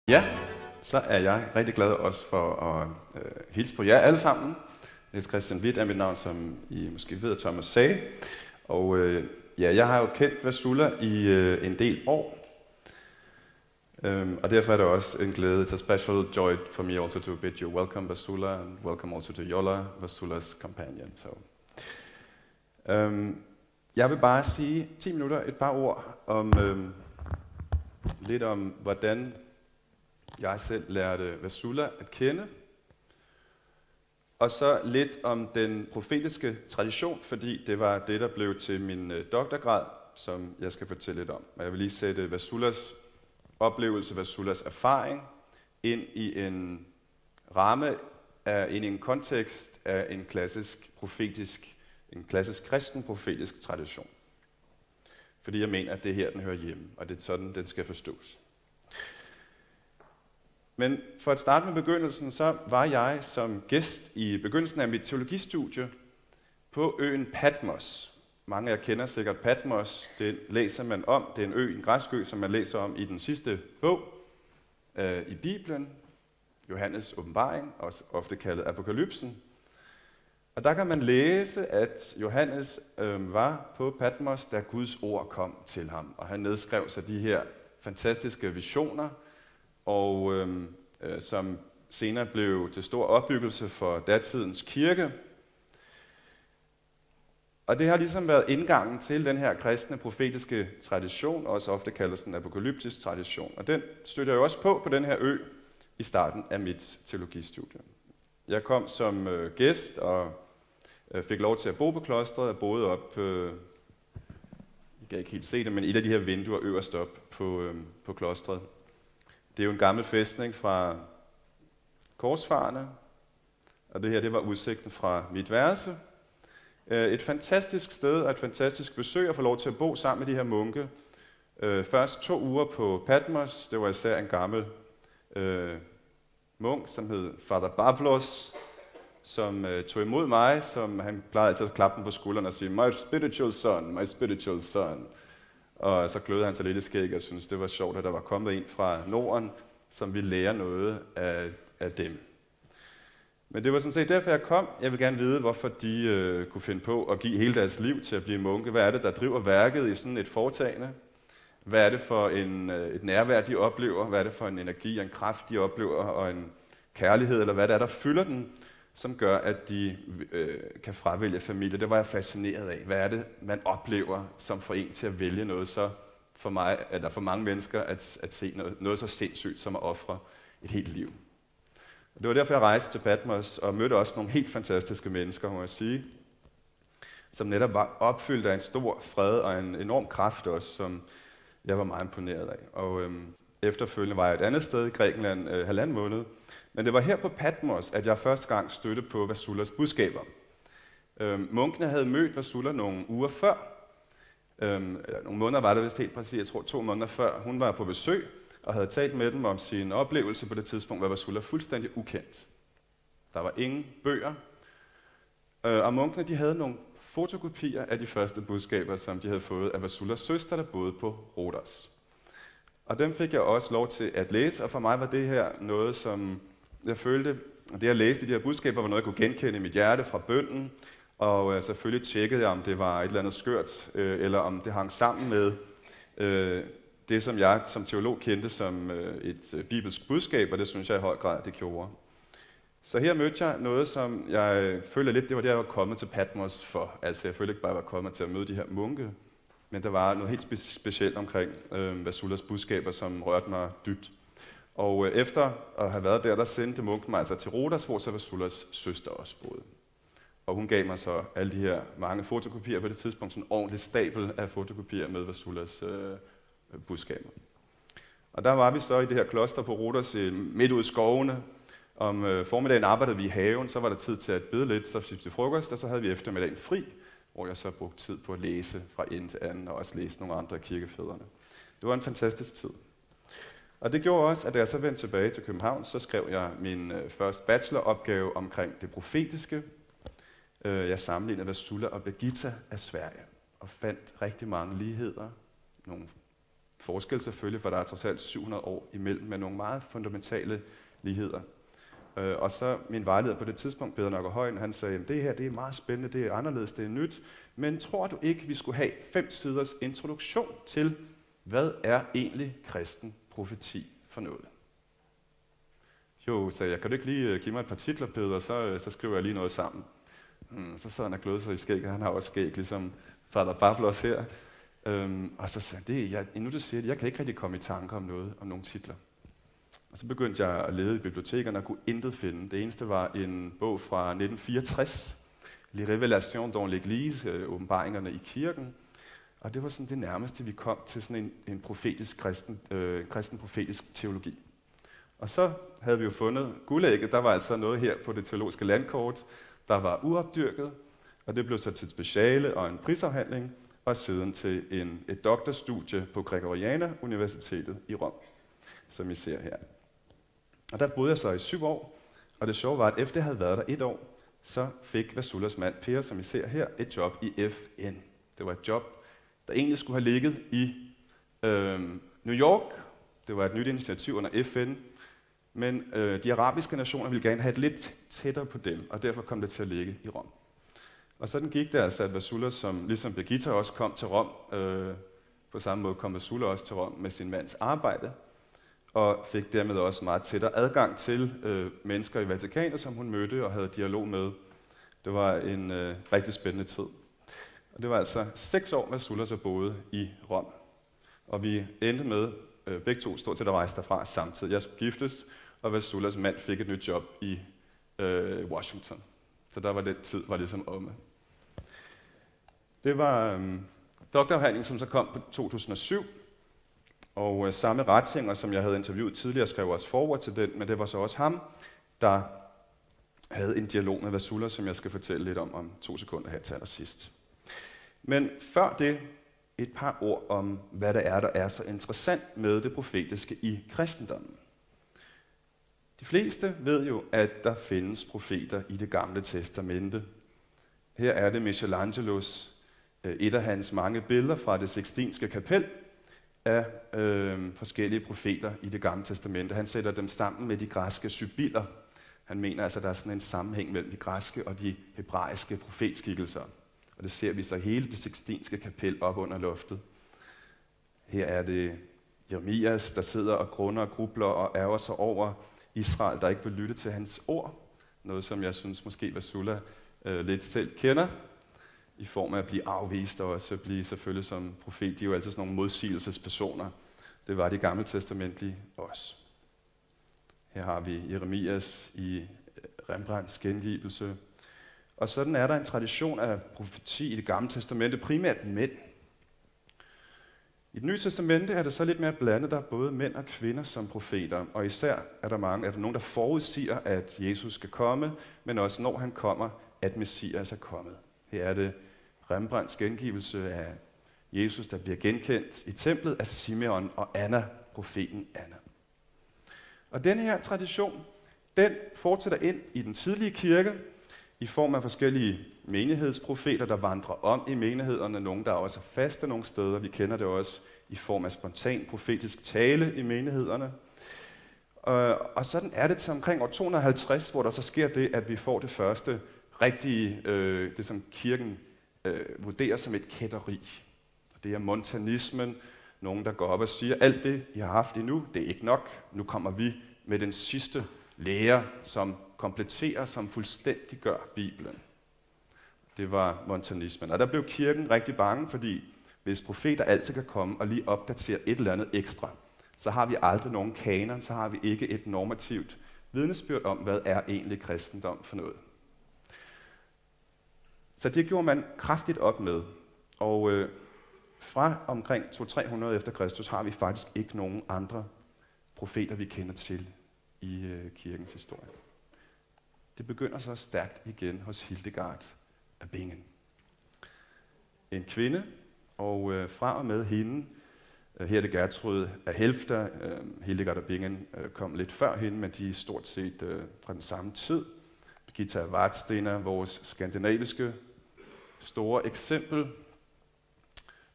Ja, så er jeg rigtig glad også for at hilse på jer alle sammen. Niels Christian Hvidt er mit navn, som I måske ved, Thomas sagde. Og ja, jeg har jo kendt Vasula i en del år. Og derfor er det også en glæde. It's a special joy for me also to bid you welcome, Vasula, and welcome also to Jolla, Vasulas companion. So, jeg vil bare sige 10 minutter, et par ord om lidt om, hvordan jeg selv lærte Vasula at kende. Og så lidt om den profetiske tradition, fordi det var det, der blev til min doktorgrad, som jeg skal fortælle lidt om. Og jeg vil lige sætte Vasulas oplevelse, Vasulas erfaring ind i en ramme, ind i en kontekst af en klassisk kristen profetisk tradition. Fordi jeg mener, at det er her, den hører hjemme, og det er sådan, den skal forstås. Men for at starte med begyndelsen, så var jeg som gæst i begyndelsen af mit teologistudie på øen Patmos. Mange af jer kender sikkert Patmos, det læser man om. Det er en ø, en græsk ø, som man læser om i den sidste bog i Bibelen, Johannes åbenbaring, også ofte kaldet Apokalypsen. Og der kan man læse, at Johannes var på Patmos, da Guds ord kom til ham. Og han nedskrev sig de her fantastiske visioner, og som senere blev til stor opbyggelse for datidens kirke. Og det har ligesom været indgangen til den her kristne profetiske tradition, også ofte kaldet en apokalyptisk tradition. Og den støtter jeg også på den her ø i starten af mit teologistudie. Jeg kom som gæst og fik lov til at bo på klostret. Jeg boede op, jeg kan ikke helt se det, men et af de her vinduer øverst op på klostret. Det er jo en gammel fæstning fra korsfarerne, og det her, det var udsigten fra mit værelse. Et fantastisk sted og et fantastisk besøg at få lov til at bo sammen med de her munke. Først 2 uger på Patmos, det var især en gammel munk, som hed Father Pavlos, som tog imod mig, som han plejede altid at klappe på skulderen og sige, my spiritual son. Og så glødede han sig lidt i skæg og syntes, det var sjovt, at der var kommet en fra Norden, som ville lære noget af dem. Men det var sådan set derfor, jeg kom. Jeg vil gerne vide, hvorfor de kunne finde på at give hele deres liv til at blive munke. Hvad er det, der driver værket i sådan et foretagende? Hvad er det for et nærvær, de oplever? Hvad er det for en energi og en kraft, de oplever? Og en kærlighed, eller hvad det er, der fylder den, som gør, at de kan fravælge familie. Det var jeg fascineret af. Hvad er det, man oplever, som får en til at vælge noget så for mig, eller for mange mennesker, at se noget så sindssygt, som at ofre et helt liv. Og det var derfor, jeg rejste til Patmos og mødte også nogle helt fantastiske mennesker, må jeg sige, som netop var opfyldt af en stor fred og en enorm kraft også, som jeg var meget imponeret af. Og efterfølgende var jeg et andet sted i Grækenland 1,5 måned. Men det var her på Patmos, at jeg første gang stødte på Vasulas budskaber. Munkene havde mødt Vasula nogle uger før. Nogle måneder var det vist helt præcis, jeg tror 2 måneder før. Hun var på besøg og havde talt med dem om sin oplevelse på det tidspunkt, var Vasula fuldstændig ukendt. Der var ingen bøger. Og munkene de havde nogle fotokopier af de første budskaber, som de havde fået af Vasulas søster, der boede på Rhodos. Og dem fik jeg også lov til at læse, og for mig var det her noget, som jeg følte, det jeg læste i de her budskaber, var noget, jeg kunne genkende i mit hjerte fra bønnen, og selvfølgelig tjekkede jeg, om det var et eller andet skørt, eller om det hang sammen med det, som jeg som teolog kendte som et bibelsk budskab, og det synes jeg i høj grad, det gjorde. Så her mødte jeg noget, som jeg følte lidt, det var det, jeg var kommet til Patmos for. Altså jeg følte ikke bare, at jeg var kommet til at møde de her munke, men der var noget helt specielt omkring Vasulas budskaber, som rørte mig dybt. Og efter at have været der sendte munken mig altså til Rhodos, hvor så Vasulas søster også boede. Og hun gav mig så alle de her mange fotokopier på det tidspunkt, sådan en ordentlig stabel af fotokopier med Vasulas budskaber. Og der var vi så i det her kloster på Rhodos midt ude i skovene. Om formiddagen arbejdede vi i haven, så var der tid til at bede lidt, så fik vi frokost, og så havde vi eftermiddagen fri, hvor jeg så brugte tid på at læse fra ende til anden, og også læse nogle andre kirkefædrene. Det var en fantastisk tid. Og det gjorde også, at da jeg så vendte tilbage til København, så skrev jeg min første bacheloropgave omkring det profetiske. Jeg sammenlignede Vasula og Birgitta af Sverige, og fandt rigtig mange ligheder, nogle forskel selvfølgelig, for der er trods alt 700 år imellem, med nogle meget fundamentale ligheder. Og så min vejleder på det tidspunkt, Peder Nørgaard Højen, han sagde, det her det er meget spændende, det er anderledes, det er nyt, men tror du ikke, vi skulle have 5 siders introduktion til, hvad er egentlig kristen profeti for noget? Jo, sagde jeg, kan du ikke lige give mig et par titler, Peder, så skriver jeg lige noget sammen. Så sad han og glødede sig i skægget, han har også skæg, ligesom Fader Pavlos her. Og så sagde han, nu du siger det, jeg kan ikke rigtig komme i tanker om nogle titler. Og så begyndte jeg at lede i bibliotekerne og kunne intet finde. Det eneste var en bog fra 1964, Les Révélations dans l'Église, åbenbaringerne i kirken. Og det var sådan det nærmeste, vi kom til sådan en profetisk kristen profetisk teologi. Og så havde vi jo fundet guldægget, der var altså noget her på det teologiske landkort, der var uopdyrket, og det blev så til et speciale og en prisafhandling, og siden til et doktorstudie på Gregoriana Universitetet i Rom, som I ser her. Og der boede jeg så i 7 år, og det sjove var, at efter jeg havde været der 1 år, så fik Vasulas mand Per, som I ser her, et job i FN. Det var et job, der egentlig skulle have ligget i New York. Det var et nyt initiativ under FN, men de arabiske nationer ville gerne have det lidt tættere på dem, og derfor kom det til at ligge i Rom. Og sådan gik det altså, at Vasula, som ligesom Birgitta også kom til Rom, på samme måde kom Vasula også til Rom med sin mands arbejde, og fik dermed også meget tættere adgang til mennesker i Vatikanet, som hun mødte og havde dialog med. Det var en rigtig spændende tid. Og det var altså 6 år, Vasula så boede i Rom. Og vi endte med begge to stort set at rejse derfra samtidig. Jeg skulle giftes, og Vasulas mand fik et nyt job i Washington. Så der var den tid, var ligesom omme. Det var doktorafhandlingen, som så kom på 2007, og samme Ratzinger, som jeg havde interviewet tidligere, skrev også forward til den, men det var så også ham, der havde en dialog med Vasula, som jeg skal fortælle lidt om 2 sekunder her til allersidst. Men før det, et par ord om, hvad der er så interessant med det profetiske i kristendommen. De fleste ved jo, at der findes profeter i Det Gamle Testamente. Her er det Michelangelos, et af hans mange billeder fra det Sixtinske kapel, af forskellige profeter i Det Gamle Testamente. Han sætter dem sammen med de græske sybiller. Han mener altså, at der er sådan en sammenhæng mellem de græske og de hebraiske profetskikkelser. Og det ser vi så hele det Sixtinske kapel op under loftet. Her er det Jeremias, der sidder og grunder og grubler og ærger sig over Israel, der ikke vil lytte til hans ord. Noget, som jeg synes måske Vasula lidt selv kender, i form af at blive afvist og også blive selvfølgelig som profet. De er jo altid sådan nogle modsigelsespersoner. Det var de gamle testamentlige også. Her har vi Jeremias i Rembrandts gengivelse. Og sådan er der en tradition af profeti i Det Gamle Testamente, primært mænd. I Det Nye Testamente er det så lidt mere blandet, der er både mænd og kvinder som profeter, og især er der nogen, der forudsiger, at Jesus skal komme, men også når han kommer, at Messias er kommet. Her er det Rembrandts gengivelse af Jesus, der bliver genkendt i templet af Simeon og Anna, profeten Anna. Og denne her tradition, den fortsætter ind i den tidlige kirke, i form af forskellige menighedsprofeter, der vandrer om i menighederne. Nogle, der også er faste nogle steder. Vi kender det også i form af spontan profetisk tale i menighederne. Og sådan er det til omkring år 250, hvor der så sker det, at vi får det første rigtige, det som kirken vurderer som et kætteri. Det er montanismen. Nogen, der går op og siger, alt det, I har haft endnu, det er ikke nok. Nu kommer vi med den sidste lære, som kompletterer, som fuldstændig gør Bibelen. Det var montanismen. Og der blev kirken rigtig bange, fordi hvis profeter altid kan komme og lige opdatere et eller andet ekstra, så har vi aldrig nogen kanon, så har vi ikke et normativt vidnesbyrd om, hvad er egentlig kristendom for noget. Så det gjorde man kraftigt op med. Og fra omkring 200-300 efter Kristus har vi faktisk ikke nogen andre profeter, vi kender til i kirkens historie. Det begynder så stærkt igen hos Hildegard af Bingen. En kvinde, og fra og med hende, her er det Gertrud af Helfta, Hildegard af Bingen kom lidt før hende, men de er stort set fra den samme tid. Birgitta af Vadstena, vores skandinaviske store eksempel.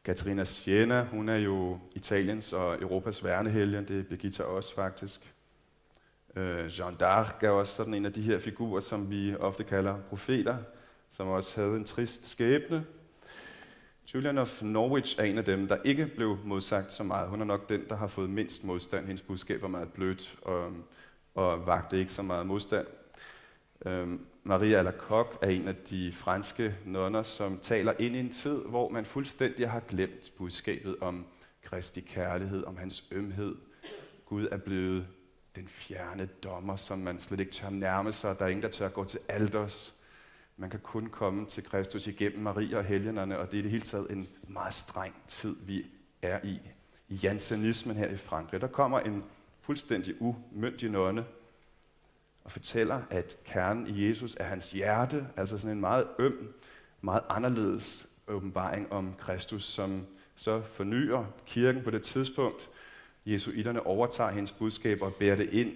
Katarina Siena, hun er jo Italiens og Europas værnehelgen, det er Birgitta også faktisk. Jeanne d'Arc er også sådan en af de her figurer, som vi ofte kalder profeter, som også havde en trist skæbne. Julian of Norwich er en af dem, der ikke blev modsagt så meget. Hun er nok den, der har fået mindst modstand. Hendes budskab var meget blødt og vagte ikke så meget modstand. Maria Alacoque er en af de franske nonner, som taler ind i en tid, hvor man fuldstændig har glemt budskabet om Kristi kærlighed, om hans ømhed. Gud er blevet den fjerne dommer, som man slet ikke tør nærme sig. Der er ingen, der tør gå til alters. Man kan kun komme til Kristus igennem Maria og helgenerne, og det er i det hele taget en meget streng tid, vi er i. I jansenismen her i Frankrig, der kommer en fuldstændig umyndig nonne og fortæller, at kernen i Jesus er hans hjerte, altså sådan en meget øm, meget anderledes åbenbaring om Kristus, som så fornyer kirken på det tidspunkt. Jesuitterne overtager hendes budskab og bærer det ind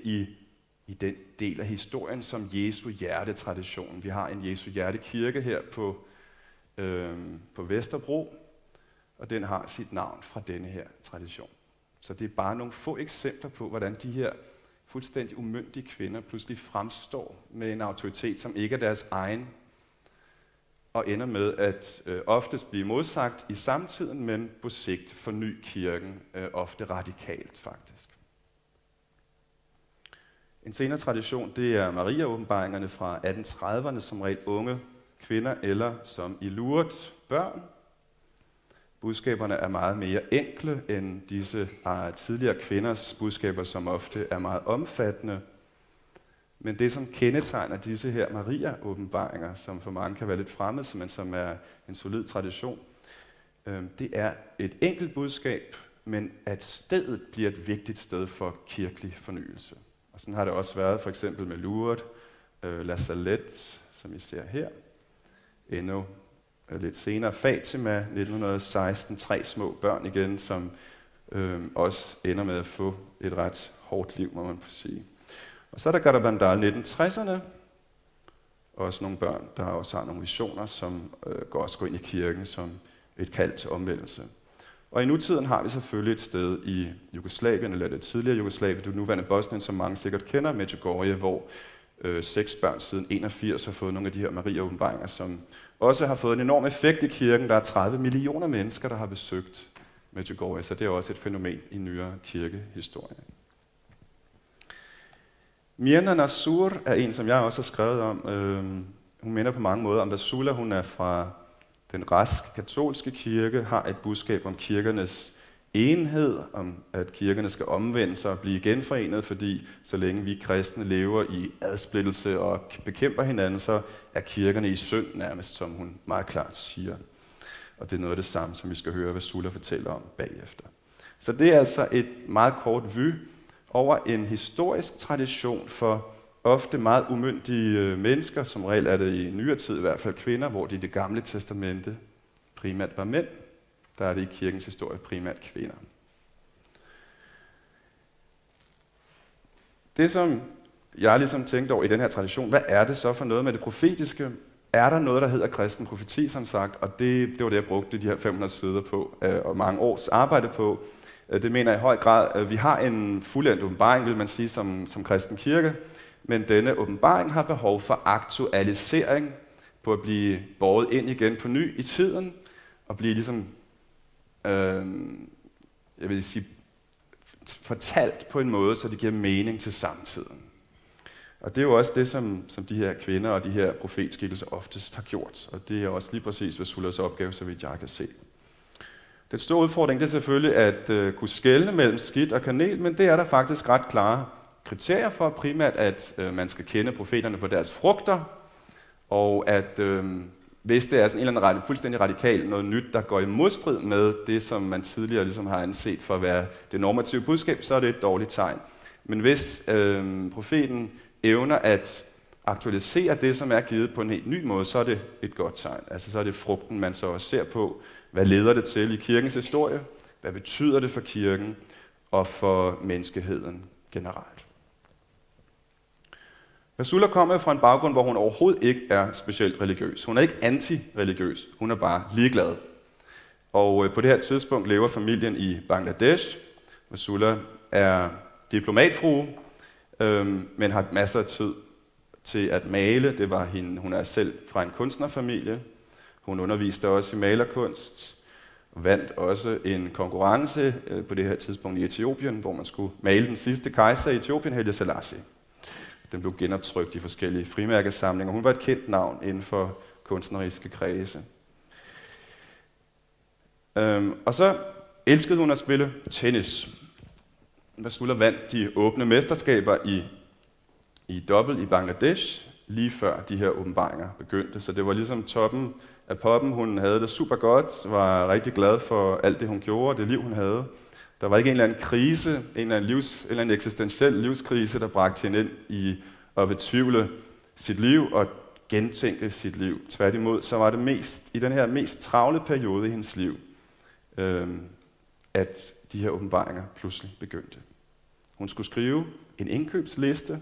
i den del af historien som Jesu hjertetradition. Vi har en Jesu hjertekirke her på Vesterbro, og den har sit navn fra denne her tradition. Så det er bare nogle få eksempler på, hvordan de her fuldstændig umyndige kvinder pludselig fremstår med en autoritet, som ikke er deres egen, og ender med at oftest blive modsagt i samtiden, men på sigt forny kirken, ofte radikalt faktisk. En senere tradition, det er Maria-åbenbaringerne fra 1830'erne, som regel unge kvinder eller som i Lourdes børn. Budskaberne er meget mere enkle end disse tidligere kvinders budskaber, som ofte er meget omfattende. Men det, som kendetegner disse her Maria-åbenbaringer, som for mange kan være lidt fremmed, men som er en solid tradition, det er et enkelt budskab, men at stedet bliver et vigtigt sted for kirkelig fornyelse. Og sådan har det også været for eksempel med Lourdes, La Salette, som I ser her. Endnu lidt senere Fatima, 1916, 3 små børn igen, som også ender med at få et ret hårdt liv, må man sige. Og så er der Garabandal 1960'erne, også nogle børn, der også har nogle visioner, som også går ind i kirken som et kald til omvendelse. Og i nutiden har vi selvfølgelig et sted i Jugoslavien, eller det tidligere Jugoslavien, det nuværende Bosnien, som mange sikkert kender, Medjugorje, hvor 6 børn siden 81 har fået nogle af de her Maria-åbenbaringer, som også har fået en enorm effekt i kirken. Der er 30 millioner mennesker, der har besøgt Medjugorje, så det er også et fænomen i nyere kirkehistorie. Mirna Nasur er en, som jeg også har skrevet om. Hun minder på mange måder om Vasula. Hun er fra den græsk-katolske kirke, har et budskab om kirkernes enhed, om at kirkerne skal omvende sig og blive genforenet, fordi så længe vi kristne lever i adsplittelse og bekæmper hinanden, så er kirkerne i synd nærmest, som hun meget klart siger. Og det er noget af det samme, som vi skal høre, hvad Sulla fortæller om bagefter. Så det er altså et meget kort vy over en historisk tradition for ofte meget umyndige mennesker, som regel er det i nyere tid i hvert fald kvinder, hvor det i det gamle testamente primært var mænd. Der er det i kirkens historie primært kvinder. Det, som jeg ligesom tænkte over i den her tradition, hvad er det så for noget med det profetiske? Er der noget, der hedder kristen profeti, som sagt? Og det var det, jeg brugte de her 500 sider på, og mange års arbejde på. Det mener jeg i høj grad. Vi har en fuldendt åbenbaring, vil man sige, som kristen kirke, men denne åbenbaring har behov for aktualisering, på at blive båret ind igen på ny i tiden, og blive ligesom jeg vil sige, fortalt på en måde, så det giver mening til samtiden. Og det er jo også det, som de her kvinder og de her profetskikkelser oftest har gjort. Og det er også lige præcis Vasulas opgave, så vidt jeg kan se. Den store udfordring det er selvfølgelig at kunne skelne mellem skidt og kanel, men det er der faktisk ret klare kriterier for. Primært, at man skal kende profeterne på deres frugter, og at hvis det er sådan en eller anden fuldstændig radikal noget nyt, der går i modstrid med det, som man tidligere ligesom har anset for at være det normative budskab, så er det et dårligt tegn. Men hvis profeten evner at aktualisere det, som er givet på en helt ny måde, så er det et godt tegn. Altså så er det frugten, man så også ser på. Hvad leder det til i kirkens historie? Hvad betyder det for kirken og for menneskeheden generelt? Vasula kommer fra en baggrund, hvor hun overhovedet ikke er specielt religiøs. Hun er ikke anti-religiøs, hun er bare ligeglad. Og på det her tidspunkt lever familien i Bangladesh. Vasula er diplomatfrue, men har masser af tid til at male. Det var hende. Hun er selv fra en kunstnerfamilie. Hun underviste også i malerkunst. Vandt også en konkurrence på det her tidspunkt i Etiopien, hvor man skulle male den sidste kejser i Etiopien, Haile Selassie. Den blev genoptrykt i forskellige frimærkesamlinger. Hun var et kendt navn inden for kunstneriske kredse. Og så elskede hun at spille tennis. Vasula vandt de åbne mesterskaber i double i Bangladesh, lige før de her åbenbaringer begyndte. Så det var ligesom toppen af poppen. Hun havde det super godt, var rigtig glad for alt det, hun gjorde, det liv, hun havde. Der var ikke en eller anden krise, en eller anden eksistentiel livskrise, der bragte hende ind i at betvivle sit liv og gentænke sit liv. Tværtimod, så var det i den her mest travle periode i hendes liv, at de her åbenbaringer pludselig begyndte. Hun skulle skrive en indkøbsliste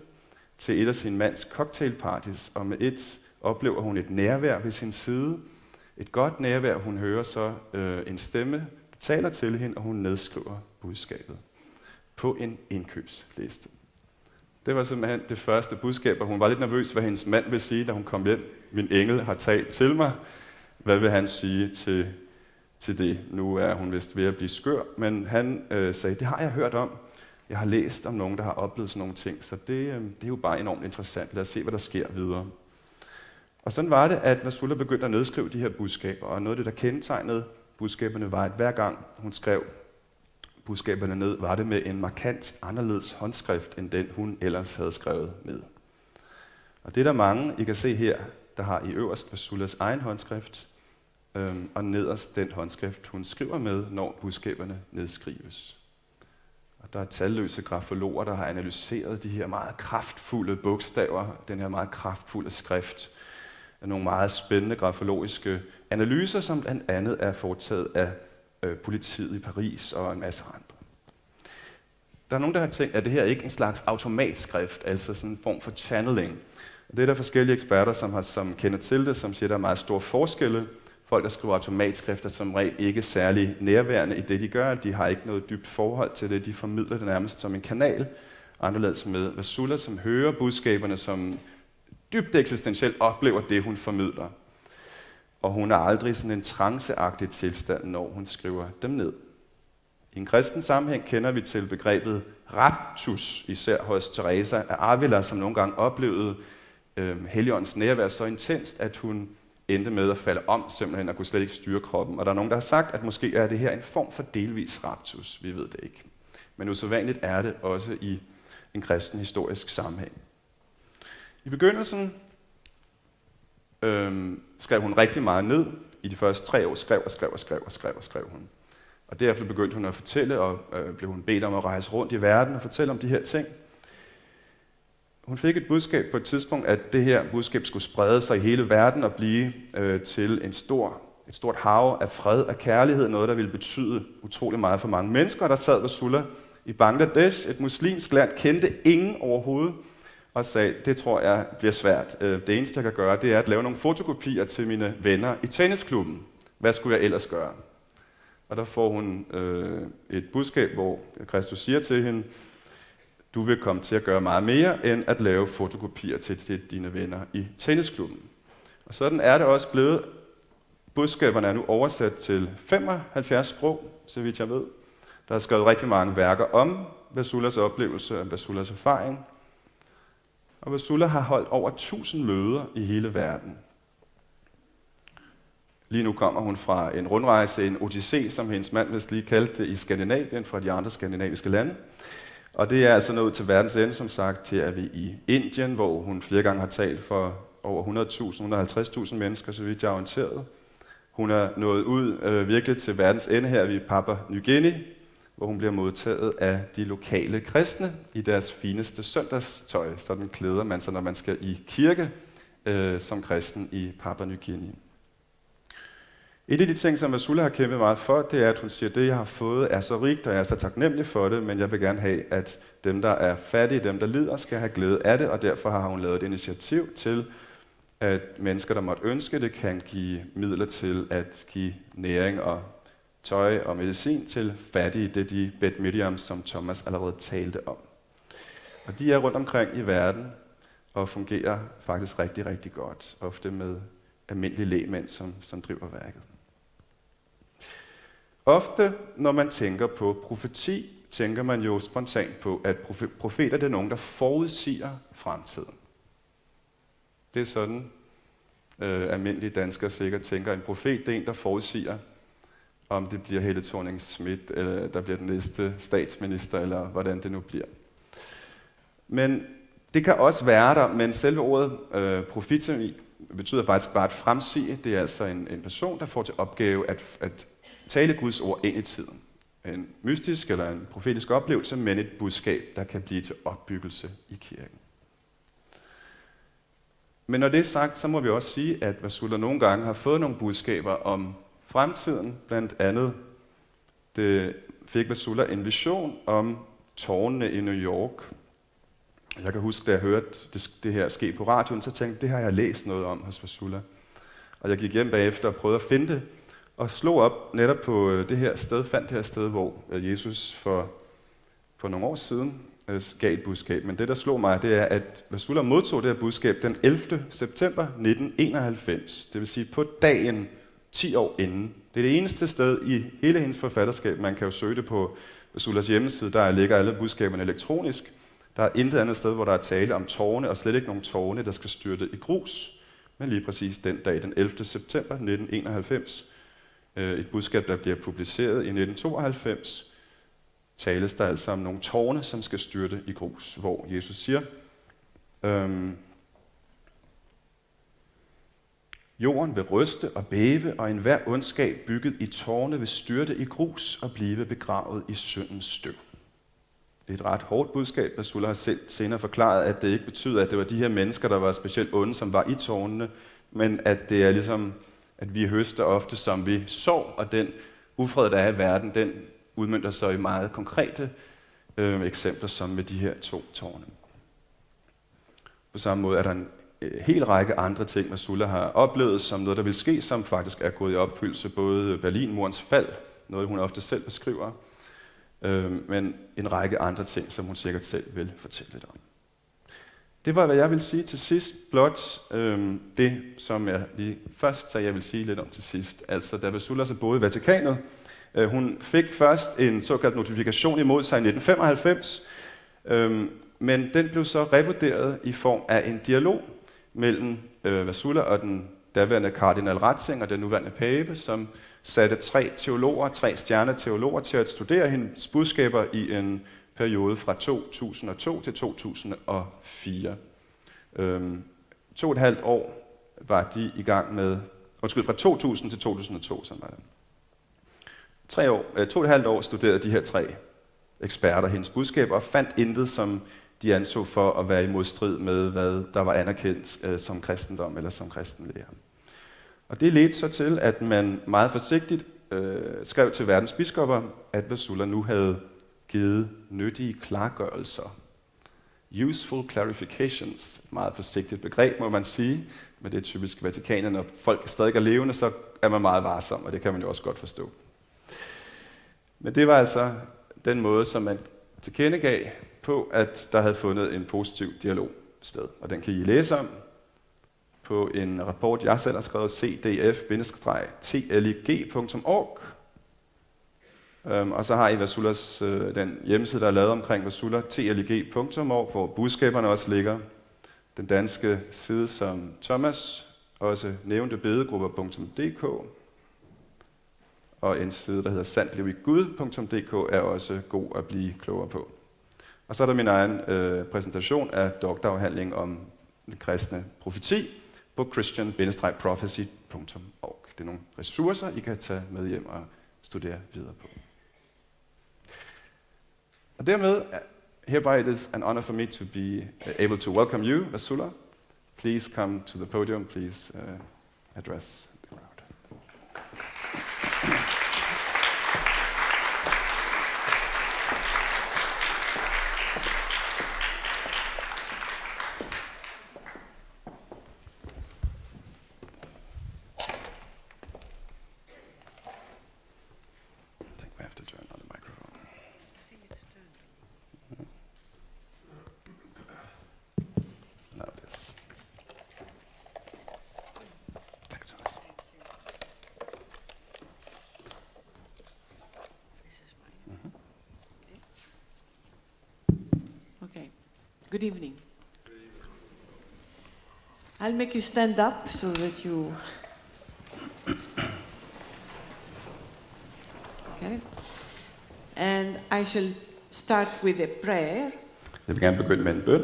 til et af sin mands cocktailparties, og med et oplever hun et nærvær ved sin side. Et godt nærvær. Hun hører så en stemme, der taler til hende, og hun nedskriver budskabet på en indkøbsliste. Det var simpelthen det første budskab, og hun var lidt nervøs, hvad hendes mand ville sige, da hun kom hjem. Min engel har talt til mig. Hvad vil han sige til det? Nu er hun vist ved at blive skør, men han sagde, det har jeg hørt om. Jeg har læst om nogen, der har oplevet sådan nogle ting, så det er jo bare enormt interessant. Lad os se, hvad der sker videre. Og sådan var det, at Vasula begyndte at nedskrive de her budskaber, og noget af det, der kendetegnede budskaberne, var, at hver gang hun skrev budskaberne ned, var det med en markant anderledes håndskrift, end den hun ellers havde skrevet med. Og det er der mange, I kan se her, der har i øverst Vasulas egen håndskrift, og nederst den håndskrift, hun skriver med, når budskaberne nedskrives. Og der er talløse grafologer, der har analyseret de her meget kraftfulde bogstaver, den her meget kraftfulde skrift. Nogle meget spændende grafologiske analyser, som blandt andet er foretaget af politiet i Paris og en masse andre. Der er nogen, der har tænkt, at det her ikke er en slags automatskrift, altså sådan en form for channeling. Det er der forskellige eksperter, som kender til det, som siger, at der er meget store forskelle. Folk, der skriver automatskrifter, som regel ikke særlig nærværende i det, de gør. De har ikke noget dybt forhold til det. De formidler det nærmest som en kanal. Anderledes med Vasula, som hører budskaberne, som dybt eksistentielt oplever det, hun formidler. Og hun er aldrig sådan en tranceagtig tilstand, når hun skriver dem ned. I en kristen sammenhæng kender vi til begrebet raptus, især hos Teresa af Avila, som nogle gange oplevede Helligåndens nærvær så intenst, at hun endte med at falde om simpelthen og kunne slet ikke styre kroppen. Og der er nogen, der har sagt, at måske er det her en form for delvis raptus. Vi ved det ikke. Men usædvanligt er det også i en kristen historisk sammenhæng. I begyndelsen skrev hun rigtig meget ned. I de første 3 år skrev hun. Og derefter begyndte hun at fortælle, og blev hun bedt om at rejse rundt i verden og fortælle om de her ting. Hun fik et budskab på et tidspunkt, at det her budskab skulle sprede sig i hele verden og blive til et stort hav af fred og kærlighed, noget der ville betyde utrolig meget for mange mennesker. Der sad Vasula i Bangladesh, et muslimsk land, kendte ingen overhovedet, og sagde, det tror jeg bliver svært. Det eneste, jeg kan gøre, det er at lave nogle fotokopier til mine venner i tennisklubben. Hvad skulle jeg ellers gøre? Og der får hun et budskab, hvor Kristus siger til hende, du vil komme til at gøre meget mere, end at lave fotokopier til dine venner i tennisklubben. Og sådan er det også blevet. Budskaberne er nu oversat til 75 sprog, så vidt jeg ved. Der er skrevet rigtig mange værker om Vasulas oplevelse og Vasulas erfaring. Og Vasula har holdt over 1000 møder i hele verden. Lige nu kommer hun fra en rundrejse, en odyssé, som hendes mand vist lige kaldte det, i Skandinavien, fra de andre skandinaviske lande. Og det er altså nået til verdens ende, som sagt, til at vi i Indien, hvor hun flere gange har talt for over 100.000, 150.000 mennesker, så vidt jeg er orienteret. Hun er nået ud virkelig til verdens ende her i Papua Ny Guinea, hvor hun bliver modtaget af de lokale kristne i deres fineste søndagstøj. Sådan klæder man sig, når man skal i kirke som kristen i Papua Ny Guinea. Et af de ting, som Vasula har kæmpet meget for, det er, at hun siger, at det, jeg har fået, er så rigt, og jeg er så taknemmelig for det, men jeg vil gerne have, at dem, der er fattige, dem, der lider, skal have glæde af det, og derfor har hun lavet et initiativ til, at mennesker, der måtte ønske det, kan give midler til at give næring og tøj og medicin til fattige. Det er de Bet Miriam, som Thomas allerede talte om. Og de er rundt omkring i verden og fungerer faktisk rigtig, rigtig godt. Ofte med almindelige lægmænd, som driver værket. Ofte, når man tænker på profeti, tænker man jo spontant på, at profeter det er nogen, der forudsiger fremtiden. Det er sådan, almindelige danskere sikkert tænker, en profet det er en, der forudsiger, om det bliver Helle Thorning-Schmidt, eller der bliver den næste statsminister, eller hvordan det nu bliver. Men det kan også være der, men selve ordet profetemi betyder faktisk bare at fremsige. Det er altså en person, der får til opgave at tale Guds ord ind i tiden. En mystisk eller en profetisk oplevelse, men et budskab, der kan blive til opbyggelse i kirken. Men når det er sagt, så må vi også sige, at Vasula nogle gange har fået nogle budskaber om fremtiden. Blandt andet fik Vasula en vision om tårnene i New York. Jeg kan huske, da jeg hørte det her ske på radioen, så tænkte jeg, det har jeg læst noget om hos Vasula. Og jeg gik hjem bagefter og prøvede at finde det, og slog op netop på det her sted, fandt det her sted, hvor Jesus for nogle år siden gav et budskab. Men det, der slog mig, det er, at Vasula modtog det her budskab den 11. september 1991. Det vil sige på dagen 10 år inden. Det er det eneste sted i hele hendes forfatterskab. Man kan jo søge det på Vasulas hjemmeside. Der ligger alle budskaberne elektronisk. Der er intet andet sted, hvor der er tale om tårne, og slet ikke nogen tårne, der skal styrte i grus. Men lige præcis den dag, den 11. september 1991, et budskab, der bliver publiceret i 1992, tales der altså om nogle tårne, som skal styrte i grus, hvor Jesus siger, jorden vil ryste og bæve, og enhver ondskab bygget i tårne vil styrte i grus og blive begravet i syndens støv. Det er et ret hårdt budskab. Vasula har selv senere forklaret, at det ikke betyder, at det var de her mennesker, der var specielt onde, som var i tårnene, men at det er ligesom, at vi høster ofte, som vi sår, og den ufred, der er i verden, den udmønter sig i meget konkrete eksempler, som med de her 2 tårne. På samme måde er der en hel række andre ting, Vasula har oplevet som noget, der vil ske, som faktisk er gået i opfyldelse. Både Berlinmurens fald, noget hun ofte selv beskriver, men en række andre ting, som hun sikkert selv vil fortælle lidt om. Det var, hvad jeg vil sige til sidst, blot det, som jeg lige først sagde, jeg vil sige lidt om til sidst. Altså, da Vasula så boede i Vatikanet, hun fik først en såkaldt notifikation imod sig i 1995, men den blev så revurderet i form af en dialog mellem Vasula og den daværende kardinal Ratzinger, den nuværende pape, som satte 3 stjerneteologer til at studere hendes budskaber i en periode fra 2002 til 2004. 2,5 år var de i gang med, fra 2000 til 2002, sådan var det. 2,5 år studerede de her 3 eksperter hendes budskaber og fandt intet, som de anså for at være i modstrid med, hvad der var anerkendt som kristendom eller som kristenlære. Og det ledte så til, at man meget forsigtigt skrev til verdens biskopper, at Vasula nu havde givet nyttige klargørelser. Useful clarifications. Et meget forsigtigt begreb, må man sige. Men det er typisk Vatikanet, når folk stadig er levende, så er man meget varsom, og det kan man jo også godt forstå. Men det var altså den måde, som man tilkendegav på, at der havde fundet en positiv dialog sted. Og den kan I læse om på en rapport, jeg selv har skrevet, cdf-tlig.org. Og så har I Vasulas, den hjemmeside, der er lavet omkring Vasula, tlig.org, hvor budskaberne også ligger. Den danske side, som Thomas også nævnte, bedegrupper.dk. Og en side, der hedder sandlivigud.dk, er også god at blive klogere på. Og så er der min egen præsentation af doktorafhandling om den kristne profeti på christian-prophecy.org. Det er nogle ressourcer, I kan tage med hjem og studere videre på. Og dermed, hereby it is an honor for me to be able to welcome you, Vasula. Please come to the podium, please address the crowd. Good evening. I'll make you stand up so that you... Okay. And I shall start with a prayer. Jeg vil gerne begynde med en bøn.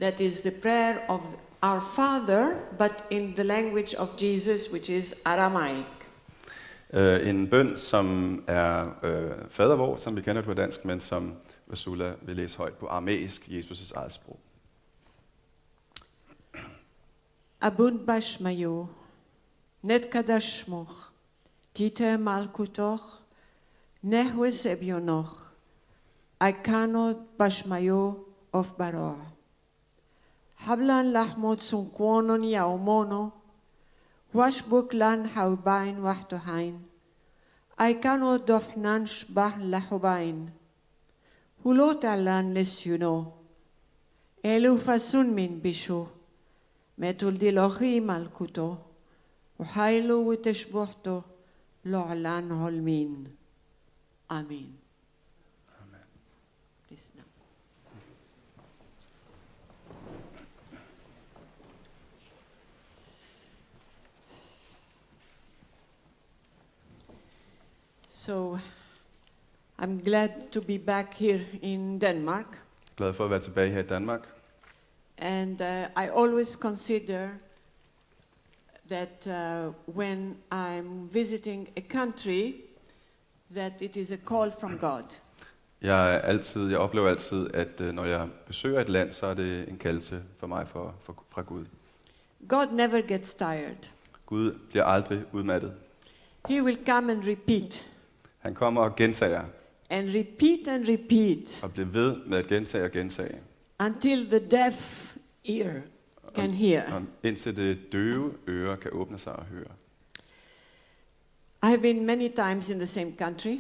That is the prayer of our Father, but in the language of Jesus, which is Aramaic. En bøn, som er fader vor, som vi kender på dansk, men som Ursula vil læse højt på aramæisk, Jesus' eget sprog. Abund bashmayo, netkadashmoch, tite malkutoch, nehwes ebionoch, aikano bashmayo of baror. Hablan lahmot sunquonon yaumono, washbuk lan haubain wahtohain, aikano dofnan shbah lahubain, hulot alan lesyuno, elu fasun min bishu, metul dilochi malkuto, uhailu uteshbohto, lo'alan holmin. Amen. Amen. Please now. So, I'm glad to be back here in Denmark. Glad for at være tilbage her i Danmark. And I always consider that when I'm visiting a country, that it is a call from God. Jeg oplever altid, at når jeg besøger et land, så er det en kaldelse for mig fra Gud. God never gets tired. Gud bliver aldrig udmattet. He will come and repeat. Han kommer og gentager, And repeat. og bliver ved med at gentage og gentage. Until the deaf ear can hear. Og indtil det døve øre kan åbne sig og høre. I have been many times in the same country.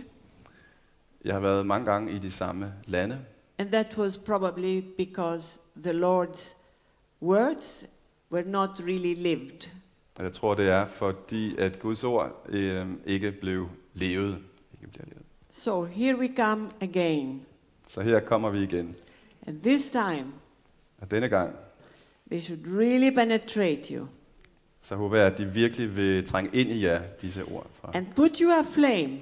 Jeg har været mange gange i de samme lande, And that was probably because the Lord's words were not really lived. og jeg tror, det er fordi, at Guds ord ikke bliver levet. So here we come again. Så her kommer vi igen. And this time, Og denne gang, they should really penetrate you så håber jeg, at de virkelig vil trænge ind i jer, disse ord. and put you aflame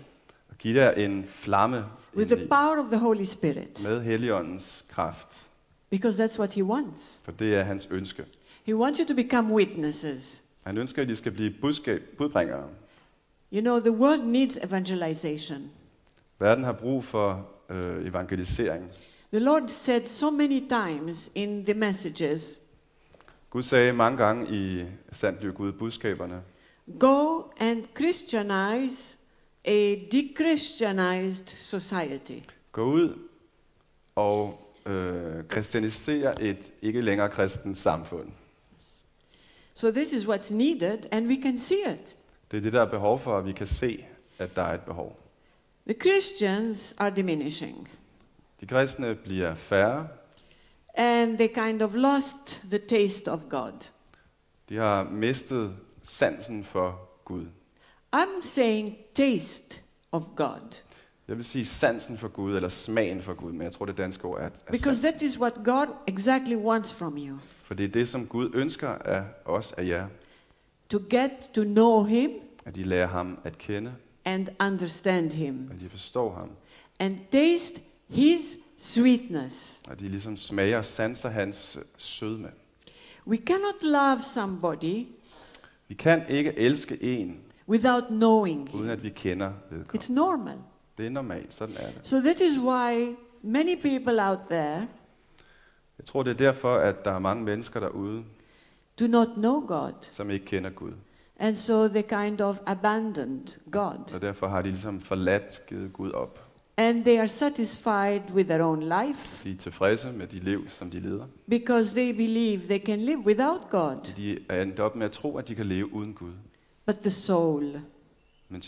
Og give jer en flamme with the indeni, power of the Holy Spirit. med Helligåndens kraft. Because that's what He wants. For det er hans ønske. He wants you to become witnesses. Han ønsker, at de skal blive budbringere. You know, the world needs evangelization. Verden har brug for evangelisering. The Lord said so many times in the messages, Gud sagde mange gange i Sandt Bliv Gud budskaberne, go and Christianize a de-Christianized society. gå ud og kristianisere et ikke længere kristent samfund. So this is what's needed, and we can see it. Det er det, der er behov for, at vi kan se, at der er et behov. The Christians are diminishing, De kristne bliver færre. and they kind of lost the taste of God. De har mistet sansen for Gud. I'm saying taste of God, Jeg vil sige sansen for Gud, eller smagen for Gud, men jeg tror, det danske ord er because sans. that is what God exactly wants from you. For det er det, som Gud ønsker af os, af jer. To get to know Him At de lærer ham at kende, and understand Him, at de forstår ham. and taste His sweetness. At de ligesom smager og sanser hans sødme. We cannot love somebody Vi kan ikke elske en, without knowing uden Him. at vi kender It's vedkommende. normal. Det er normalt, sådan er det. So that is why many people out there Jeg tror, det er derfor, at der er mange mennesker derude, do not know God, som ikke kender Gud. and so they kind of abandoned God. Og derfor har de ligesom forladt, givet Gud op. And they are satisfied with their own life De er tilfredse med de liv, som de leder. because they believe they can live without God. De er endt op med at tro, at de kan leve uden Gud. But the soul Men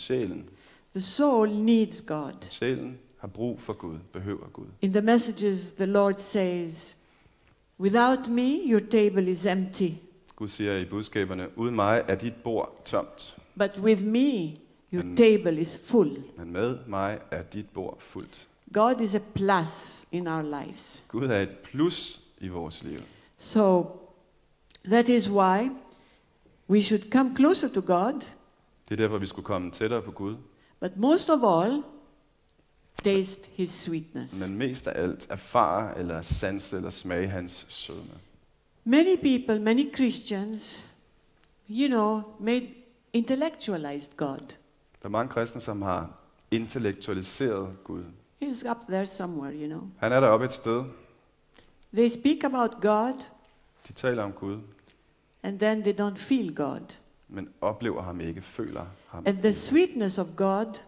needs God. sjælen har brug for Gud, behøver Gud. In the messages, the Lord says, without me, your table is empty. Gud siger i budskaberne, uden mig er dit bord tomt, But with me, your table is full. men med mig er dit bord fuldt. God is a plus in our lives. Gud er et plus i vores liv. So that is why we should come closer to God, Det er derfor, vi skulle komme tættere på Gud. but most of all, taste his sweetness. Men mest af alt erfare eller sanse eller smage hans sødme. Many people, many Christians, made intellectualized God. Der er mange kristne, som har intellektualiseret Gud. He's up there somewhere. Han er deroppe et sted. They speak about God, De taler om Gud, and then they don't feel God. men oplever ham ikke, føler ham And the ikke. sweetness of God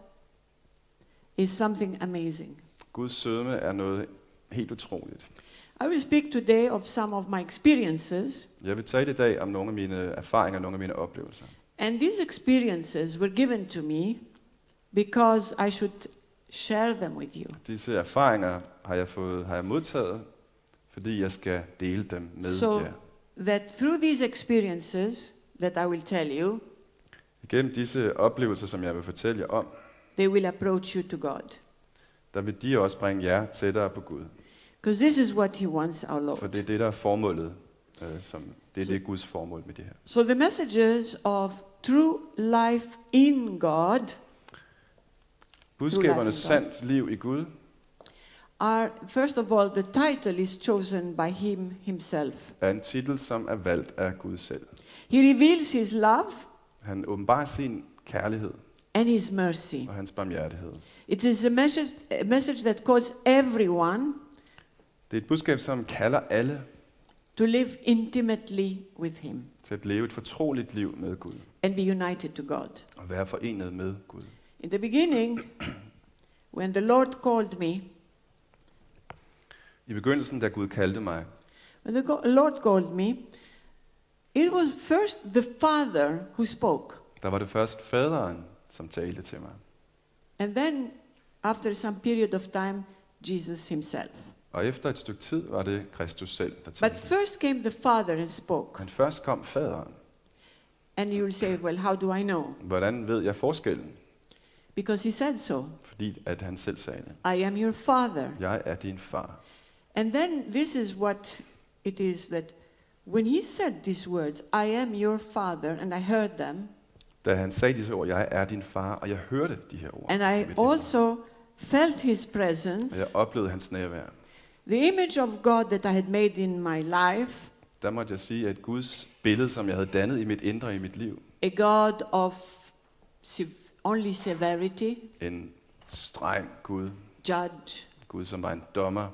is something amazing. Guds sødme er noget helt utroligt. I will speak today of some of my experiences, Jeg vil tale i dag om nogle af mine erfaringer, nogle af mine oplevelser. and these experiences were given to me because I should share them with you. Disse erfaringer har jeg modtaget, fordi jeg skal dele dem med So jer. that through these experiences that I will tell you, Igennem disse oplevelser, som jeg vil fortælle jer om, they will approach you to God. der vil de også bringe jer tættere på Gud. Because this is what he wants, our For Lord. det er det, der er formålet. Det er Guds formål med det her. So the messages of true life in God Budskaberne God. sandt liv i Gud, are, first of all, the title is chosen by him himself. er en titel, som er valgt af Gud selv. He reveals his love Han åbenbarer sin kærlighed and his mercy. og hans barmhjertighed. It is a message that calls everyone Det er et budskab, som kalder alle to live intimately with him til at leve et fortroligt liv med Gud and be united to God. og være forenet med Gud. In the beginning, when the Lord called me, I begyndelsen, da Gud kaldte mig, when the Lord called me, it was first the Father who spoke. der var det først faderen, som talte til mig. And then, after some period of time, Jesus himself. Og efter et stykke tid var det Kristus selv, der But talte. first came the Father and spoke. Men først kom faderen. And you will say, well, how do I know? Hvordan ved jeg forskellen? Because he said so. Fordi at han selv sagde det. I am your Father. Jeg er din far. And then this is what it is that when he said these words, I am your Father, and I heard them, Da han sagde disse ord, jeg er din far, og jeg hørte de her ord. and i I mit liv. also felt his Og presence, jeg oplevede hans nærvær. the image of God that I had made in my life, Der måtte jeg sige, at Guds billede, som jeg havde dannet i mit indre, i mit liv, a God of only severity, en streng Gud, judge, Gud som var en dommer,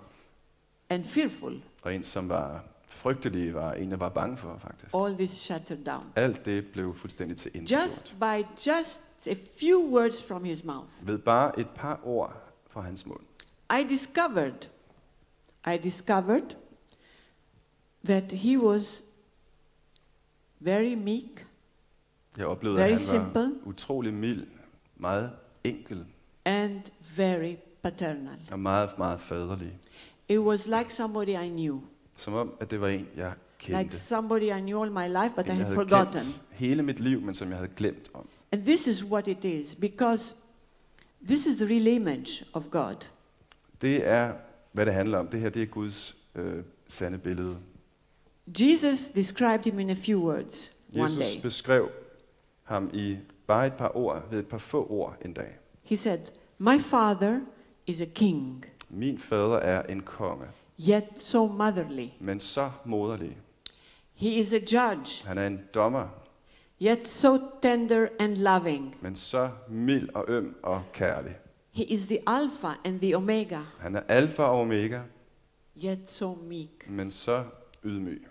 and fearful, og en som var frygtelig, var en, jeg var bange for faktisk. all this shattered down. Alt det blev fuldstændig til Just intet. by just a few words from his mouth. Ved bare et par ord fra hans mund. I discovered that he was very meek Jeg oplevede, Very at han var simple. utrolig mild, meget enkel and very paternal. og meget, meget faderlig. It was like somebody I knew, Som om, at det var en, jeg kendte. like somebody I knew all my life, but I En, jeg had havde forgotten. kendt hele mit liv, men som jeg havde glemt om. And this is what it is, because this is the real image of God. Det er, hvad det handler om. Det her, det er Guds sande billede. Jesus described him in a few words one Jesus day. beskrev ham i bare et par ord, ved et par få ord en dag. He said, "My father is a king, Min fader er en konge, yet so motherly. men så moderlig. He is a judge, Han er en dommer, yet so tender and loving. men så mild og øm og kærlig. He is the Alpha and the Omega, Han er alfa og omega, yet so meek." men så ydmyg.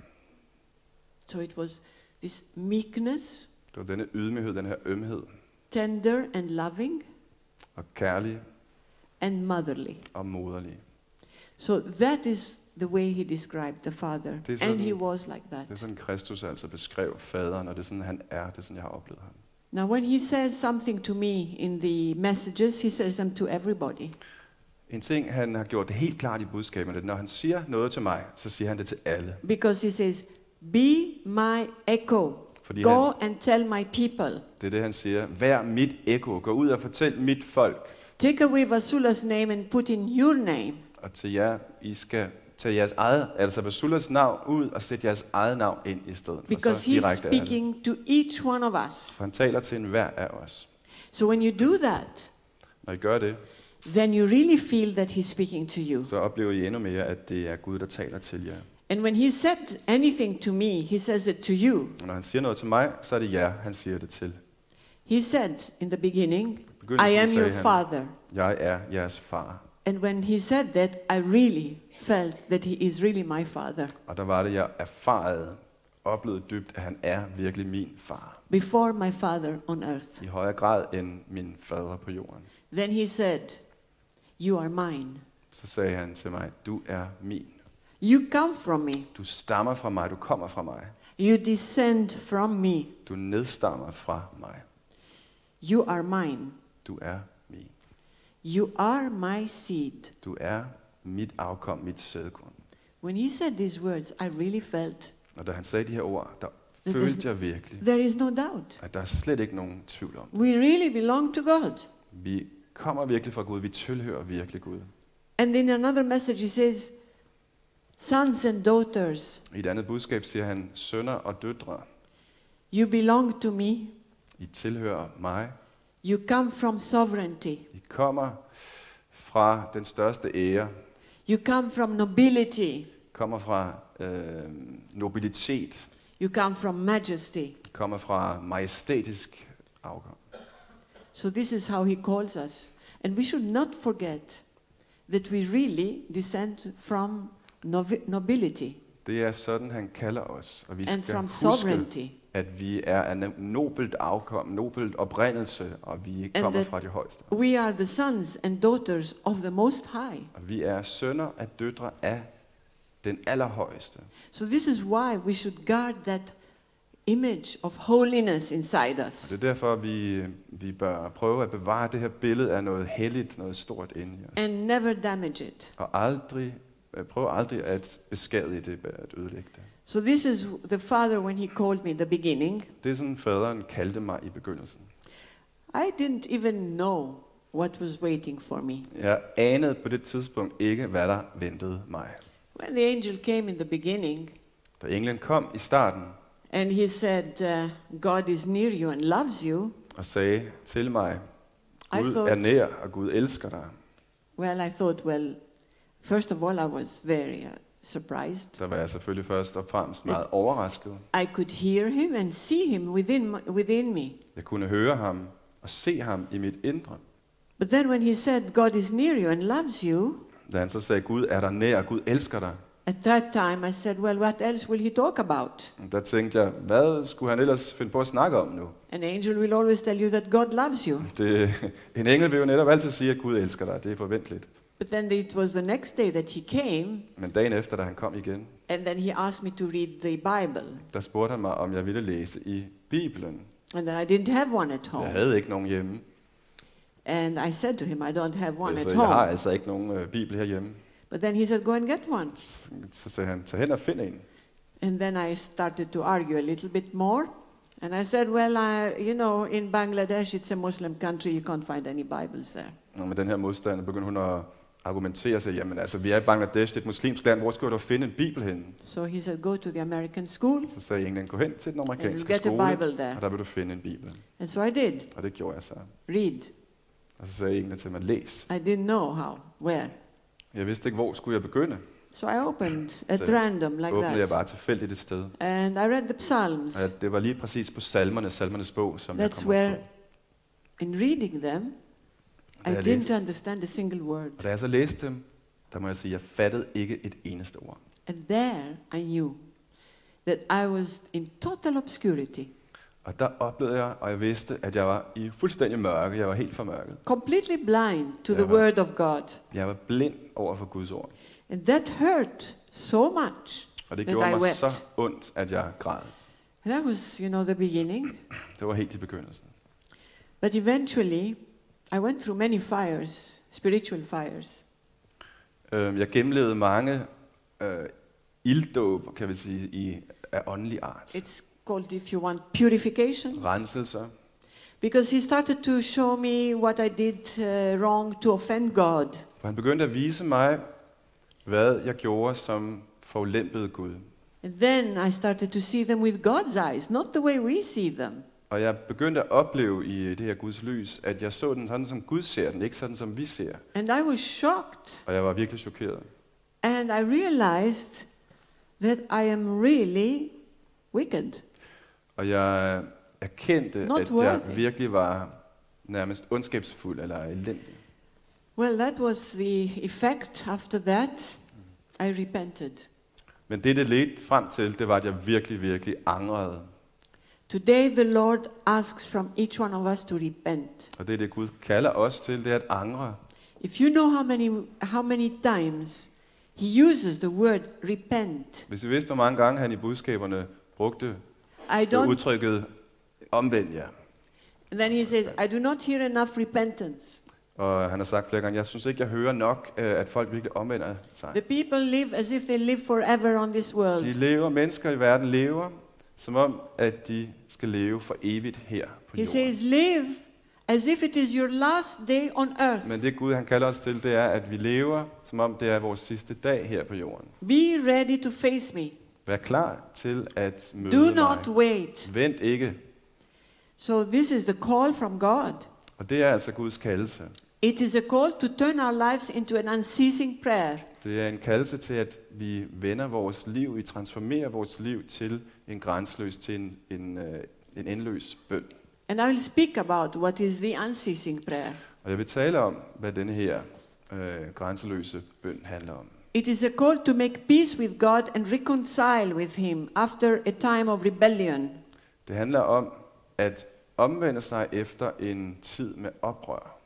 So it was this meekness, Det var denne ydmyghed, den her ømhed, tender and loving, og kærlig and motherly. og moderlig. So that is the way he described the Father. Det er And he sådan- was like that. Det er sådan, Kristus altså beskrev faderen, og det er sådan, han er. Det er sådan, jeg har oplevet ham. Now, when he says something to me in the messages, he says them to everybody. En ting, han har gjort det helt klart i budskaberne, når han siger noget til mig, så siger han det til alle. Because he says, "Be my echo. Fordi Go and tell my people." det er det, han siger. Vær mit ekko. Gå ud og fortæl mit folk. Take away Vasula's name and put in your name. Og til jer, I skal tage jeres eget, altså Vasulas navn ud og sætte jeres eget navn ind i stedet. Because he's speaking to each one of us. For han taler til enhver af os. So when you do that, Når I gør det, then you really feel that he's speaking to you. så oplever I endnu mere, at det er Gud, der taler til jer. And when he said anything to me, he says it to you. Og når han siger noget til mig, så er det jer, han siger det til. He said in the beginning, Begyndelsen I am sagde your han, father. Jeg er jeres far. And when he said that, I really felt that he is really my father. Og der var det, jeg erfarede, oplevede dybt, at han er virkelig min far. Before my father on earth. I højere grad end min fader på jorden. Then he said, you are mine. Så sagde han til mig, du er min. You come from me. Du stammer fra mig, du kommer fra mig. You descend from me. Du nedstammer fra mig. You are mine. Du er min. You are my seed. Du er mit afkom, mit sædkorn. When he said these words, I really felt Og da han sagde de her ord, der That følte jeg virkelig, there is no doubt. at der er slet ikke nogen tvivl om. We really belong to God. Vi kommer virkelig fra Gud, vi tilhører virkelig Gud. And in another message he says, sons and daughters, I et andet budskab siger han, sønner og døtre, you belong to me. I tilhører mig. You come from sovereignty. I kommer fra den største ære. You come from nobility. Kommer fra nobilitet. You come from majesty. Kommer fra majestætisk afkom. So this is how he calls us. And we should not forget that we really descend from nobility Det er sådan, han kalder os. Og vi and skal from huske, sovereignty. at vi er af nobelt afkom, nobelt oprindelse, og vi kommer that fra de højeste. We are the sons and daughters of the Most High. Og vi er sønner af døtre af den allerhøjeste. So this is why we should guard that image of holiness inside Og us. det er derfor, vi bør prøve at bevare det her billede af noget helligt, noget stort inde i os. And never damage it. Og prøve aldrig at beskadige det, at ødelægge det. So this is the Father when he called me in the beginning. Det er sådan, faderen kaldte mig i begyndelsen. I didn't even know what was waiting for me. Jeg anede på det tidspunkt ikke, hvad der ventede mig. When the angel came in the beginning, Da englen kom i starten and he said, God is near you and loves you, og sagde til mig, I Gud thought- er nær, og Gud elsker dig. well, I thought, well, first of all, I was very surprised. Der var jeg selvfølgelig først og fremmest meget overrasket. I could hear him and see him within me. Jeg kunne høre ham og se ham i mit indre. But then when he said, God is near you and loves you, Da han så sagde, Gud er der nær, og Gud elsker dig. at that time I said, well, what else will he talk about? Der tænkte jeg, hvad skulle han ellers finde på at snakke om nu? An angel will always tell you that God loves you. En engel vil jo netop altid sige, at Gud elsker dig. Det er forventeligt. But then it was the next day that he came, Men dagen efter, da han kom igen, and then he asked me to read the Bible. der spurgte han mig, om jeg ville læse i Bibelen. And then I didn't have one at Jeg home. havde ikke nogen hjemme. And I said to him, I don't have one Altså, at jeg har home. altså ikke nogen bibel herhjemme. But then he said, go and get one. Så sagde han, tag hen og find en. And then I started to argue a little bit more. And I said, well, in Bangladesh, it's a Muslim country. You can't find any Bibles there. Og med den her modstand begyndte hun at argumentere sig, jamen altså, vi er i Bangladesh, det er et muslimsk land, hvor skal du finde en bibel hen? So he said, go to the American school. Så sagde englen, gå hen til den And amerikanske you get a skole, Bible there. og der vil du finde en bibel. And so I did. Og det gjorde jeg så. Read. Og så sagde englen til mig, læs. I didn't know how, where. Jeg vidste ikke, hvor skulle jeg begynde. So I opened at Så random like åbnede jeg that. bare tilfældigt et sted. And I read the Psalms. Og det var lige præcis på salmernes bog, som jeg That's kom op where, på. in reading them, Da I jeg didn't læste- understand a single word. Og da jeg så læste dem, der må jeg sige, jeg fattede ikke et eneste ord. And there I knew that I was in total obscurity, Og der oplevede jeg, og jeg vidste, at jeg var i fuldstændig mørke. Jeg var helt formørket. completely blind to the Yeah. word of God. Jeg var blind over for Guds ord. And that hurt so much Og det that gjorde I mig wept. så ondt, at jeg græd. And that was, the beginning. Det var helt i begyndelsen. But eventually, I went through many fires, spiritual fires. Jeg gennemlevede mange ilddåb, kan vi sige, af åndelig art. It's called, if you want, purification. Renselser. Because he started to show me what I did wrong to offend God. For han begyndte at vise mig, hvad jeg gjorde, som forulempede Gud. And then I started to see them with God's eyes, not the way we see them. Og jeg begyndte at opleve i det her Guds lys, at jeg så den sådan, som Gud ser den, ikke sådan, som vi ser. And I was shocked. Og jeg var virkelig chokeret. And I realized that I am really wicked. Og jeg erkendte, Not at jeg worthy. virkelig var nærmest ondskabsfuld eller elendig. Well, that was the effect. After that, I repented. Men det ledte frem til, det var, at jeg virkelig, virkelig angrede. Today, the Lord asks from each one of us to repent. Og det er det, Gud kalder os til, det er at angre. If you know how many times he uses the word repent, Hvis I vidste, hvor mange gange han i budskaberne brugte I don't. udtrykket omvend jer. And then he says, I do not hear enough repentance. Og han har sagt flere gange, jeg synes ikke, jeg hører nok, at folk virkelig omvender sig. The people live as if they live forever on this world. Mennesker i verden lever, som om, at de skal leve for evigt her på He jorden. says, live as if it is your last day on earth. Men det Gud, han kalder os til, det er, at vi lever, som om det er vores sidste dag her på jorden. Be ready to face me. Vær klar til at møde Do mig. not wait. Vent ikke. So this is the call from God. Og det er altså Guds kaldelse. It is a call to turn our lives into an unceasing prayer. Det er en kaldelse til, at vi vender vores liv, vi transformerer vores liv til en grænseløs, til en endeløs bøn. And I will speak about what is the unceasing prayer. Og jeg vil tale om, hvad denne her grænseløse bøn handler om. It is a call to make peace with God and reconcile with Him after a time of rebellion. Det handler om at omvende sig efter en tid med oprør.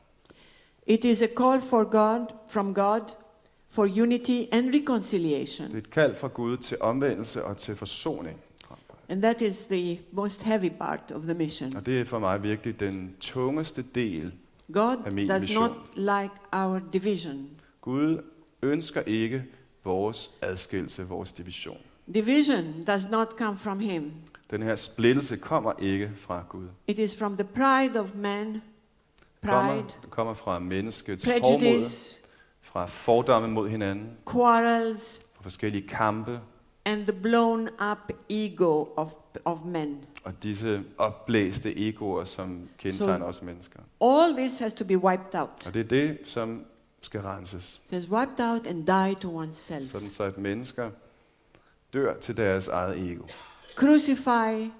It is a call from God for unity and reconciliation. Det er et kald fra Gud til omvendelse og til forsoning. And that is the most heavy part of the mission. Og det er for mig virkelig den tungeste del. God af min does mission. not like our division. Gud ønsker ikke vores adskillelse, vores division. Division does not come from Him. Den her splittelse kommer ikke fra Gud. It is from the pride of man, pride, Det kommer fra menneskets hovmod, prejudice, fra fordomme mod hinanden, quarrels, fra forskellige kampe, and the blown up ego of men. og disse opblæste egoer, som kendetegner os mennesker. All this has to be wiped out. Og det er det, som skal renses. It is wiped out and die to oneself. Sådan så at mennesker dør til deres eget ego. Crucify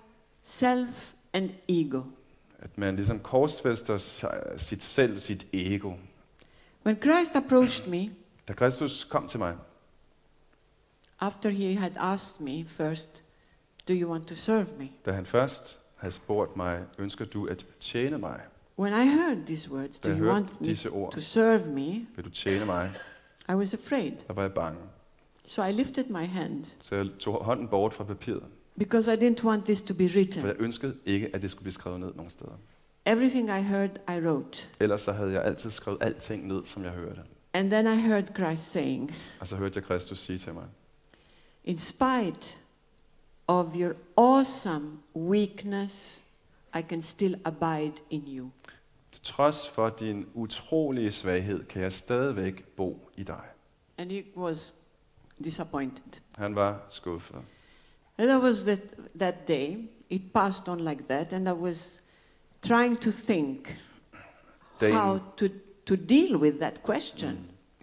self and ego. At man ligesom korsfæster sit selv, sit ego. When Christ approached me, Da Kristus kom til mig, after he had asked me first, do you want to serve me? da han først havde spurgt mig, ønsker du at tjene mig? When I heard these words, Da do jeg you hørte want me disse ord, to serve me? vil du tjene mig? I was afraid. Der var jeg bange. So I lifted my hand Så jeg tog hånden bort fra papiret, because I didn't want this to be for written. jeg ønskede ikke, at det skulle blive skrevet ned nogen steder. Everything I heard, I wrote. Ellers så havde jeg altid skrevet alting ned, som jeg hørte. And then I heard Christ saying, Og så hørte jeg Kristus sige til mig, in spite of your awesome weakness, I can still abide in you. til trods for din utrolige svaghed, kan jeg stadigvæk bo i dig. And he was disappointed. Han var skuffet. And that was that day. It passed on like that, and I was trying to think how to deal with that question.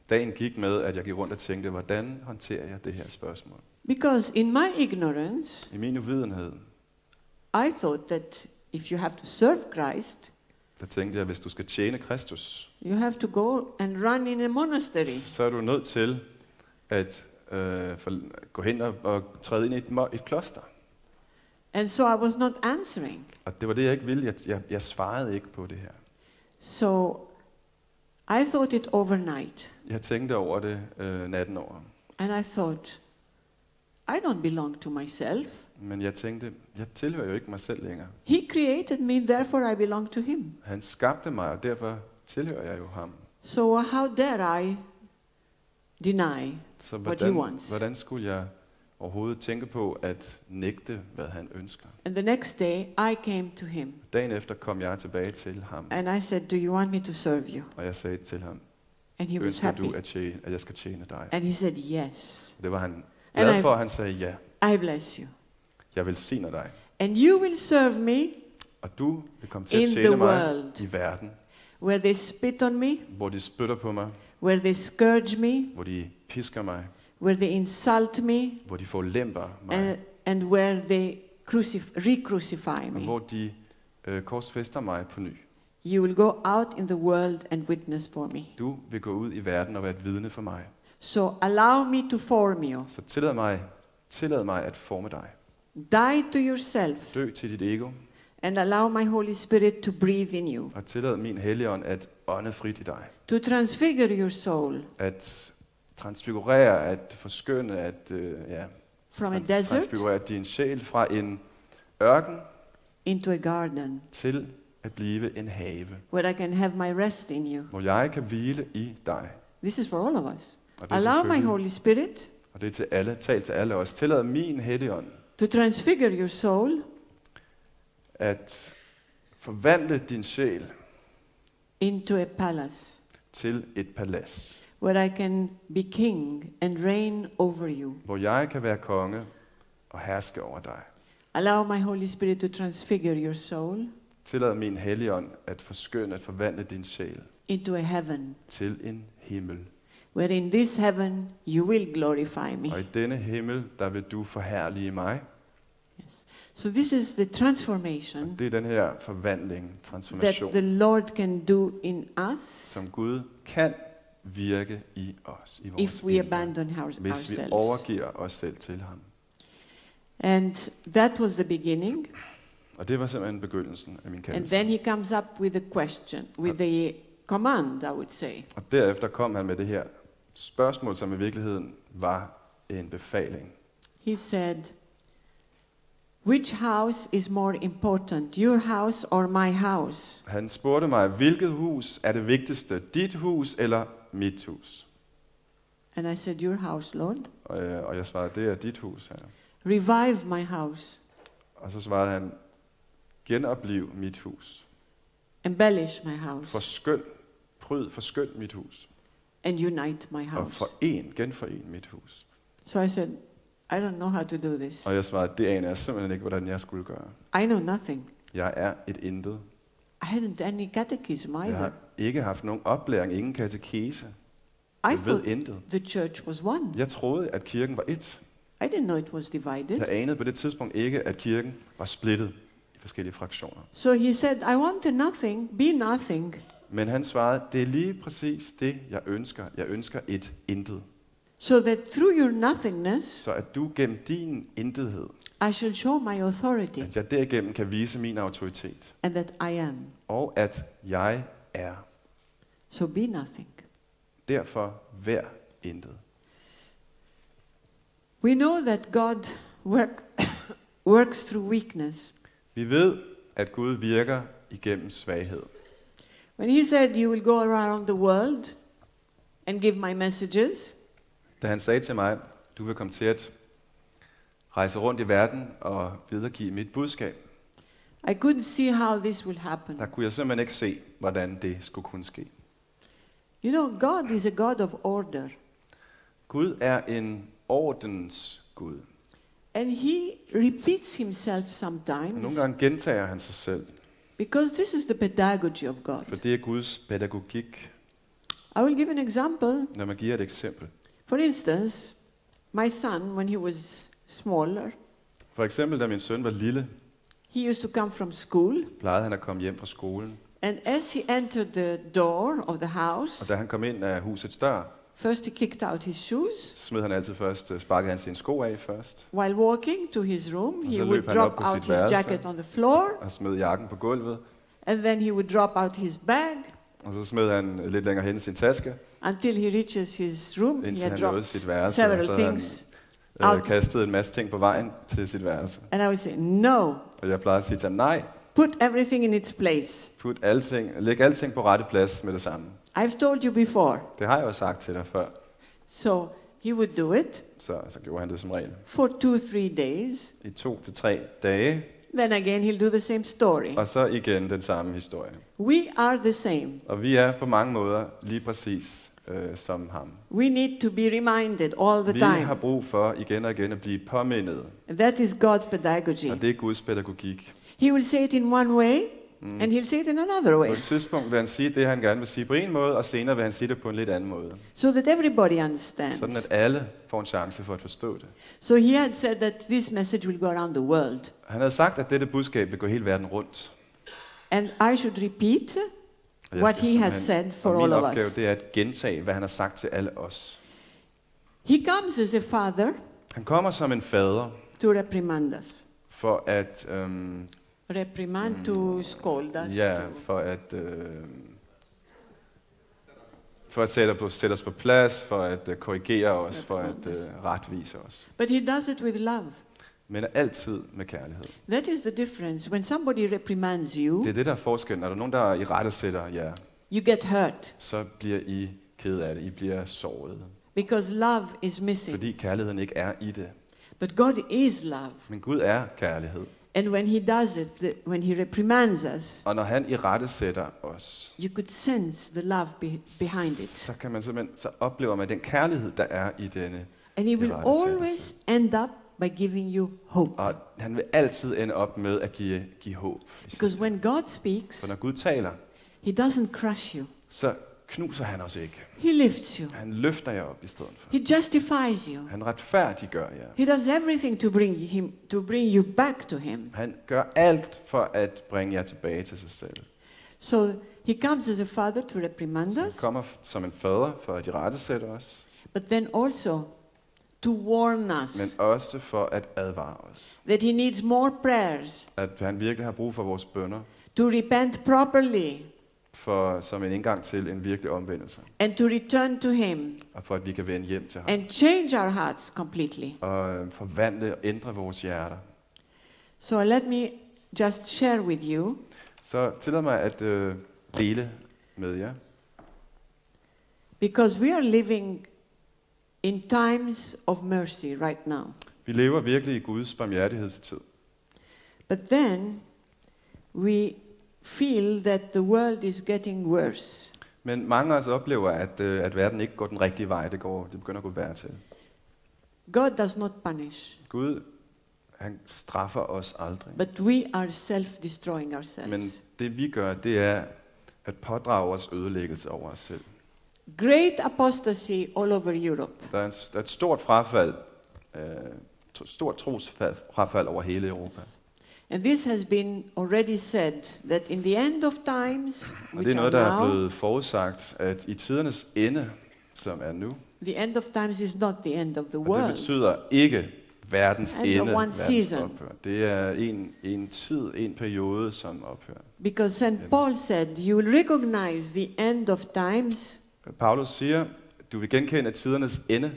Dagen gik med, at jeg gik rundt og tænkte, hvordan håndterer jeg det her spørgsmål? Because in my ignorance, I min uvidenhed, I thought that if you have to serve Christ, der tænkte jeg, at hvis du skal tjene Kristus, you have to go and run in a monastery. så er du nødt til at gå hen og træde ind i et kloster. And so I was not answering. Og det var det, jeg ikke ville. Jeg svarede ikke på det her. So I thought it overnight. Jeg tænkte over det natten over. And I thought, I don't belong to myself. Men jeg tænkte, jeg tilhører jo ikke mig selv længere. He created me, therefore I belong to him. Han skabte mig, og derfor tilhører jeg jo ham. So how dare I deny Så what he wants? hvordan skulle jeg overhovedet tænke på at nægte, hvad han ønsker. And the next day, I came to him Dagen efter kom jeg tilbage til ham, and I said, "Do you want me to serve you?" og jeg sagde til ham, And he was ønsker happy. du, at jeg skal tjene dig? And he said, "Yes. Det var han And glad I- for, og han sagde ja. I bless you. Jeg velsigner dig, And you will serve me og du vil komme til at in tjene the mig world i verden, where they spit on me, hvor de spytter på mig, where they scourge me, hvor de pisker mig, where they insult me, hvor de forlemper mig, and where they re-crucify og me. hvor de korsfæster mig på ny. You will go out in the world and witness for me. Du vil gå ud i verden og være et vidne for mig. So allow me to form you. Så tillad mig at forme dig. Die to yourself Dø til dit ego, and allow my Holy Spirit to breathe in you. og tillad min Helligånd at ånde frit i dig. To transfigure your soul At transfigurere, at forskønne, at from a desert transfigurere din sjæl fra en ørken into a garden til at blive en have, where I can have my rest in you. hvor jeg kan hvile i dig. This is for all of us. Og det er Allow my selvfølgelig- Holy Spirit og det er til alle, tal til alle os. Tillad min Helligånd to transfigure your soul at forvandle din sjæl into a palace til et palads, where I can be king and reign over you. hvor jeg kan være konge og herske over dig. Allow my Holy Spirit to transfigure your soul Tillad min Helligånd at forskønne, at forvandle din sjæl into a heaven, til en himmel. where in this heaven you will glorify me. Og i denne himmel, der vil du forherlige mig. Yes. So this is the transformation Det er den her forvandling, that transformation, the Lord can do in us som Gud kan virke i os, i vores if we indre, abandon hvis vi ourselves. overgiver os selv til ham. And that was the beginning. Og det var simpelthen begyndelsen af min And kaldelse. then he comes up with a question, with a command, I would say. Og derefter kom han med det her spørgsmål, som i virkeligheden var en befaling. He said, "Which house is more important, your house or my house?" Han spurgte mig, hvilket hus er det vigtigste, dit hus eller mit hus? And I said, "Your house, Lord. Og jeg svarede, det er dit hus, herre. Revive my house. Og så svarede han, genopliv mit hus. Embellish my house. Forskøn mit hus. And unite my Og house." genforen mit hus. So I said, "I don't know how to do this. Og jeg svarede, det aner jeg simpelthen ikke, hvordan jeg skulle gøre. I know nothing. Jeg er et intet. I hadn't any catechism Jeg either. har ikke haft nogen oplæring, ingen katekese. I Jeg ved thought intet. the church was one. Jeg troede, at kirken var ét. I didn't know it was divided. Jeg anede på det tidspunkt ikke, at kirken var splittet i forskellige fraktioner. So he said, "I want a nothing, be nothing. Men han svarede, det er lige præcis det, jeg ønsker. Jeg ønsker et intet. So that through your nothingness, Så at du gennem din intethed, I shall show my authority at jeg derigennem kan vise min autoritet. and that I am. Og at jeg er. So be nothing." Derfor vær intet. We know that God works through weakness. Vi ved, at Gud virker igennem svaghed. When he said, "You will go around the world and give my messages," Da han sagde til mig, du vil komme til at rejse rundt i verden og videregive mit budskab, I couldn't see how this will happen. der kunne jeg simpelthen ikke se, hvordan det skulle kunne ske. You know, God is a God of order. Gud er en ordens Gud. And he repeats himself Og sometimes nogle gange gentager han sig selv, because this is the pedagogy of God. for det er Guds pædagogik. I will give an example. Når man giver et eksempel. For instance, my son, when he was smaller, For eksempel, da min søn var lille, he used to come from school, plejede han at komme hjem fra skolen. and as he entered the door of the Og house, da han kom ind af husets dør, first he kicked out his shoes. så smed han altid først, sparkede han sine sko af først, While walking to his room, Og he så would løb han op drop på out sit his værelse. jacket on the floor, og smed jakken på gulvet, and then he would drop out his bag og så smed han lidt længere hen i sin taske, until he reaches his room. He indtil had han nåede dropped sit værelse, og several så havde things. han out. kastet en masse ting på vejen til sit værelse. And I would say, "No, Og jeg plejede at sige til ham, nej, put everything in its place. læg alting på rette plads med det samme. I've told you before." Det har jeg jo sagt til dig før. So he would do it så gjorde han det som regel. for 2-3 days. I 2 til 3 dage, Then again, he'll do the same story. og så igen den samme historie. We are the same. Og vi er på mange måder lige præcis som ham. We need to be reminded all the Vi har time. brug for igen og igen at blive påmindet, And that is God's pedagogy. og det er Guds pædagogik. He will say it in one way, and he'll say it in another På way, et tidspunkt vil han sige det, han gerne vil sige på en måde, og senere vil han sige det på en lidt anden måde. so that everybody understands. Sådan at alle får en chance for at forstå det. So he had said that this message will go around the world. Han havde sagt, at dette budskab vil gå hele verden rundt. And I should repeat Og jeg what skal he has simpelthen- said for og min all of opgave, us. det er at gentage, hvad han har sagt til alle os. He comes as a father Han kommer som en fader to reprimand us. for at, Reprimand to scold us. ja, to- for at sætte os på plads, for at korrigere os, for at retvise os. But he does it with love. Men altid med kærlighed. That is the difference. When somebody reprimands you, Det er det, der er forskellen. Når der er nogen, der irettesætter jer, you get hurt så bliver I ked af det. I bliver såret. because love is missing. Fordi kærligheden ikke er i det. But God is love. Men Gud er kærlighed. And when he does it, when he reprimands us, Og når han irettesætter os, you could sense the love behind it. så kan man simpelthen, så oplever man den kærlighed, der er i denne And he will irettesættelse. always end up by giving you hope. Og han vil altid ende op med at give håb. Because when God speaks, For når Gud taler, he doesn't crush you. så knuser han os ikke. He lifts you. Han løfter jer op i stedet for. He justifies you. Han retfærdiggør jer. He does everything to bring you back to him. Han gør alt for at bringe jer tilbage til sig selv. So he comes as a father to reprimand Han us, kommer som en fader for at irettesætte os, but then also to warn us men også for at advare os. that he needs more prayers, At han virkelig har brug for vores bønner, to repent properly, som en indgang til en virkelig omvendelse. and to return to him Og for at vi kan vende hjem til ham. and change our hearts completely. Og forvandle og ændre vores hjerter. So let me just share with you Så tillad mig at dele med jer. because we are living in times of mercy right now. Vi lever virkelig i Guds barmhjertighedstid. But then we feel that the world is getting worse. Men mange af os oplever, at verden ikke går den rigtige vej. Det begynder at gå værre til. God does not punish, Gud, han straffer os aldrig. but we are self-destroying Men ourselves. det vi gør, det er at pådrage os ødelæggelse over os selv. Great apostasy all over Europe. Der er et stort frafald, stort trosfrafald over hele Europa. And this has been already said that in the end of times, Og det which er noget, are der er now, blevet forudsagt, at i tidernes ende, som er nu, the end of times is not the end of the og det world. betyder ikke verdens And of ende, one verdens season. ophør. Det er en tid, en periode, som ophører. Because St. Paul said, you will recognize the end of times Paulus siger, du vil genkende tidernes ende.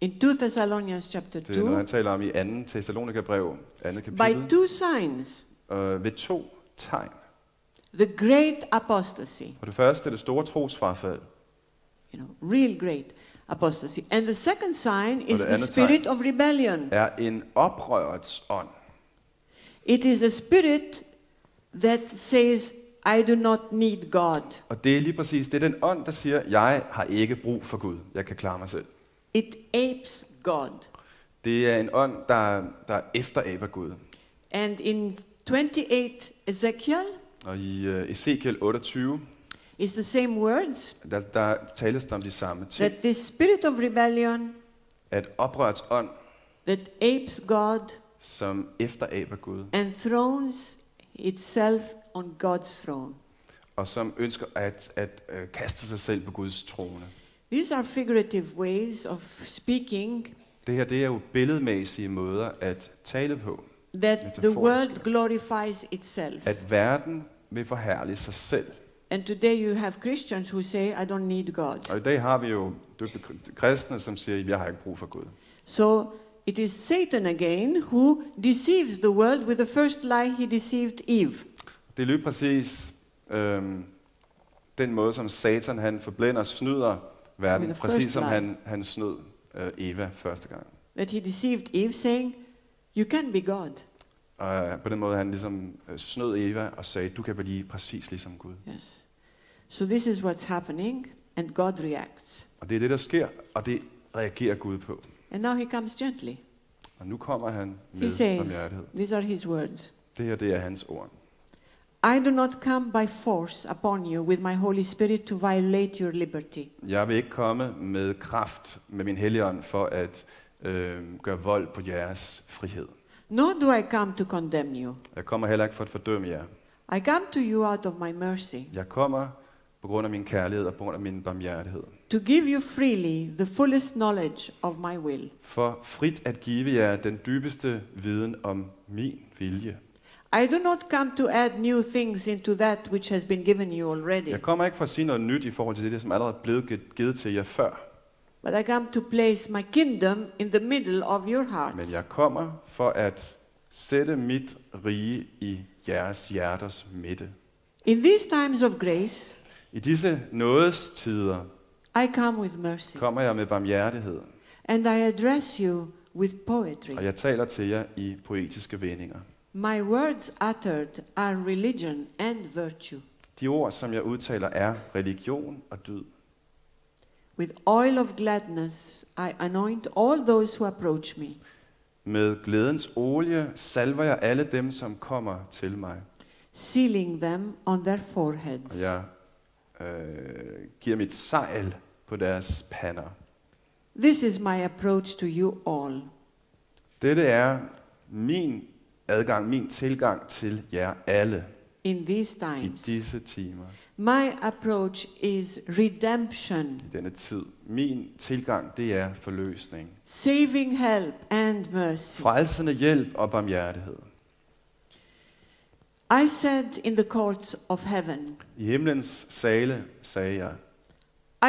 in 2 Thessalonians chapter Det er noget, 2 han taler om i 2. Thessalonikerbrev, 2. by kapitel. 2 signs. Ved 2 tegn. The great apostasy, For det første er det store trosfrafald. real great apostasy. And the second sign is det the andet spirit of rebellion. Er en oprørets ånd. It is a spirit that says, I do not need God. Og det er lige præcis, det er den ånd, der siger, jeg har ikke brug for Gud. Jeg kan klare mig selv. It apes God. Det er en ånd, der efteraber Gud. And in 28 Ezekiel Og i Ezekiel 28, is the same words, der tales der om de samme ting. that this spirit of rebellion At oprørets ånd, that apes God som efteraber Gud, and thrones itself on God's throne. og som ønsker at kaste sig selv på Guds trone. These are figurative ways of speaking Det her, det er jo billedmæssige måder at tale på. that the Metaphorisk. world glorifies itself. At verden vil forherlige sig selv. And today you have Christians who say, I don't need God. Og i dag har vi jo kristne, som siger, jeg har ikke brug for Gud. So it is Satan again who deceives the world with the first lie he deceived Eve. Det er lige præcis den måde, som Satan han forblinder og snyder verden, With the præcis first som lie. han snød Eva første gang. That he deceived Eve, saying, "You can be God." Og på den måde han ligesom snød Eva og sagde, du kan blive præcis ligesom Gud. Yes. So this is what's happening, and God reacts. Og det er det, der sker, og det reagerer Gud på. And now he comes gently. Og nu kommer han He med says, barmhjertighed. these are his words. Det her, det er hans ord. I do not come by force upon you with my Holy Spirit to violate your liberty. Jeg vil ikke komme med kraft med min helligånd for at gøre vold på jeres frihed. Nor do I come to condemn you. Jeg kommer heller ikke for at fordømme jer. I come to you out of my mercy, Jeg kommer på grund af min kærlighed og på grund af min barmhjertighed. to give you freely the fullest knowledge of my will. For frit at give jer den dybeste viden om min vilje. I do not come to add new things into that which has been given you already, Jeg kommer ikke for at sige noget nyt i forhold til det, som allerede er blevet givet til jer før. but I come to place my kingdom in the middle of your Men hearts. jeg kommer for at sætte mit rige i jeres hjerters midte. In these times of grace, I disse nådestider I come with mercy, kommer jeg med barmhjertighed, and I address you with poetry. og jeg taler til jer i poetiske vendinger. My words uttered are religion and virtue. De ord, som jeg udtaler, er religion og dyd. With oil of gladness I anoint all those who approach me. Med glædens olie salver jeg alle dem, som kommer til mig. Sealing them on their Og foreheads. jeg giver mit sejl på deres pander. This is my approach to you all. Dette er min adgang, min tilgang til jer alle In these i times, disse timer, my approach is redemption, i denne tid. Min tilgang, det er forløsning. saving help and mercy. Frelsende hjælp og barmhjertighed. I said in the courts of heaven, I himlens sale sagde jeg,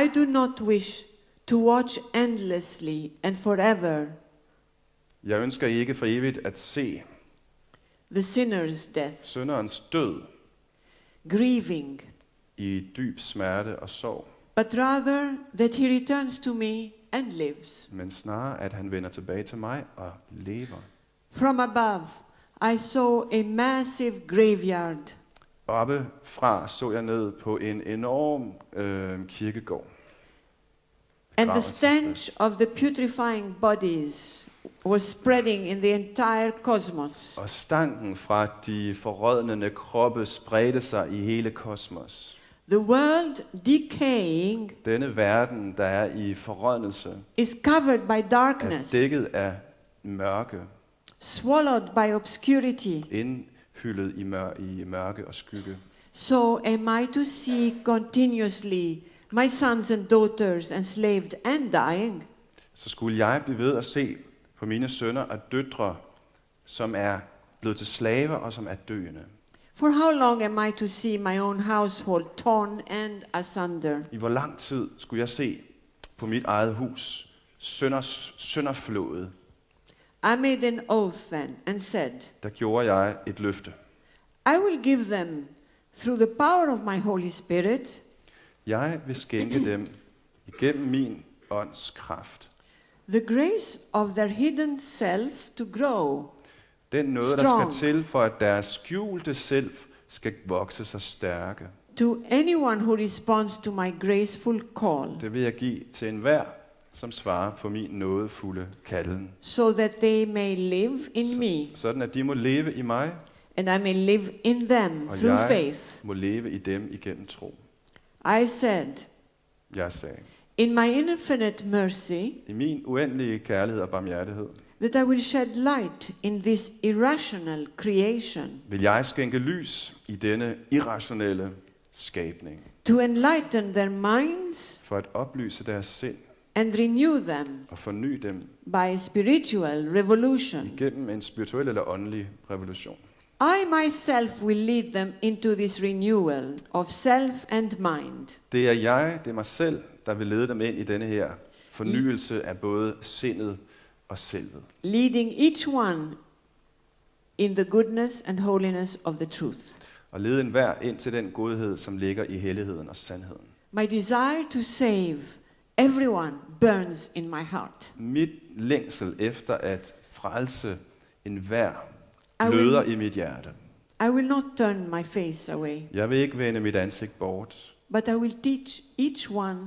I do not wish to watch endlessly and forever jeg ønsker ikke for evigt at se the sinner's death, synderens død grieving, i dyb smerte og sorg, but rather that he returns to me and lives. men snarere at han vender tilbage til mig og lever. From above, I saw a massive graveyard, Oppe fra så jeg ned på en enorm kirkegård. and the Begravelsesplads. stench of the putrefying bodies was spreading in the entire cosmos. Og stanken fra de forrådnende kroppe spredte sig i hele kosmos. The world decaying Denne verden, der er i forrådnelse, is covered by er darkness, dækket af mørke, swallowed by obscurity. indhyllet i mørke og skygge. So am I to see continuously my sons and daughters enslaved and dying? Så skulle jeg blive ved at se på mine sønner og døtre, som er blevet til slaver og som er døende. For how long am I to see my own household torn and asunder? I hvor lang tid skulle jeg se på mit eget hus sønderflået? I made an oath then and said, Der gjorde jeg et løfte. I will give them, through the power of my Holy Spirit, Jeg vil skænke dem igennem min ånds kraft. the grace of their hidden self to grow, Den noget, der Strong. skal til, for at deres skjulte selv skal vokse sig stærke. to anyone who responds to my graceful call, Det vil jeg give til enhver, som svarer på min nådefulde kalden. so that they may live in me, Sådan at de må leve i mig, and I may live in them og through jeg faith. må leve i dem igennem tro. I said, Jeg sagde, in my infinite mercy, i min uendelige kærlighed og barmhjertighed, that I will shed light in this irrational creation, vil jeg skænke lys i denne irrationelle skabning, to enlighten their minds for at oplyse deres sind and renew them og forny dem by spiritual revolution. igennem en spirituel eller åndelig revolution. I myself will lead them into this renewal of self and mind. Det er mig selv, der vil lede dem ind i denne her fornyelse af både sindet og selvet. Leading each one in the goodness and holiness of the truth. Og lede enhver ind til den godhed, som ligger i helligheden og sandheden. My desire to save everyone burns in my heart. Mit længsel efter at frelse enhver I will- gløder i mit hjerte. I will not turn my face away, Jeg vil ikke vende mit ansigt bort, but I will teach each one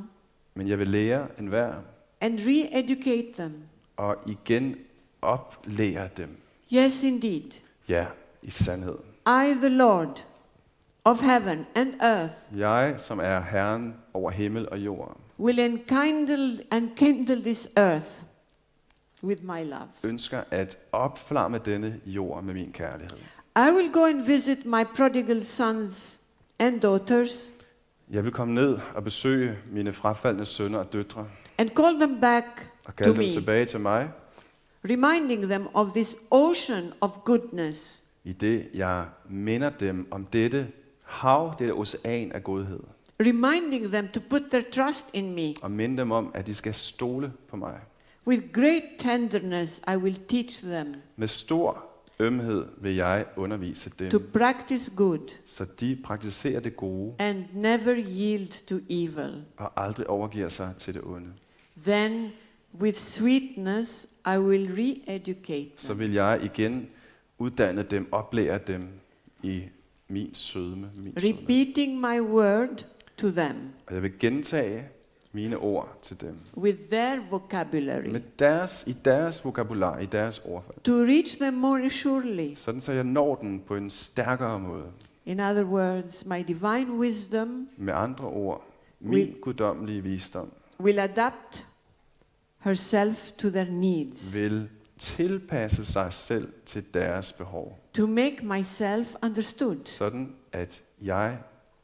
men jeg vil lære enhver and re-educate them. og igen oplære dem. Yes, indeed. Ja, i sandhed. I, the Lord of heaven and earth, Jeg, som er Herren over himmel og jord, will enkindle this earth with my love. ønsker at opflamme denne jord med min kærlighed. I will go and visit my prodigal sons and daughters Jeg vil komme ned og besøge mine frafaldne sønner og døtre and call them back og to kalde dem me, tilbage til mig, reminding them of this ocean of goodness, i det jeg minder dem om dette hav, dette ocean af godhed, reminding them to put their trust in me. og minde dem om, at de skal stole på mig. With great tenderness, I will teach them Med stor ømhed vil jeg undervise dem, to practice good så de praktiserer det gode and never yield to evil. og aldrig overgiver sig til det onde. Then, with sweetness, I will re-educate Så them. vil jeg igen uddanne dem, oplære dem i min sødme. Repeating my word to them Og jeg vil gentage mine ord til dem. with their vocabulary I deres vokabular, i deres ordfald. to reach them more surely. Sådan så jeg når den på en stærkere måde. In other words, my divine wisdom Med andre ord, min Will- guddommelige visdom will adapt herself to their needs, vil tilpasse sig selv til deres behov. to make myself understood Sådan at jeg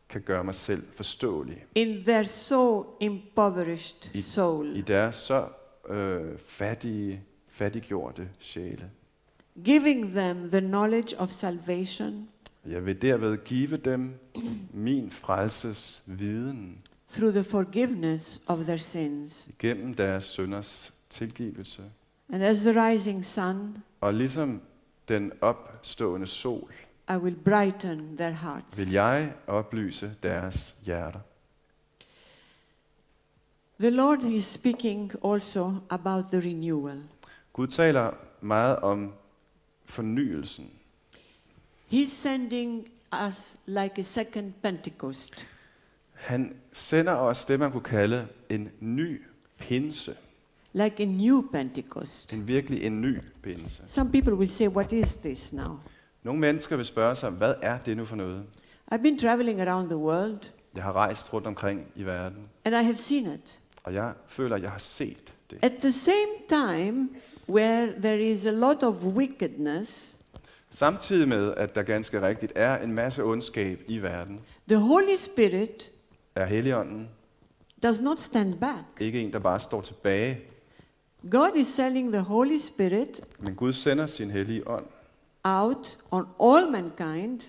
kan gøre mig selv forståelig in their so impoverished i soul, deres så fattiggjorte sjæle. giving them the knowledge of salvation Jeg vil derved give dem min frelses viden through the forgiveness of their sins. igennem deres synders tilgivelse. And as the rising sun, Og ligesom den opstående sol, I will brighten their hearts. vil jeg oplyse deres hjerter. The Lord is speaking also about the renewal. Gud taler meget om fornyelsen. He's sending us like a second Pentecost. Han sender os det, man kunne kalde en ny pinse. Like a new Pentecost. En ny pinse. Some people will say, what is this now? Nogle mennesker vil spørge sig, hvad er det nu for noget? I've been traveling around the world Jeg har rejst rundt omkring i verden, and I have seen it. og jeg føler, at jeg har set det. At the same time, where there is a lot of wickedness, Samtidig med, at der ganske rigtigt er en masse ondskab i verden, the Holy Spirit er Helligånden does not stand back. ikke en, der bare står tilbage, God is sending the Holy Spirit men Gud sender sin hellige ånd out on all mankind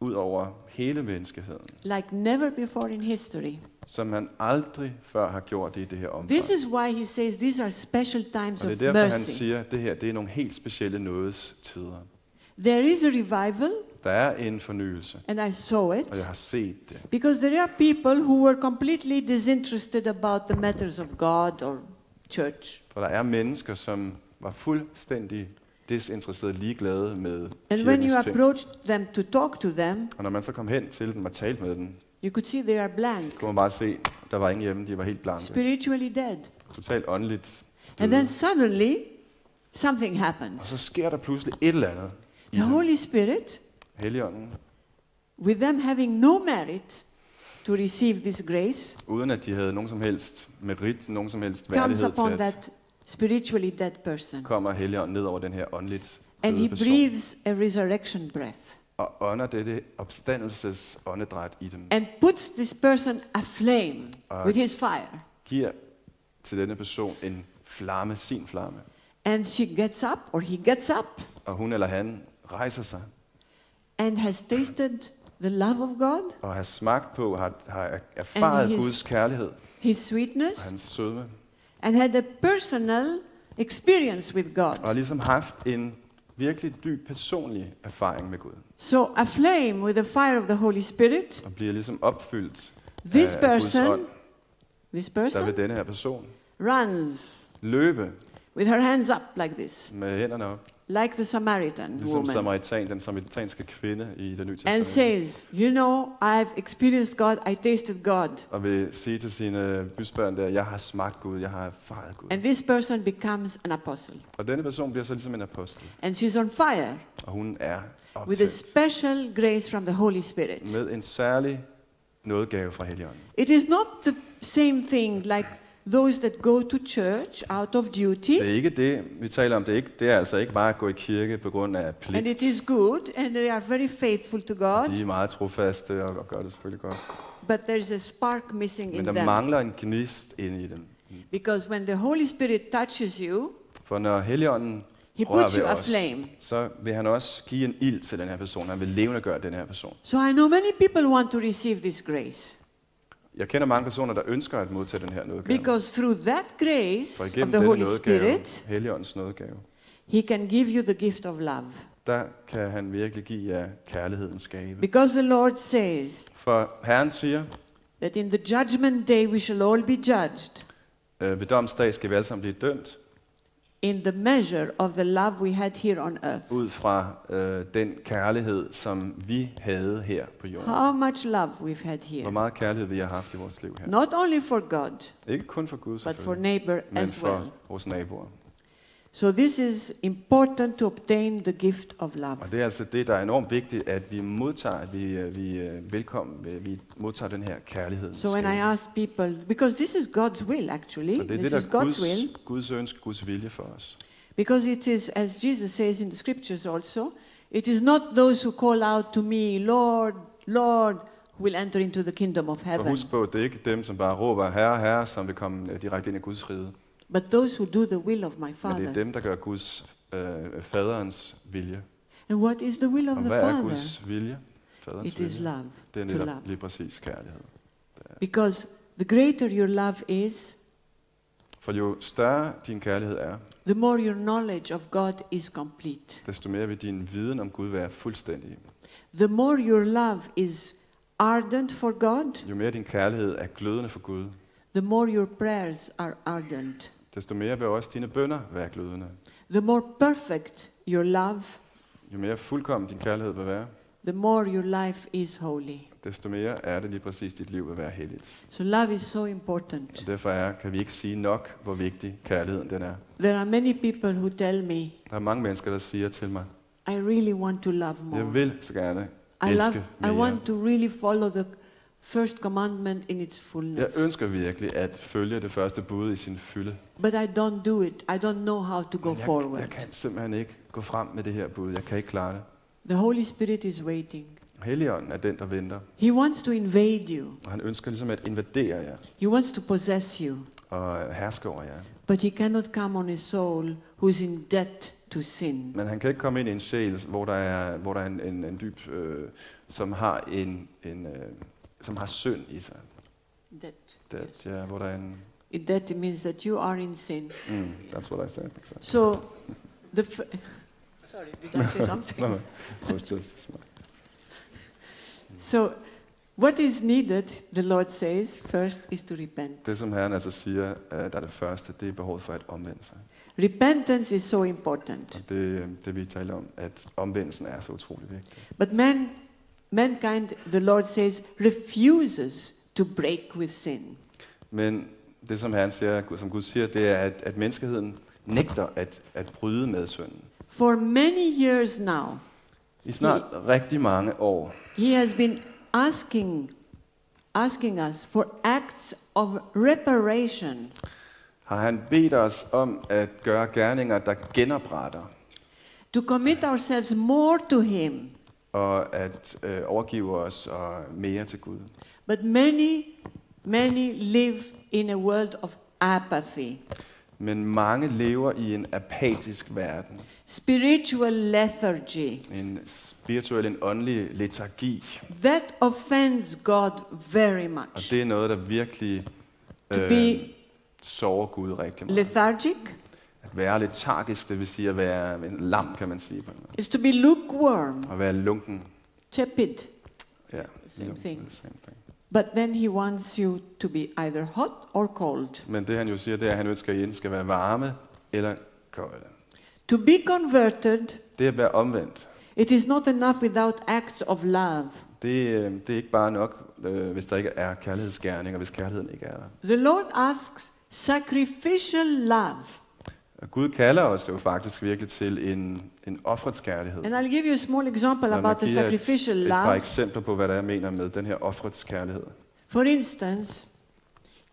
ud over hele menneskeheden, like never before in history. som han aldrig før har gjort det i det her omfang. This is why he says these are special times Og of det er derfor, han mercy. siger, at det her det er nogle helt specielle nådestider. There is a revival, Der er en fornyelse, and I saw it, og jeg har set det. because there are people who were completely disinterested about the matters of God or church. For der er mennesker, som var fuldstændig desinteresserede, ligeglade med And when you kirkens ting. approached them to talk to them, Og når man så kom hen til dem og talte med dem, you could see they are blank, kunne man bare se, der var ingen hjemme, de var helt blanke. spiritually dead. Totalt åndeligt And døde. then suddenly, something Og så happens. sker der pludselig et eller andet i The dem. Holy Spirit, Helligånden, with them having no merit to receive this grace, uden at de havde nogen som helst merit, nogen som helst comes værdighed upon til at that spiritually dead person. kommer Helligånden ned over den her åndeligt And døde he person, breathes a resurrection breath og ånder dette opstandelses åndedræt i dem, and puts this person aflame with his fire. giver til denne person en flamme, sin flamme, And she gets up, or he gets up, og hun eller han rejser sig and has tasted the love of God, og har smagt på, har erfaret his- Guds kærlighed his og sweetness, hans sødme, and had a personal experience with og har God. ligesom haft en virkelig dyb personlig erfaring med Gud, So aflame with the fire of the Holy Spirit, og bliver ligesom opfyldt this af Guds person, ånd, this der ved person denne her person runs løbe with her hands up like this, med hænderne op, like the Samaritan ligesom woman, den samaritanske kvinde i det nye and testamente, says, you know, I've experienced God, I tasted God. og vil sige til sine bysbørn der, jeg har smagt Gud, jeg har erfaret Gud. And this person becomes an apostle. Og denne person bliver så ligesom en apostel, And she's on fire og hun er with a optaget special grace from the Holy Spirit. med en særlig nådegave fra Helligånden. It is not the same thing like those that go to church out of duty, Det er ikke det, vi taler om. Det er altså ikke bare at gå i kirke på grund af and pligt. it is good, and they are very faithful to God, De er meget trofaste og gør det selvfølgelig godt. but there's a spark missing Men in der them. mangler en gnist inde i dem. Because when the Holy Spirit touches you, For når Helligånden He rører puts you ved a os, flame. så vil han også give en ild til den her person. Han vil levendegøre den her person. So I know many people want to receive this grace. Jeg kender mange personer, der ønsker at modtage den her nådegave. Because through that For grace of igennem the denne Holy nådegave, Spirit, Helligåndens nådegave, He can give you the gift of love. der kan han virkelig give jer kærlighedens gave. Because the Lord says For Herren siger, that in the judgment day we shall all be judged ved domsdag skal vi alle sammen blive dømt, in the measure of the love we had here on earth. ud fra den kærlighed, som vi havde her på jorden. How much love we've had Hvor here. meget kærlighed vi har haft i vores liv her. Not only for God, Ikke kun for Gud but for selvfølgelig, neighbor men as well. for vores naboer. So this is important to obtain the gift of love. Og det er altså det, der er enormt vigtigt, at vi modtager, at vi er velkommen, vi modtager den her kærlighed. So when I ask people, because this is God's will actually, Og det er this det, is der er God's will, Guds ønske, Guds vilje for os. because it is, as Jesus says in the scriptures also, it is not those who call out to me, Lord, Lord, who will enter into the kingdom of For heaven, husk på, det er ikke dem, som bare råber, Herre, Herre, som vil komme direkte ind i Guds rige. but those who do the will of my Men det Father. er dem, der gør Guds faderens vilje. And what is the will of Og the hvad er Father? Guds vilje? Faderens It is vilje. love, Det er to netop love. lige præcis kærlighed. Because the greater your love is, For jo større din kærlighed er, the more your knowledge of God is complete. desto mere vil din viden om Gud være fuldstændig. The more your love is ardent for God, Jo mere din kærlighed er glødende for Gud, the more your prayers are ardent. desto mere vil også dine bønner være glødende. The more perfect your love, Jo mere fuldkommen din kærlighed vil være, the more your life is holy. desto mere er det lige præcis, dit liv vil være helligt. So love is so important. Og derfor kan vi ikke sige nok, hvor vigtig kærligheden den er. There are many people who tell me, Der er mange mennesker, der siger til mig, I really want to love more. jeg vil så gerne I elske mere. want to really follow the first commandment in its Jeg fullness. ønsker virkelig at følge det første bud i sin fylde. But I don't do it. I don't know how to go Men jeg forward. kan simpelthen ikke gå frem med det her bud. Jeg kan ikke klare det. The Holy Spirit is waiting. Helligånden er den, der venter. He wants to invade you. Og han ønsker ligesom at invadere jer He wants to possess you. og herske over jer. But he cannot come on a soul who's in debt to sin. Men han kan ikke komme ind i en sjæl, hvor der er en dyb, som har som har synd i sig. Debt. Det, ja, hvor der er en... Debt means that you are in sin. That's what I said. Exactly. So, sorry, did I say something? No, it was just... So, what is needed, the Lord says, first is to repent. Det, som Herren altså siger, der er det første, det er behovet for at omvende sig. Repentance is so important. Og det vi taler om, at omvendelsen er så utrolig vigtig. But mankind, the Lord says, refuses to break with sin. Men det, som Herren siger, som Gud siger, det er, at menneskeheden nægter at bryde med synden. For many years now, I snart rigtig mange år, He has been asking us for acts of reparation. har han bedt os om at gøre gerninger, der genopretter, To commit ourselves more to Him. og at overgive os og mere til Gud. But many live in a world of apathy, Men mange lever i en apatisk verden, spiritual lethargy. en spirituel, en åndelig letargi, That offends God very og much. det er noget, der virkelig To be sårer Gud rigtig meget. lethargic At være letargisk, det vil sige at være en lam, kan man sige på en måde. is to be lukewarm, At være lunken. tepid. Ja, Same thing. Same thing. But then he wants you to be either hot or cold. Men det han jo siger, det er, at han ønsker, at I enten skal være varme eller kolde. To be converted, Det at være omvendt, it is not enough without acts of love. det er ikke bare nok, hvis der ikke er kærlighedsgerning, og hvis kærligheden ikke er der. The Lord asks sacrificial love. Og Gud kalder os jo faktisk virkelig til en ofrets kærlighed. And I'll give you a small example Lad mig about the give jer sacrificial et par love. eksempler på, hvad der jeg mener med den her ofrets kærlighed. For instance,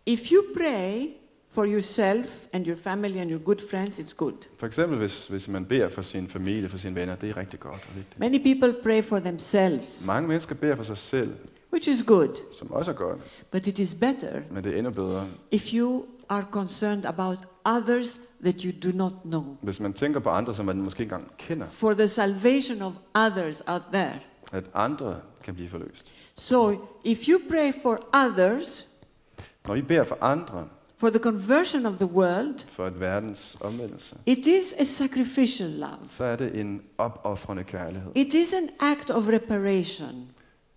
if you pray for yourself and your family and your good friends, it's good. For eksempel, hvis man beder for sin familie, for sine venner, det er rigtig godt og vigtigt. Many people pray for themselves, Mange mennesker beder for sig selv, which is good. som også er godt, But it is better men det er endnu bedre, if you are concerned about others that you do not know, hvis man tænker på andre, som man måske ikke engang kender, for the salvation of others out there. at andre kan blive forløst. So if you pray for others, Når I beder for andre, for the conversion of the world, for et verdens omvendelse, it is a sacrificial love. så er det en opoffrende kærlighed. It is an act of reparation.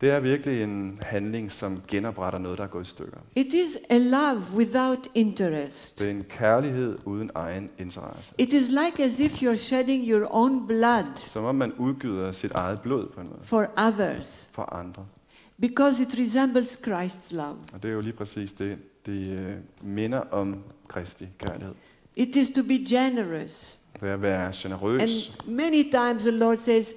Det er virkelig en handling, som genopretter noget, der er gået i stykker. It is a love without interest. Det er en kærlighed uden egen interesse. It is like as if you're shedding your own blood Som om man udgyder sit eget blod på en måde for others, for andre. because it resembles Christ's love. Og det er jo lige præcis det. Det minder om Kristi kærlighed. It is to be generous. Det er at være generøs. And many times the Lord says,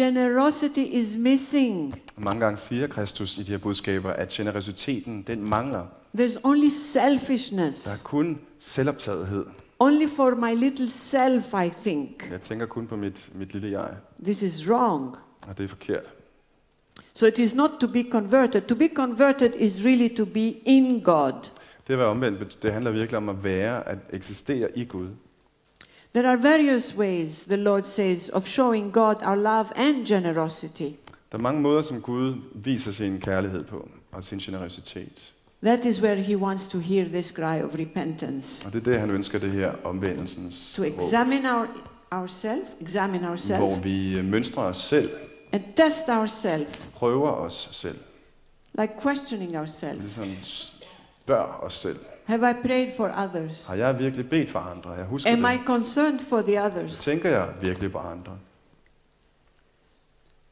generosity is missing. Mange gange siger Kristus i de her budskaber, at generøsiteten, den mangler. There's only Der selfishness. er kun selvoptagethed. Only for my little self, I think. Jeg tænker kun på mit lille jeg, This is wrong. og det er forkert. So it is not to be converted. To be converted is really to be in God. Det at være omvendt, det handler virkelig om at være, at eksistere i Gud. There are various ways, the Lord says, of showing God our love and generosity. Der er mange måder, som Gud viser sin kærlighed på, og sin generøsitet. That is where he wants to hear this cry of repentance. Og det er det, han ønsker, det her omvendelsens To råb, examine examine hvor ourselves vi mønstrer os selv, and test ourselves, prøver os selv, like questioning ourselves. ligesom spørger os selv. Have I prayed for others? Har jeg virkelig bedt for andre? Jeg husker Am det. I concerned for the others? Tænker jeg virkelig på andre?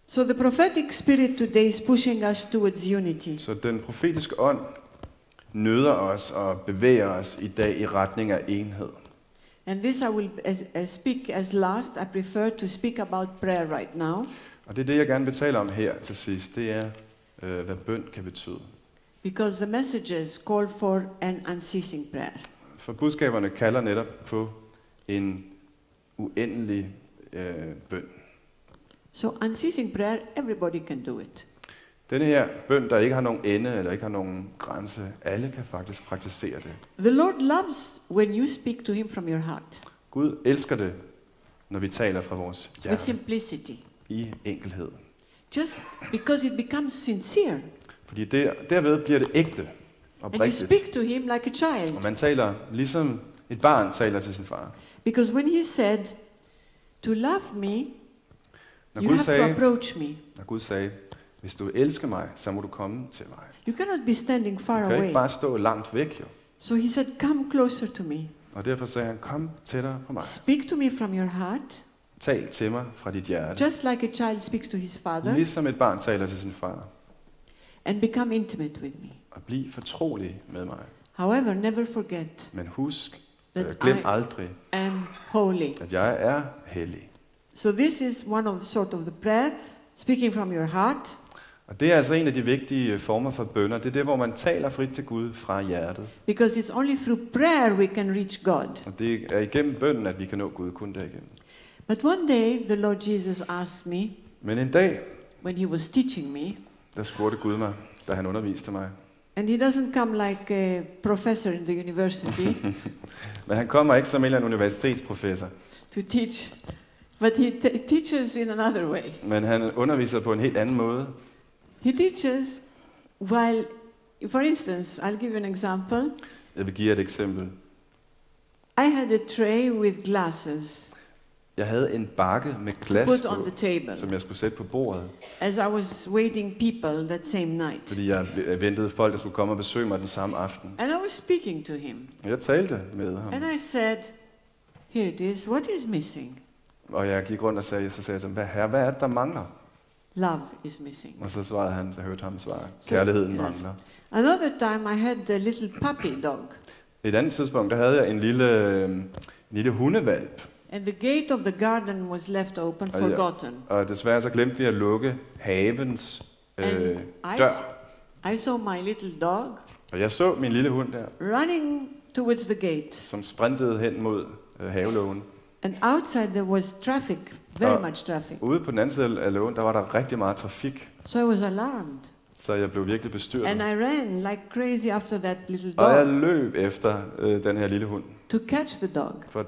So the prophetic spirit today is pushing us towards unity. Så den profetiske ånd nøder os og bevæger os i dag i retning af enhed. And this I will speak as last. I prefer to speak about prayer right now, Og det er det, jeg gerne vil tale om her til sidst. Det er, hvad bøn kan betyde. because the messages call for an unceasing prayer. For budskaberne kalder netop på en uendelig bøn. So unceasing prayer, everybody can do it. Denne her bøn, der ikke har nogen ende eller ikke har nogen grænse, alle kan faktisk praktisere det. The Lord loves when you speak to him from your heart, Gud elsker det, når vi taler fra vores with hjerte simplicity. i enkelhed. Just because it becomes sincere. Fordi derved bliver det ægte og And you oprigtigt. speak to him like a child. Og man taler ligesom et barn taler til sin far. Because when he said, to love me, Når you Gud have to sagde, approach me. når Gud sagde, hvis du elsker mig, så må du komme til mig. You cannot be standing far Du kan ikke away. bare stå langt væk, jo. So he said, come closer to me. Og derfor sagde han, kom tættere på mig. Speak to me from your heart, Tal til mig fra dit hjerte. just like a child speaks to his father, Ligesom et barn taler til sin far. and become intimate with me. Og bliv fortrolig med mig. However, never forget, Men husk, That glem I- aldrig, am holy. at jeg er hellig. So this is one of sort of the prayer, speaking from your heart. Og det er altså en af de vigtige former for bønner. Det er det, hvor man taler frit til Gud fra hjertet. Because it's only through prayer we can reach God. Og det er igennem bønnen, at vi kan nå Gud, kun derigennem. But one day the Lord Jesus asked me, Men en dag, when he was teaching me, der spurgte Gud mig, da han underviste mig. and he doesn't come like a professor in the university Men han kommer ikke som en eller anden universitetsprofessor. to teach, but he teaches in another way. Men han underviser på en helt anden måde. He teaches while, for instance, I'll give you an example. Jeg vil give jer et eksempel. I had a tray with glasses. Jeg havde en bakke med to glas put on på, the table som jeg skulle sætte på bordet, as I was waiting people that same night. fordi jeg ventede folk, der skulle komme og besøge mig den samme aften. And I was speaking to him. Jeg talte med ham, And I said, here it is, what is missing? og jeg gik rundt og sagde til ham, hvad er det, der mangler? Love is missing. Og så svarede han, så jeg hørte ham svare, kærligheden yes. mangler. Another time I had a little puppy dog. Et andet tidspunkt, der havde jeg en lille hundevalp, And the gate of the garden was left open, Og jeg- forgotten. og desværre så glemte vi at lukke havens And dør. I saw my little dog Og jeg så min lille hund der, running towards the gate. som sprintede hen mod havelågen. And outside there was traffic, very Oh. much traffic. Ude på den anden side af lågen, der var der rigtig meget trafik, So I was alarmed. så jeg blev virkelig And bestyrtet. I ran like crazy after that little Og jeg dog løb efter den her lille hund, to catch the dog. for at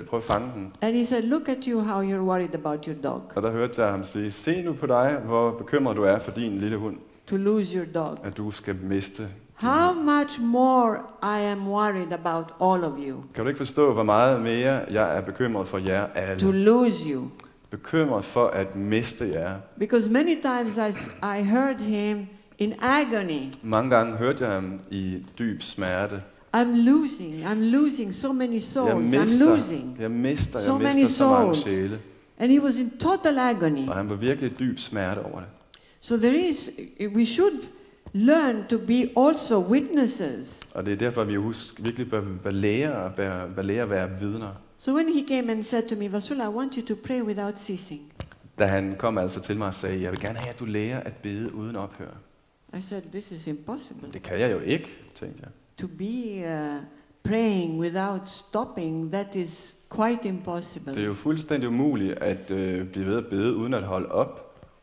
prøve at fange den. And he said, look at you, how you're worried about your dog, Og der hørte jeg ham sige, se nu på dig, hvor bekymret du er for din lille hund, to lose your dog. at du skal miste din How hund. much more I am worried about all of you, Kan du ikke forstå, hvor meget mere jeg er bekymret for jer to alle? lose you. Bekymret for at miste jer. Because many times I heard him in agony. Mange gange hørte jeg ham i dyb smerte. I'm losing so many souls. I'm losing. Jeg mister So many så mange souls. sjæle. And he was in total agony. Og han var virkelig i dyb smerte over det. So we should learn to be also witnesses. Og det er derfor, vi virkelig bør lære at være vidner. So when he came and said to me, Vasul, I want you to pray without ceasing. Da han kom altså til mig og sagde, jeg vil gerne have, at du lærer at bede uden ophør. I said, this is impossible. Det kan jeg jo ikke, tænkte jeg. To be praying without stopping, that is quite impossible. Det er jo fuldstændig umuligt at blive ved at bede uden at holde op.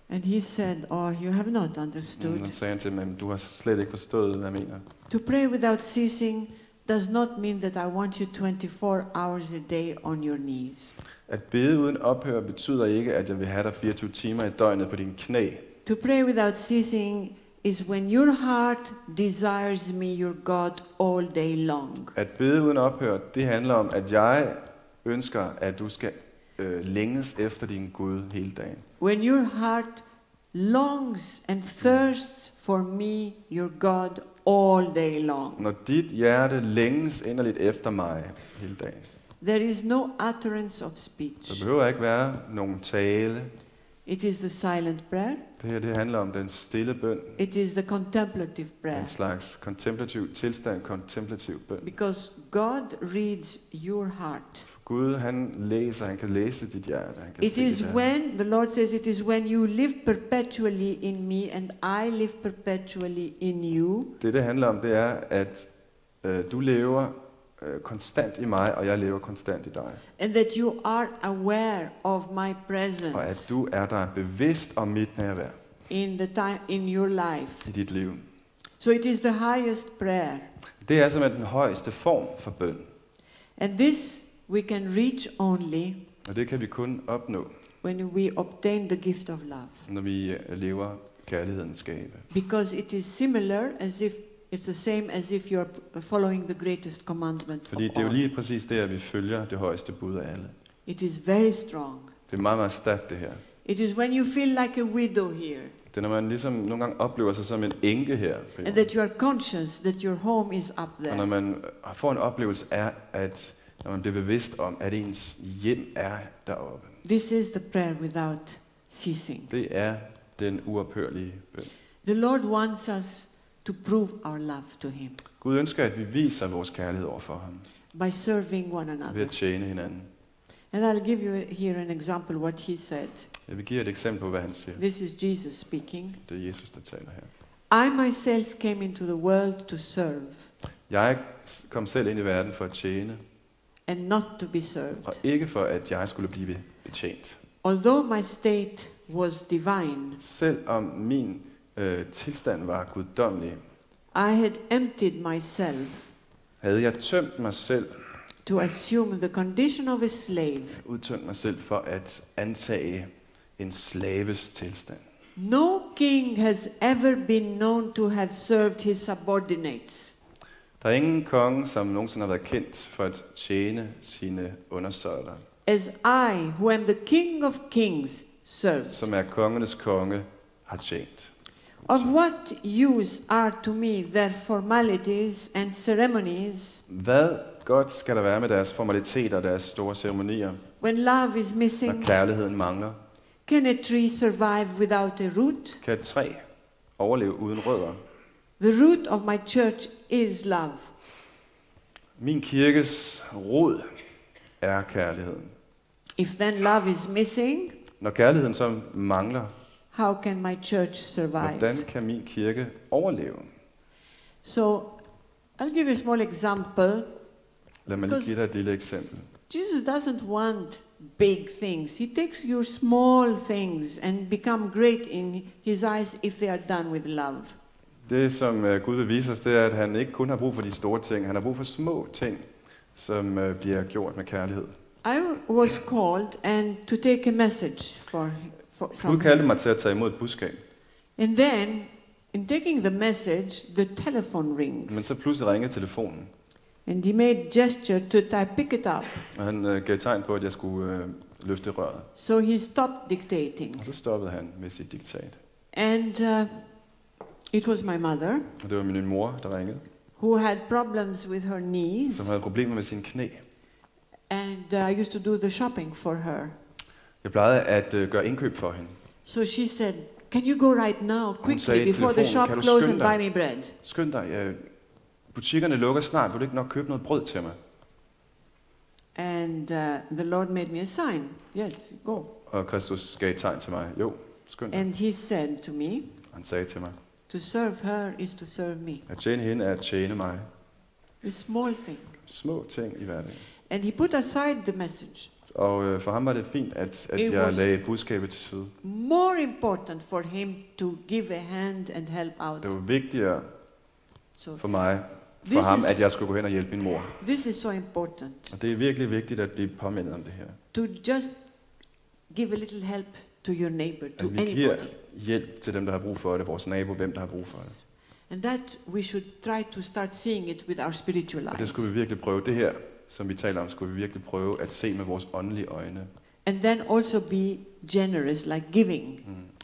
And he said, oh, you have not understood. Så sagde han til mig, du har slet ikke forstået, hvad jeg mener. To pray without ceasing does not mean that I want you 24 hours a day on your knees. At bede uden ophør betyder ikke, at jeg vil have dig 24 timer i døgnet på dine knæ. To pray without ceasing is when your heart desires me, your God, all day long. At bede uden ophør, det handler om, at jeg ønsker, at du skal længes efter din Gud hele dagen. When your heart longs and thirsts for me, your God, all day long. Når dit hjerte længes inderligt efter mig hele dagen, There is no utterance of så speech. behøver ikke være nogen tale. It is the silent prayer. Det her det handler om den stille bøn, It is the contemplative prayer. en slags kontemplativ tilstand, kontemplativ bøn. Because God reads your heart. Gud, han kan læse dit hjerte. Han kan It se is dit hjerte. when, the Lord says, it is when you live perpetually in me and I live perpetually in you, Det handler om, det er, at du lever konstant i mig, og jeg lever konstant i dig. and that you are aware of my Og at presence du er der bevidst om mit nærvær in the time in your life. i dit liv. So it is the highest prayer. Det er simpelthen den højeste form for bøn. And this we can reach only Og det kan vi kun opnå, when we obtain the gift of love. når vi lever kærlighedens gave. Because it is similar as if it's the same as if you're following the greatest commandment Fordi of det er jo all. lige præcis det, at vi følger det højeste bud af alle. It is very strong. Det er meget, meget stærkt det her. It is when you feel like a widow here, Det er, når man ligesom nogle gange oplever sig som en enke her. på and jorden. that you are conscious that your home is up Og når there. man får en oplevelse af, at når man bliver bevidst om, at ens hjem er deroppe. This is the prayer without ceasing. Det er den uophørlige bøn. The Lord wants us to prove our love to Him Gud ønsker, at vi viser vores kærlighed over for ham, by serving one ved another. at tjene hinanden. And I'll give you here an example what He said. Jeg vil give et eksempel på, hvad han siger. This is Jesus speaking. Det er Jesus, der taler her. I myself came into the world to serve Jeg kom selv ind i verden for at tjene, and not to be served. og ikke for, at jeg skulle blive betjent. Although my state was divine, Selvom min tilstand var guddommelig, I had emptied myself havde jeg tømt mig selv, to assume the condition of a slave. udtømt mig selv for at antage en slaves tilstand. No king has ever been known to have served his subordinates. Der er ingen konge, som nogensinde har været kendt for at tjene sine undersåtter. as I, who am the King of Kings, served. som er kongernes konge, har tjent. Of what use are to me their formalities and ceremonies Hvad godt skal der være med deres formaliteter og deres store ceremonier, when love is når missing? kærligheden mangler? Can a tree survive without a root? Kan et træ overleve uden rødder? The root of my church is love. Min kirkes rod er kærligheden. If then love is missing, Når kærligheden så mangler, how can my church survive? hvordan kan min kirke overleve? So, I'll give you a small example. Lad mig lige give dig et lille eksempel. Jesus doesn't want big things. He takes your small things and become great in his eyes if they are done with love. Det, som Gud vil vise os, det er, at han ikke kun har brug for de store ting. Han har brug for små ting, som bliver gjort med kærlighed. I was called and to take a message Gud from kaldte him. mig til at tage imod et budskab. And then, in taking the message, the telephone Men rings. så pludselig ringede telefonen, And he made gesture to I pick it up. og han gav tegn på, at jeg skulle løfte røret. So he stopped dictating. Og så stoppede han med sit diktat. And it was my mother Og det var min mor, der ringede, who had problems with her knees. som havde problemer med sine knæ. And I used to do the shopping for her. Jeg plejede at gøre indkøb for hende. So she said, can you go right now, Hun sagde quickly, i before the telefonen, shop "Kan du closes and skynde dig?" buy me bread? Skynd dig, butikkerne lukker snart. Vil du ikke nok købe noget brød til mig? And the Lord made me a sign. Yes, go. Og Kristus gav et tegn til mig. Jo, skynd dig. And he said to me, Han sagde til mig, to serve her is to serve me. at tjene hende er at tjene mig. A small thing. Små ting i hverdagen. And he put aside the message. Og for ham var det fint, at It jeg was- lagde budskabet til side. More important for him to give a hand and help out. Det var vigtigere So for mig, for This ham, is- at jeg skulle gå hen og hjælpe min mor. this is so important. Og det er virkelig vigtigt at blive påmindet om det her. To just give a little help to your neighbor, to At vi giver anybody. hjælp til dem, der har brug for det, vores nabo, hvem der har brug for det. And that we should try to start seeing it with our spiritual Og det eyes. skulle vi virkelig prøve. Det her, som vi taler om, skulle vi virkelig prøve at se med vores åndelige øjne. And then also be generous, like giving.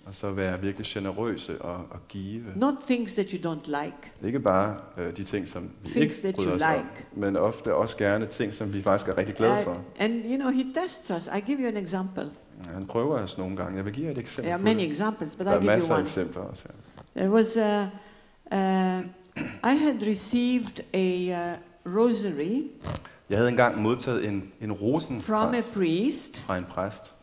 Og så være virkelig generøse og give. Not things that you don't like. Ikke bare de ting, som vi Things ikke that bryder you os om, like. men ofte også gerne ting, som vi faktisk er rigtig glade for. And you know, he tests us. I give you an example. Han prøver os nogle gange. Jeg vil give jer et eksempel There are på many det. examples, but Der I'll er give masser you af one. eksempler også her. There was I had received a rosary Jeg havde engang modtaget en from a rosenkrans priest fra en præst.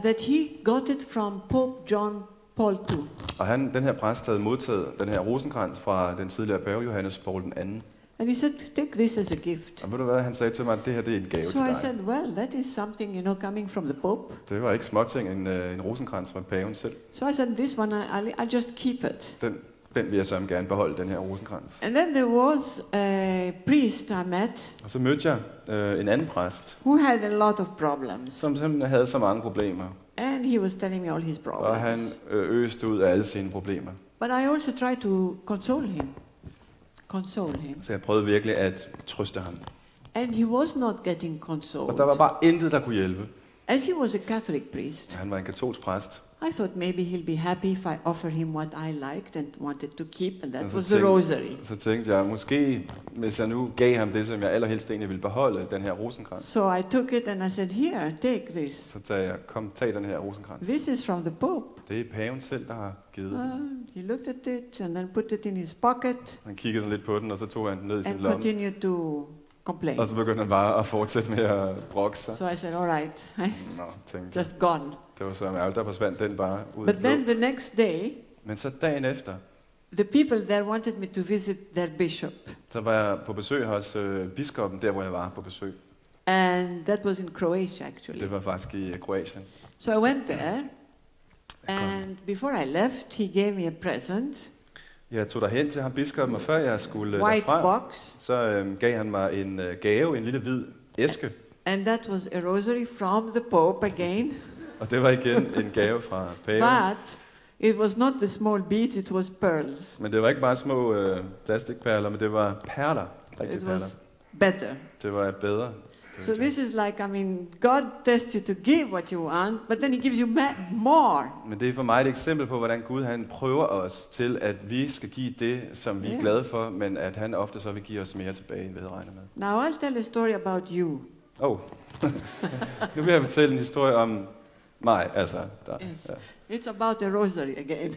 that he got it from Pope John Paul II. Og den her præst havde modtaget den her rosenkrans fra den tidligere pave Johannes Paul II. And he said, take this as a gift. Og ved du hvad, han sagde til mig, at det her det er en gave So til I dig. said, well, that is something, you know, coming from the Pope. Det var ikke småting, en rosenkrans fra paven selv. So I said, this one, I'll just keep it. Den vil jeg så gerne beholde, den her rosenkrans. And then there was a priest I met Og så mødte jeg en anden præst, who had a lot of problems. som simpelthen havde så mange problemer. And he was telling me all his Og han problems. øste ud af alle sine problemer. But I also tried to console him. Console him. Så jeg prøvede virkelig at trøste ham. And he was not getting Og der var consoled. bare intet, der kunne hjælpe. As he was a Catholic priest, Han var en katolsk præst. I thought maybe he'll be happy if I offer him what I liked and wanted to keep, and that Og så was the tænkte- rosary. Så tænkte jeg, måske hvis jeg nu gav ham det, som jeg allerhelst egentlig ville beholde, den her rosenkrans. So I took it and I said, here, take this. Så sagde jeg, kom, tag den her rosenkrans. This is from the Pope. Det er paven selv, der har givet den. He looked at it and then put it in his pocket Han kiggede sådan lidt på den, og så tog han den ned i sin and lomme. continued to complain. Og så begyndte han bare at fortsætte med at brokke sig. So I said, all right, Nå, tænkte jeg. just gone. Det var så ærgerligt, der forsvandt den bare ud. But i then blå. the next day, Men så dagen efter, the people there wanted me to visit their bishop. så var jeg på besøg hos biskoppen, der hvor jeg var på besøg. And that was in Croatia, actually. Det var faktisk i Kroatien. So I went there, and before I left, he gave me a present, Jeg tog derhen til ham biskoppen, og før jeg skulle white derfra, box, så gav han mig en gave, en lille hvid æske. and that was a rosary from the Pope again. Og det var igen en gave fra paven. But it was not the small beads, it was pearls. Men det var ikke bare små plastikperler, men det var perler. Rigtige It perler. was better. Det var bedre. So this is like, I mean, God tests you to give what you want, but then he gives you more. Men det er for mig et eksempel på, hvordan Gud han prøver os til, at vi skal give det, som vi er glade for, men at han ofte så vil give os mere tilbage, end vi havde regnet med. Now I'll tell a story about you. Nu vil jeg fortælle en historie om mig, altså. Yes. It's about the rosary again.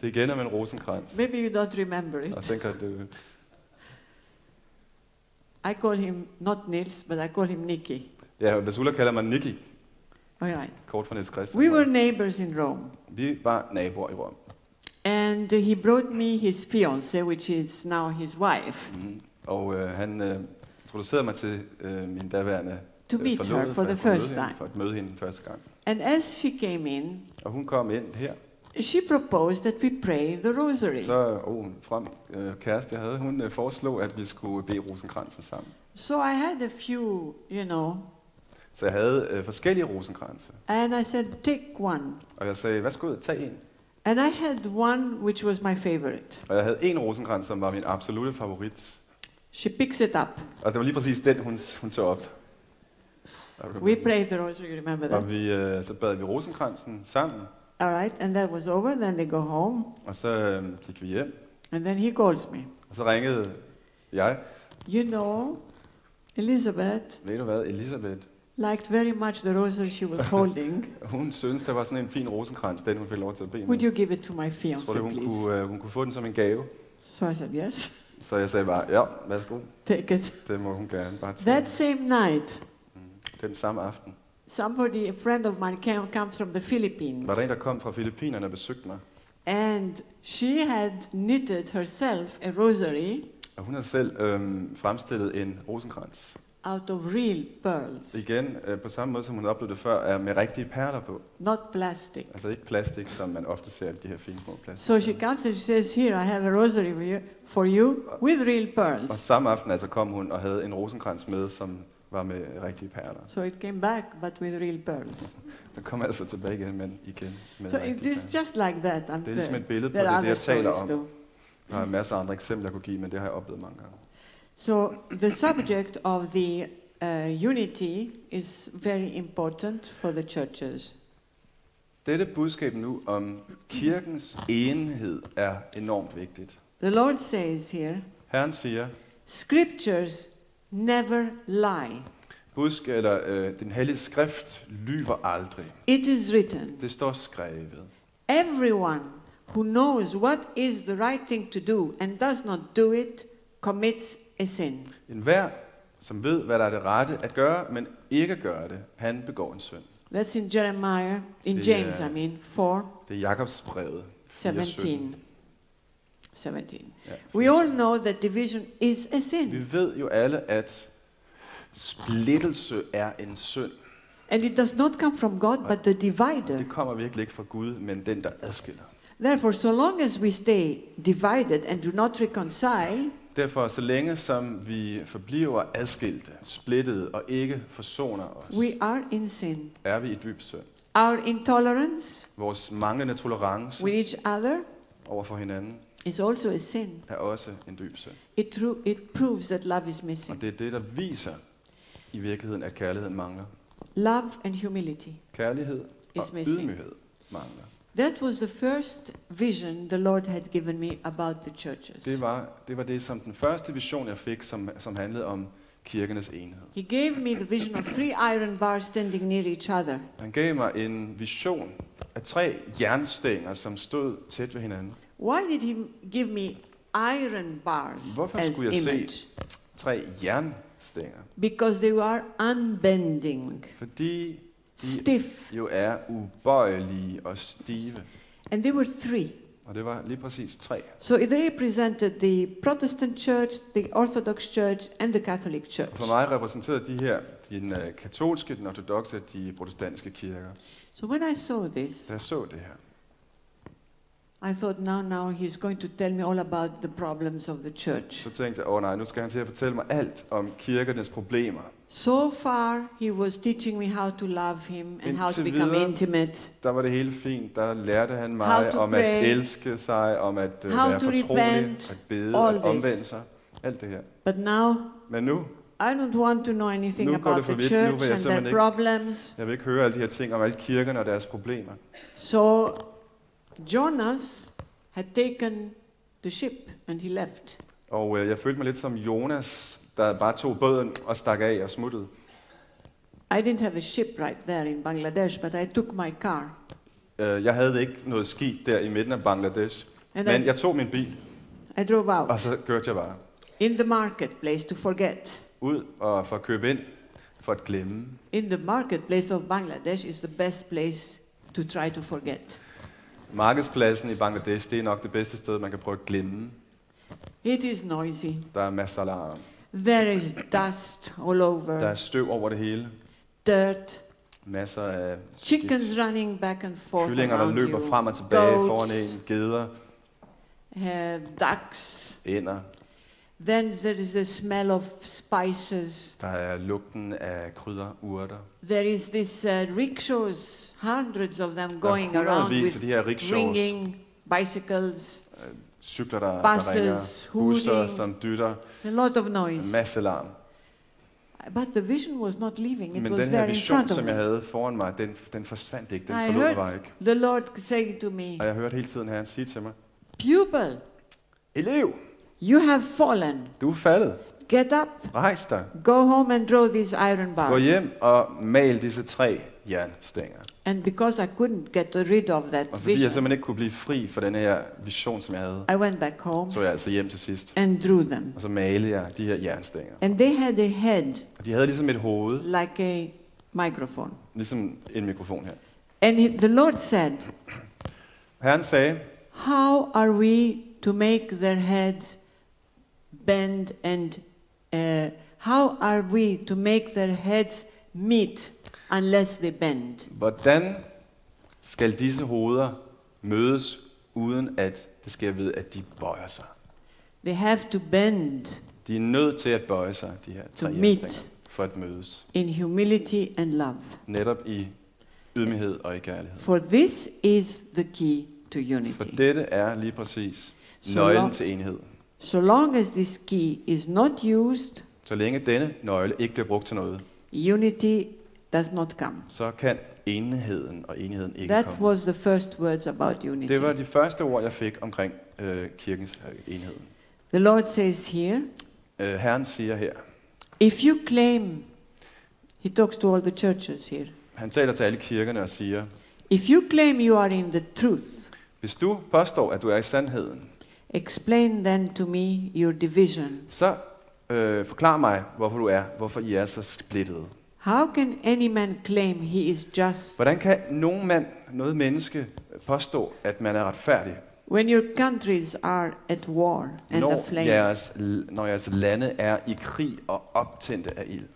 Det er igen om en rosenkrans. Maybe you don't remember it. Og tænker, I call him not Niels, but I call him Nicky. Ja, Basula kalder mig Nicky. All right. Kort for Niels Christian. We were neighbors in Rome. Vi var naboer i Rom. And he brought me his fiancée, which is now his wife. Og han introducerede mig til min daværende to meet her for the first time. For at møde hende første gang. And as she came in, og hun kom ind her. She proposed that we pray the rosary. Så kæreste jeg havde, hun foreslog, at vi skulle bede rosenkransen sammen. So I had a few, Så jeg havde forskellige rosenkranse. And I said, take one. Og jeg sagde, værsgo, tag en. And I had one which was my favorite. Og jeg havde en rosenkrans, som var min absolutte favorit. She picks it up. Og det var lige præcis den, hun tog op. We prayed the rosary, you remember that? Og så bad vi rosenkransen sammen. All right, and that was over, then they go home. Og så gik vi hjem. And then he calls me. Og så ringede jeg. You know, Elizabeth. Ved du hvad, Elisabeth? Liked very much the rosary she was holding. Hun synes, det var sådan en fin rosenkrans, den hun fik lov til at bede. Would you give it to my fiancé, tror du, hun kunne få den som en gave? So I said yes. Så jeg sagde bare, ja, værsgo. Take it. Det må hun gerne bare tage. That same night. Den samme aften. Somebody, a friend of mine, comes from the Philippines. Var der en, der kom fra Filippinerne og besøgte mig? And she had knitted herself a rosary. Og hun havde selv fremstillet en rosenkrans. Out of real pearls. Igen, på samme måde som hun oplevede det før, med rigtige perler på. Not plastic. Altså ikke plastik, som man ofte ser de her fine små plastik. So she comes and she says, here I have a rosary for you with real pearls. Og samme aften altså kom hun og havde en rosenkrans med, som var med rigtige perler. So it came back, but with real pearls. Den kom altså tilbage igen, men igen med so it is just like that. Det er ligesom et billede på det, jeg taler om. Too. Der er masser af andre eksempler, jeg kunne give, men det har jeg oplevet mange gange. So the subject of the unity is very important for the churches. Dette budskab nu om kirkens enhed er enormt vigtigt. The Lord says here, Herren siger, Scriptures never lie. Den hellige skrift lyver aldrig. It is written. Det står skrevet. Everyone who knows what is the right thing to do and does not do it commits a sin. Enhver, som ved, hvad der er det rette at gøre, men ikke gør det, han begår en synd. That's in Jeremiah, James, 4. Det er Jakobs brevet. 17. Ja. We all know that division is a sin. Vi ved jo alle, at splittelse er en synd. And it does not come from God, but the divider. Det kommer virkelig ikke fra Gud, men den, der adskiller. Therefore, so long as we stay divided and do not reconcile, derfor, så længe som vi forbliver adskilte, splittede og ikke forsoner os, we are in sin. Er vi i dyb synd. Our intolerance, vores manglende tolerance with each other, over for hinanden, is also a sin. Er også en dyb synd. It proves that love is missing. Og det er det, der viser i virkeligheden, at kærligheden mangler. Love and humility. Kærlighed og ydmyghed mangler. That was the first vision the Lord had given me about the churches. Det var det som den første vision jeg fik, som handlede om kirkenes enhed. He gave me the vision of 3 iron bars standing near each other. Han gav mig en vision af 3 jernstænger, som stod tæt ved hinanden. Why did he give me iron bars Hvorfor skulle jeg se 3 jernstænger? Because they were unbending. Fordi stiff. Jo er ubøjelige og stive. And there were 3. Og det var lige præcis 3. So it represented the Protestant church, the Orthodox church and the Catholic church. For mig repræsenterede de her den katolske, den ortodokse og de protestantiske kirker. So when I saw this, da jeg så det her, I thought now he's going to tell me all about the problems of the church. Så tænkte jeg, nej, nu skal han til at fortælle mig alt om kirkernes problemer. So far he was teaching me how to love him and how to become intimate. Der var det hele fint. Der lærte han mig om at elske sig, om at være fortrolig, at bede, at omvende sig. Alt det her. But now, men nu, I don't want to know anything Nu går about det for the vidt. Nu vil church jeg and simpelthen their ikke- problems. Jeg vil ikke høre alle de her ting om alle kirkerne og deres problemer. So Jonas had taken the ship and he left. Og jeg følte mig lidt som Jonas, der bare tog båden og stak af og smuttede. I didn't have a ship right there in Bangladesh, but I took my car. Jeg havde ikke noget skib der i midten af Bangladesh, And men jeg tog min bil, I drove out og så kørte jeg bare in the marketplace to forget. ud og for at købe ind, for at glemme. In the marketplace of Bangladesh is the best place to try to forget. Markedspladsen i Bangladesh, det er nok det bedste sted, man kan prøve at glemme. It is noisy. Der er masser af larm. There is dust all Der over, er støv over det hele. dirt, Masser af chickens running back and forth kyllinger, der around løber you, frem og tilbage foran goats, en, geder, ducks. ænder. Then there is the smell of spices. Der er lugten af krydder, urter. There is this rickshaws, hundreds of them Der going er around hundredvis af with de her rickshaws, ringing bicycles, cykler, der ringer, buses, busser, hooting. som dytter, a lot of en noise. masse larm. But the vision was not leaving, it Men was den her there in vision, front of som jeg me. havde foran mig, den forsvandt ikke, den I forlod mig heard ikke. the Lord say to me, Og jeg hørte hele tiden Herren sige til mig, pupil, elev, you have fallen. du er faldet. Get up, Rejs dig. go home and draw these iron Gå bars. hjem og mal disse 3 jernstænger. And because I couldn't get rid of that Og fordi jeg vision, simpelthen ikke kunne blive fri for den her vision, som jeg havde, I went back home så jeg altså hjem til sidst. and drew them. Og så malede jeg de her jernstænger. And they had a head Og de havde ligesom et hoved, like a microphone. ligesom en mikrofon her. And the Lord said, Herren sagde, how are we to make their heads bend and how are we to make their heads meet unless they bend? hvordan skal disse hoveder mødes, uden at det sker ved, at de bøjer sig? They have to bend De er nødt til at bøje sig, de her 3 To meet. jernstænger, for at mødes. in humility and love. Netop i ydmyghed og i kærlighed. For this is the key to For unity. dette er lige præcis Så nøglen long- til enhed. So long as this key is not used, Så længe denne nøgle ikke bliver brugt til noget, unity does not come. så kan enheden ikke That komme. was the first words about unity. Det var de første ord, jeg fik omkring kirkens enhed. The Lord says here, Herren siger her, if you claim, he talks to all the churches here, han taler til alle kirkerne og siger, if you claim you are in the truth, hvis du påstår, at du er i sandheden, explain then to me your division. så forklar mig, hvorfor I er så splittede. How can any man claim he is just Hvordan kan noget menneske påstå, at man er retfærdig, when your countries are at war and aflame? når jeres lande er i krig og optændte af ild?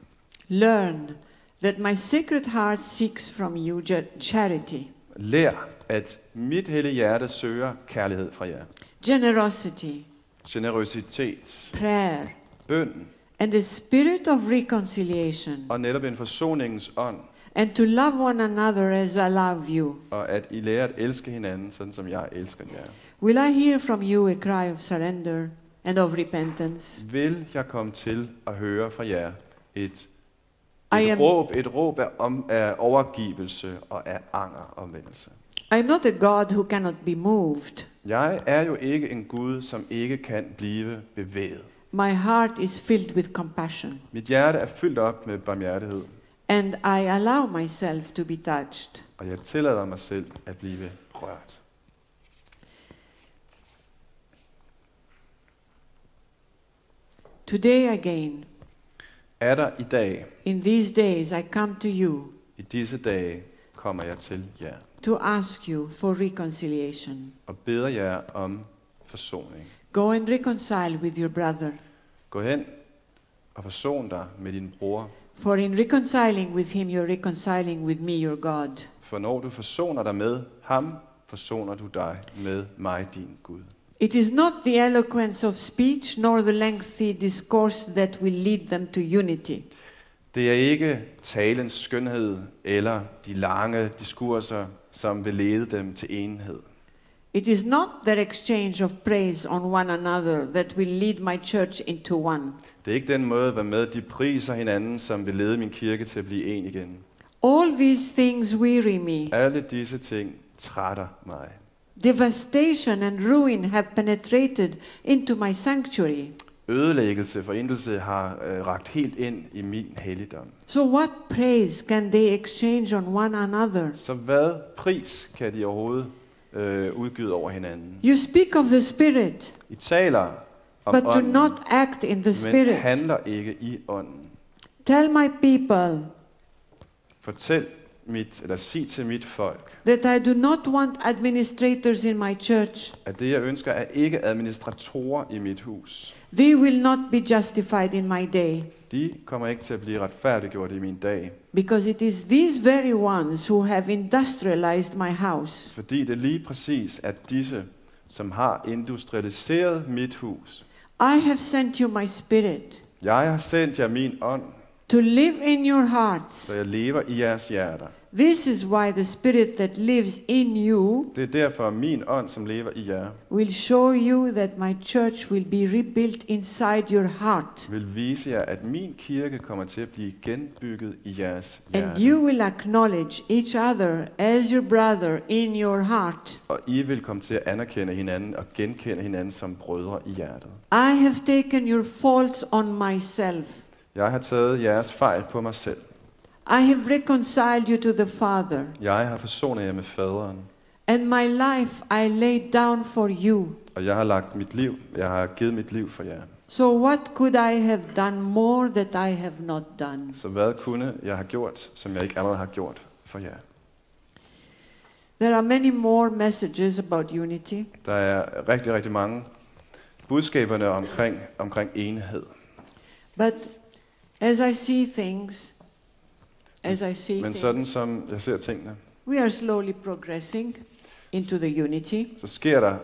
Learn that my sacred heart seeks from you charity, Lær, at mit hellige hjerte søger kærlighed fra jer. generosity, Generøsitet, prayer, bøn and the spirit of reconciliation, og netop en forsoningens ånd, and to love one another as I love you. og at I lærer at elske hinanden, sådan som jeg elsker jer. Will I hear from you a cry of surrender and of repentance? Vil jeg komme til at høre fra jer et I am- råb af overgivelse og af anger og omvendelse. I am not a God who cannot be moved. Jeg er jo ikke en Gud, som ikke kan blive bevæget. My heart is filled with compassion, Mit hjerte er fyldt op med barmhjertighed, and I allow myself to be touched. og jeg tillader mig selv at blive rørt. Today again, Er der i dag, in these days, I come to you i disse dage, kommer jeg til jer to ask you for reconciliation. og beder jer om forsoning. Go and reconcile with your brother. Gå hen og forson dig med din bror, For in reconciling with him, you're reconciling with me, your God. for når du forsoner dig med ham, forsoner du dig med mig, din Gud. It is not the eloquence of speech nor the lengthy discourse that will lead them to unity. Det er ikke talens skønhed eller de lange diskurser, som vil lede dem til enhed. It is not that exchange of praise on one another that will lead my church into one. Det er ikke den måde, hvormed de priser hinanden, som vil lede min kirke til at blive en igen. All these things weary me. Alle disse ting trætter mig. Devastation and ruin have penetrated into my sanctuary. Ødelæggelse, forintelse har rakt helt ind i min helligdom. So what praise can they exchange on one another? Så hvad pris kan de overhovedet udgyde over hinanden? You speak of the Spirit, I taler om but do ånden, not act in the men Spirit. handler ikke i ånden. Tell my people Sig til mit folk, that I do not want administrators in my church. at det jeg ønsker er ikke administratorer i mit hus. They will not be justified in my day, De kommer ikke til at blive retfærdiggjort i min dag, because it is these very ones who have industrialized my house. fordi det er lige præcis at disse, som har industrialiseret mit hus. I have sent you my Spirit Jeg har sendt jer min ånd, to live in your hearts. så jeg lever i jeres hjerter. This is why the Spirit that lives in you Det er derfor min ånd, som lever i jer, will show you that my church will be rebuilt inside your heart. vil vise jer, at min kirke kommer til at blive genbygget i jeres And hjerte. you will acknowledge each other as your brother in your heart. Og I vil komme til at anerkende hinanden og genkende hinanden som brødre i hjertet. I have taken your faults on myself. Jeg har taget jeres fejl på mig selv. I have reconciled you to the Father. Jeg har forsonet jer med faderen. And my life I laid down for you. Og jeg har givet mit liv for jer. So what could I have done more that I have not done? Så hvad kunne jeg have gjort, som jeg ikke allerede har gjort for jer? There are many more messages about unity. Der er rigtig, rigtig mange budskaberne omkring enhed. But as I see things, Men sådan som jeg ser tingene, we are slowly progressing into the unity, så sker der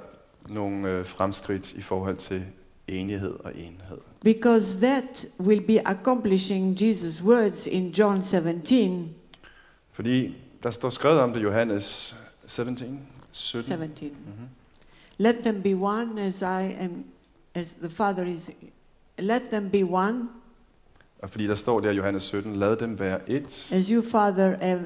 nogle fremskridt i forhold til enighed og enhed. because that will be accomplishing Jesus' words in John 17. Fordi der står skrevet om det i Johannes 17. Mm-hmm. Let them be one as as the Father is. Let them be one Og fordi der står der i Johannes 17, lad dem være et, as you, Father,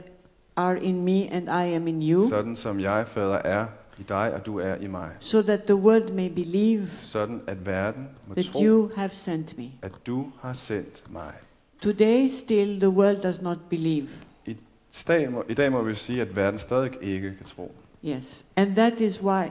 are in me and I am in you, sådan som jeg, Fader, er i dig, og du er i mig. so that the world may believe Sådan at verden må that tro, you have sent me. at du har sendt mig. Today still the world does not believe. I dag må vi sige, at verden stadig ikke kan tro. Yes, and that is why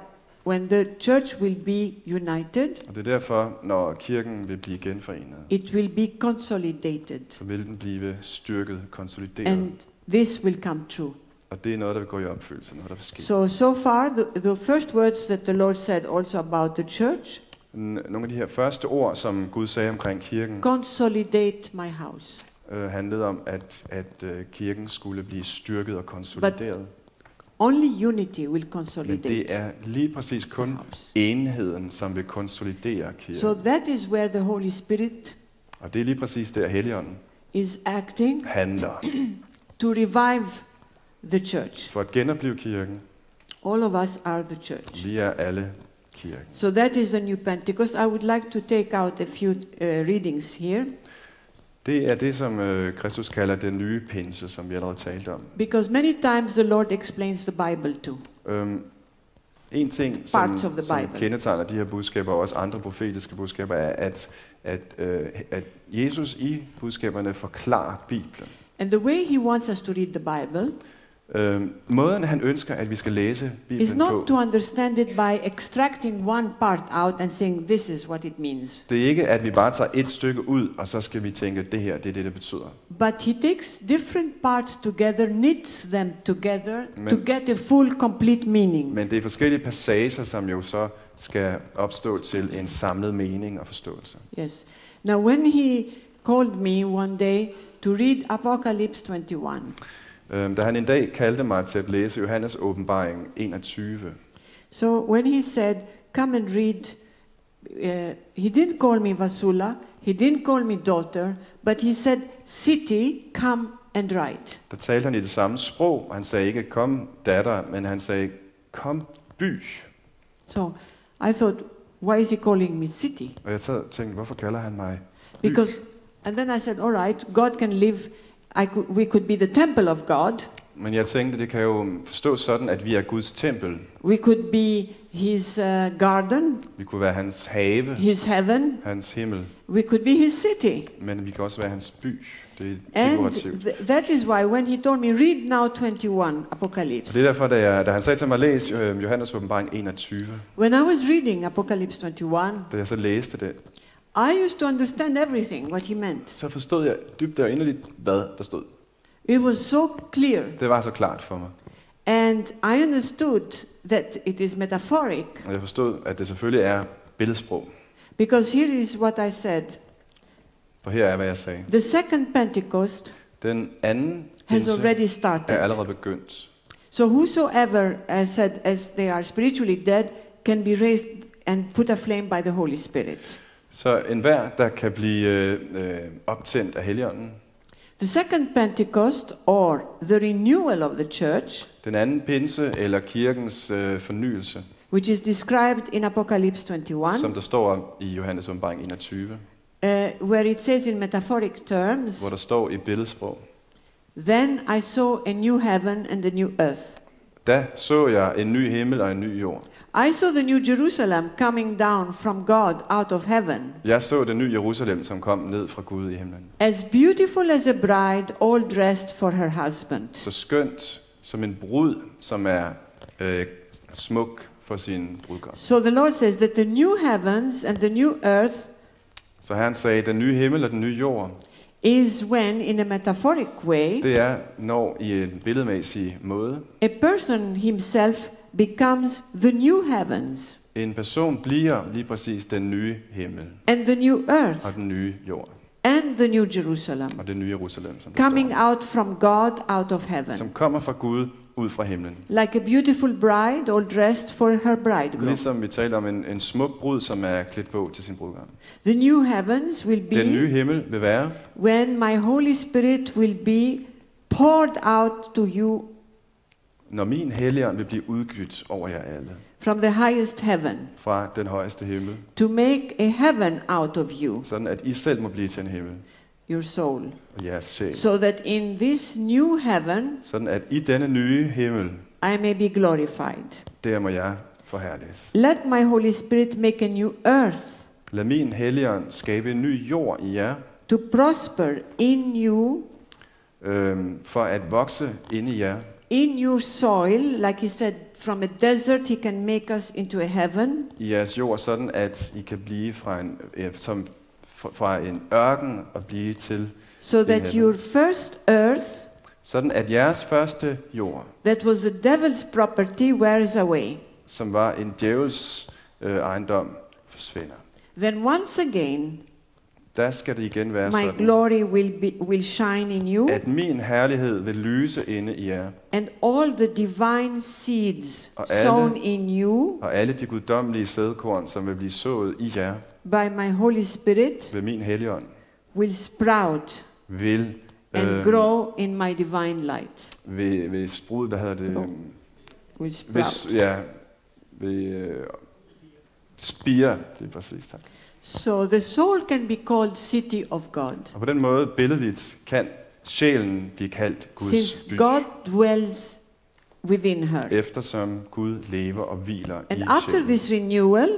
when the church will be united, Og det er derfor, når kirken vil blive genforenet, it will be consolidated, så vil den blive styrket, konsolideret. and this will come true. Og det er noget, der vil gå i opfyldelse, noget, der vil ske. So far, the first words that the Lord said also about the church, Nogle af de her første ord, som Gud sagde omkring kirken, consolidate my house. handlede om, at kirken skulle blive styrket og konsolideret. Only unity will Men det consolidate er lige præcis kun the house. enheden, som vil konsolidere kirken. So that is where the Holy Spirit Og det er lige præcis der, Helligånden is acting handler to revive the church. for at genopleve kirken. All of us are the church. Vi er alle kirken. So that is the new Pentecost. I would like to take out a few readings here, Det er det, som Kristus kalder den nye pinse, som vi allerede talte om. because many times the Lord explains the Bible too. En ting, Parts of the som Bible. kendetegner de her budskaber, og også andre profetiske budskaber, er, at Jesus i budskaberne forklarer Bibelen. And the way he wants us to read the Bible Måden, han ønsker, at vi skal læse is Bibelen not på, to understand it by extracting one part out and saying this is what it means. det er ikke, at vi bare tager et stykke ud, og så skal vi tænke, at det her, det er det, det betyder. But he takes different parts together, knits them together to Men- get a full, complete meaning. Men det er forskellige passager, som jo så skal opstå til en samlet mening og forståelse. Yes. Now, when he called me one day to read Apocalypse 21, Da han en dag kaldte mig til at læse Johannes åbenbaring 21, so when he said, come and read, he didn't call me Vasula, he didn't call me daughter, but he said, city, come and write. der talte han i det samme sprog, og han sagde ikke, kom datter, men han sagde, kom by. So I thought, why is he calling me city? Og jeg sad og tænkte, hvorfor kalder han mig by? Because, and then I said, all right, God can live, we could be the temple of God. Men jeg tænkte, det kan jo forstås sådan, at vi er Guds tempel. We could be his garden, Vi kunne være hans have, his heaven. hans himmel. We could be his city. Men vi kan også være hans by. Det er And figurativt. that is why when he told me, read now 21, Og Apocalypse. det er derfor, da han sagde til mig, læs Johannes åbenbaring 21, When I was reading Apocalypse 21, da jeg så læste det, I used to understand everything, what he meant. så forstod jeg dybt og inderligt, hvad der stod. It was so clear. Det var så klart for mig. And I understood that it is metaphoric. Og jeg forstod, at det selvfølgelig er billedsprog. Because here is what I said. For her er, hvad jeg sagde. The second Pentecost Den anden has pinse already er started. allerede begyndt. So whosoever, as said, as they are spiritually dead, can be raised and put aflame by the Holy Spirit. Så enhver, der kan blive optændt af Helligånden, The second Pentecost, or the renewal of the church, den anden pinse eller kirkens fornyelse, which is described in Apocalypse 21, som der står i Johannes åbenbaring 21, where it says in metaphoric terms, hvor der står i billedsprog, then I saw a new heaven and a new earth. da så jeg en ny himmel og en ny jord. I saw the new Jerusalem coming down from God out of heaven, Jeg så det nye Jerusalem, som kom ned fra Gud i himlen. as beautiful as a bride, all dressed for her husband. Så skønt som en brud, som er smuk for sin brudgom. So the Lord says that the new heavens and the new earth Så Herren sagde, den nye himmel og den nye jord, is when, in a metaphoric way, det er, når i en billedmæssig måde, a person himself becomes the new heavens en person bliver lige præcis den nye himmel and the new earth og den nye jord and the new Jerusalem, og det nye Jerusalem, som, der coming står, out from God out of heaven, som kommer fra Gud ud fra himlen. like a beautiful bride all dressed for her bridegroom. Ligesom vi taler om en smuk brud, som er klædt på til sin brudgom. The new heavens will Den nye be himmel vil være, when my Holy Spirit will be poured out to you når min Helligånd vil blive udgydt over jer alle, from the highest heaven, fra den højeste himmel, to make a heaven out of you, sådan at I selv må blive til en himmel, your soul, og jeres sjæl. so that in this new heaven Sådan at i denne nye himmel, I may be glorified. der må jeg forherliges. Let my Holy Spirit make a new earth Lad min Helligånd skabe en ny jord i jer, to prosper in you, for at vokse inde i jer, in your soil, like he said, from a desert he can make us into a heaven, i jeres jord, sådan at I kan blive fra en ørken og blive til, so that heaven. your first earth, sådan at jeres første jord, that was the devil's property, wears away. som var en djævels ejendom, forsvinder. Then once again, Der skal det igen være my sådan, glory will shine in you, at min herlighed vil lyse inde i jer, and all the divine seeds Og alle- sown in you og alle de guddommelige sædkorn, som vil blive sået i jer by my Holy Spirit ved min Helligånd, will sprout vil and grow in my divine light. ved sprud, hvad hedder det? Grow. Will sprout. Ved spire, det er præcis tak. So the soul can be called city of God, Og på den måde, billedligt, kan sjælen blive kaldt Guds since by, God dwells within her. eftersom Gud lever og hviler And i after sjælen. this renewal,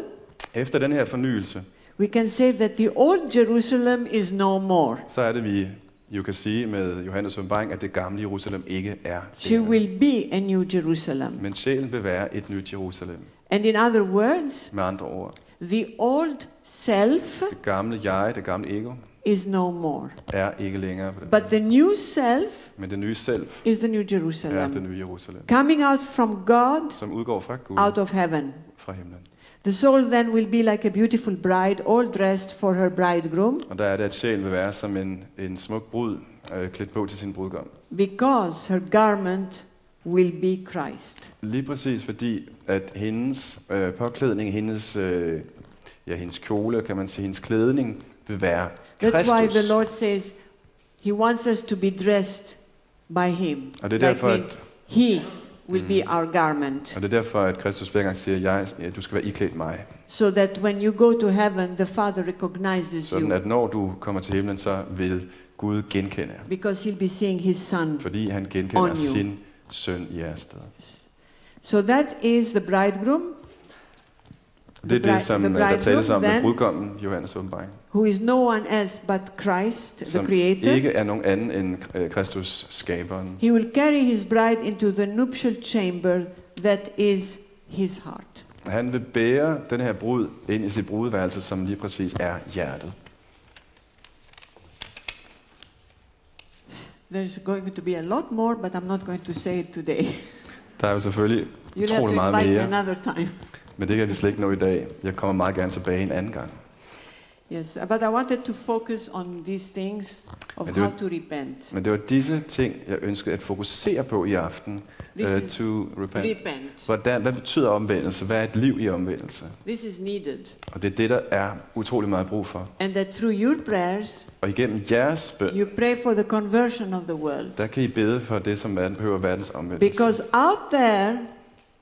Efter den her fornyelse, we can say that the old Jerusalem is no more. så er det, vi jo kan sige med Johannes åbenbaring, at det gamle Jerusalem ikke er She længere. will be a new Jerusalem. Men sjælen vil være et nyt Jerusalem. And in other words, Med andre ord, the old self det gamle jeg, det gamle ego, is no more. er ikke længere på den But måde. the new self Men det nye selv is the new er det Jerusalem, nye Jerusalem, coming out from God, som udgår fra Gud, out of heaven. fra himlen. The soul then will be like a beautiful bride, all dressed for her bridegroom, Og der er det, at sjælen vil være som en smuk brud, klædt på til sin brudgom. because her garment will be Christ. Lige præcis fordi, at hendes påklædning, hendes kjole, kan man sige, hendes klædning, vil være That's why Kristus. the Lord says He wants us to be dressed by Him. Og det er derfor, mean, at He will be our garment. Og det er derfor, at Kristus hver gang siger, du skal være iklædt mig. So that when you go to heaven, the Father recognizes Sådan you. at når du kommer til himlen, så vil Gud genkende jer. Because he'll be seeing his son. Fordi han On genkender you. sin søn i jeres sted. So that is the bridegroom. Det er det, som der tales om med then, brudgommen, Johannes åbenbaring. who is no one else but Christ, the Som Creator. ikke er nogen anden end Kristus, skaberen. He will carry his bride into the nuptial chamber that is his heart. Han vil bære den her brud ind i sit brudeværelse, som lige præcis er hjertet. There's going to be a lot more, but I'm not going to say it today. Der er jo selvfølgelig You'll have utrolig to meget invite me mere, another time. men det kan vi slet ikke nå i dag. Jeg kommer meget gerne tilbage en anden gang. Yes, but I wanted to focus on these things of Men det var- how to repent. Men det var disse ting, jeg ønskede at fokusere på i aften. This is To repent. repent. Hvad betyder omvendelse? Hvad er et liv i omvendelse? This is needed. Og det er det, der er utrolig meget brug for. And that through your prayers, Og igennem jeres bøn, you pray for the conversion of the world. der kan I bede for det, som verden behøver verdens omvendelse. Because out there,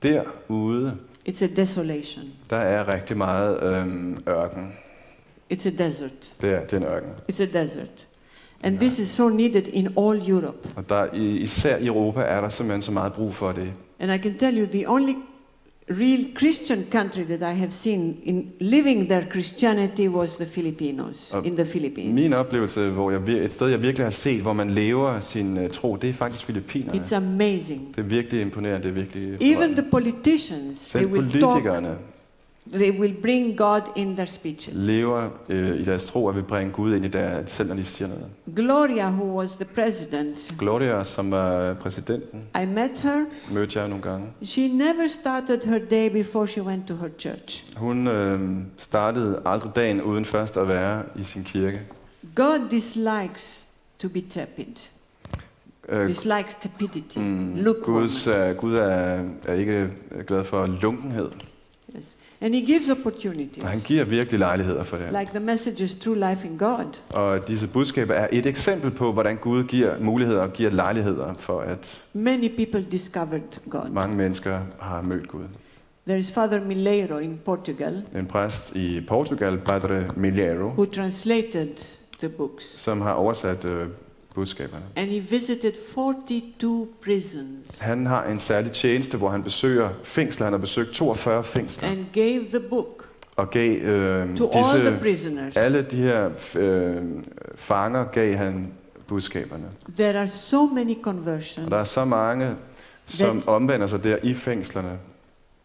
Derude, it's a desolation. der er rigtig meget ørken. It's a desert. Det er en ørken. It's a desert. And this is so needed in all Europe. Og der, især i Europa er der simpelthen så meget brug for det. And I can tell you the only real Christian country that I have seen in living their Christianity was the Filipinos, in the Philippines. Min oplevelse, et sted jeg virkelig har set, hvor man lever sin tro, det er faktisk Filippinerne. It's amazing. Det er virkelig imponerende, det er virkelig Even the politicians, they selv will talk, politikerne they will bring God in their speeches. lever i deres tro, og vil bringe Gud ind i deres, selv når de siger noget. Gloria, who was the president, Gloria, som var præsidenten, I met her. mødte jeg nogle gange. She never started her day before she went to her church. Hun startede aldrig dagen uden først at være i sin kirke. God dislikes to be tepid. Dislikes tepidity. Lukewarm. Gud er ikke glad for lunkenhed. Yes. And he gives Og han opportunities. giver virkelig lejligheder for det. Like the messages True Life in God. Og disse budskaber er et eksempel på, hvordan Gud giver muligheder og giver lejligheder for, at Many people discovered God. mange mennesker har mødt Gud. There is Father Mileiro in Portugal En præst i Portugal, Padre Milheiro, who translated the books. som har oversat budskaberne. And he visited 42 prisons Han har en særlig tjeneste, hvor han besøger fængsler. Han har besøgt 42 fængsler and gave the book og gav to all the prisoners. alle de her fanger gav han budskaberne. There are so many Og conversions. der er så mange, som omvender sig der i fængslerne.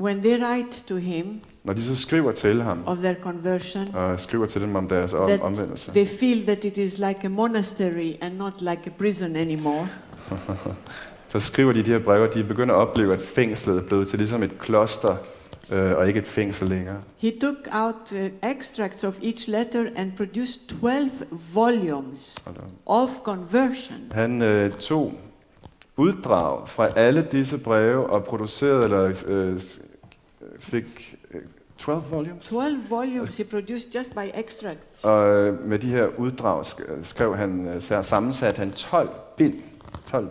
When they write to him Når de så skriver til ham of their conversion, og skriver til dem om deres that omvendelse, they feel that it is like a monastery and not like a prison anymore. så skriver de her breve, og de begynder at opleve, at fængslet er blevet til ligesom et kloster og ikke et fængsel længere. He took out extracts of each letter and produced 12 volumes of conversion. Han tog uddrag fra alle disse breve og producerede eller fik 12 volumes. 12 volumes he produced just by extracts. Og med de her uddrag skrev han, sammensat han 12 bind, 12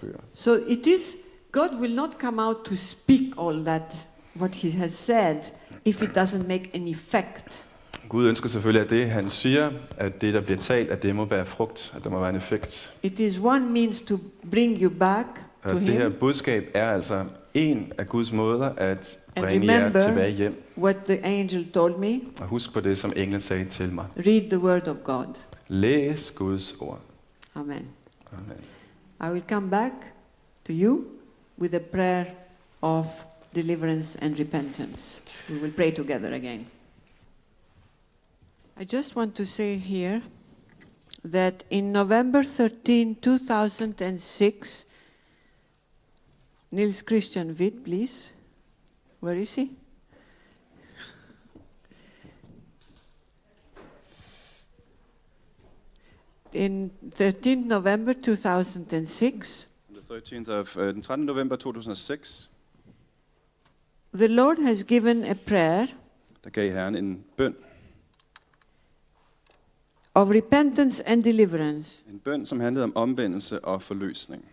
bøger. So it is, God will not come out to speak all that, what he has said, if it doesn't make an effect. Gud ønsker selvfølgelig, at det, han siger, at det, der bliver talt, at det må bære frugt, at der må være en effekt. It is one means to bring you back to Og det her him. budskab er altså en af Guds måder at And bringe jer remember tilbage hjem. what the angel told me. Og husk på det, som englen sagde til mig. Read the word of God. Læs Guds ord. Amen. Amen. I will come back to you with a prayer of deliverance and repentance. We will pray together again. I just want to say here that in November 13, 2006, Nils Christian Witt, please. Where is he? In 13 November 2006, Den 13. november 2006, the Lord has given a prayer der gav Herren en bøn. of repentance and deliverance. En bøn, som handlede om omvendelse og forløsning.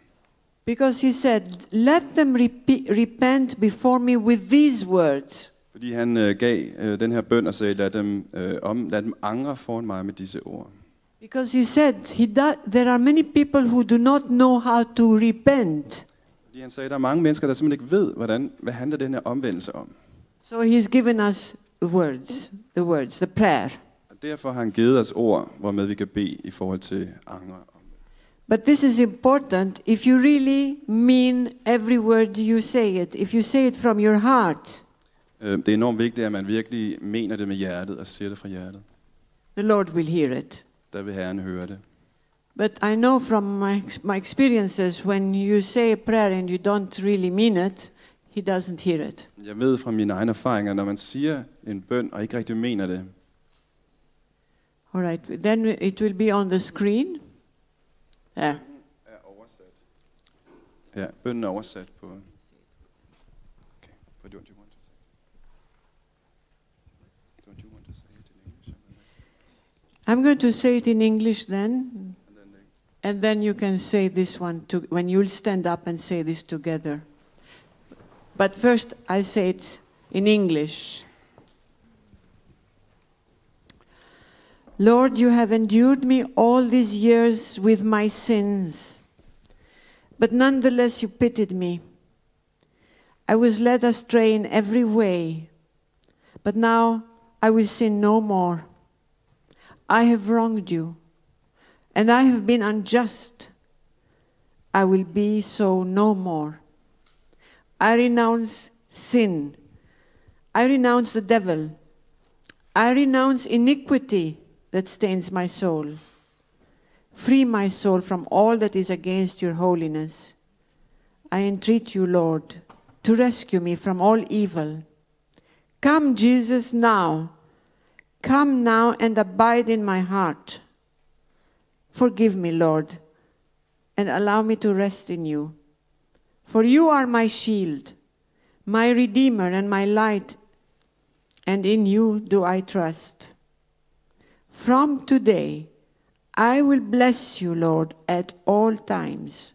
Because he said, let them repent before me with these words. Fordi han gav den her bøn og sagde, lad dem angre foran mig med disse ord. Because he said, there are many people who do not know how to repent. Fordi han sagde, der er mange mennesker, der simpelthen ikke ved, hvad handler den her omvendelse om. So he's given us the prayer. Og derfor har han givet os ord, hvormed vi kan bede i forhold til anger. But this is important if you really mean every word you say it. If you say it from your heart. Det er enormt vigtigt, at man virkelig mener det med hjertet og siger det fra hjertet. The Lord will hear it. Der vil Herren høre det. But I know from my experiences, when you say a prayer and you don't really mean it, he doesn't hear it. Jeg ved fra mine egne erfaringer, når man siger en bøn og ikke rigtig mener det. All right, then it will be on the screen. Yeah. Er oversat. Ja, bønnen er oversat på. Okay, but don't you want to say it? Don't you want to say it in English? I'm going to say it in English then, and then you can say this one when you'll stand up and say this together. But first I say it in English. Lord, you have endured me all these years with my sins, but nonetheless you pitied me. I was led astray in every way, but now I will sin no more. I have wronged you, and I have been unjust. I will be so no more. I renounce sin. I renounce the devil. I renounce iniquity that stains my soul. Free my soul from all that is against your holiness. I entreat you, Lord, to rescue me from all evil. Come, Jesus, now. Come now and abide in my heart. Forgive me, Lord, and allow me to rest in you. For you are my shield, my Redeemer and my light, and in you do I trust. From today, I will bless you, Lord, at all times.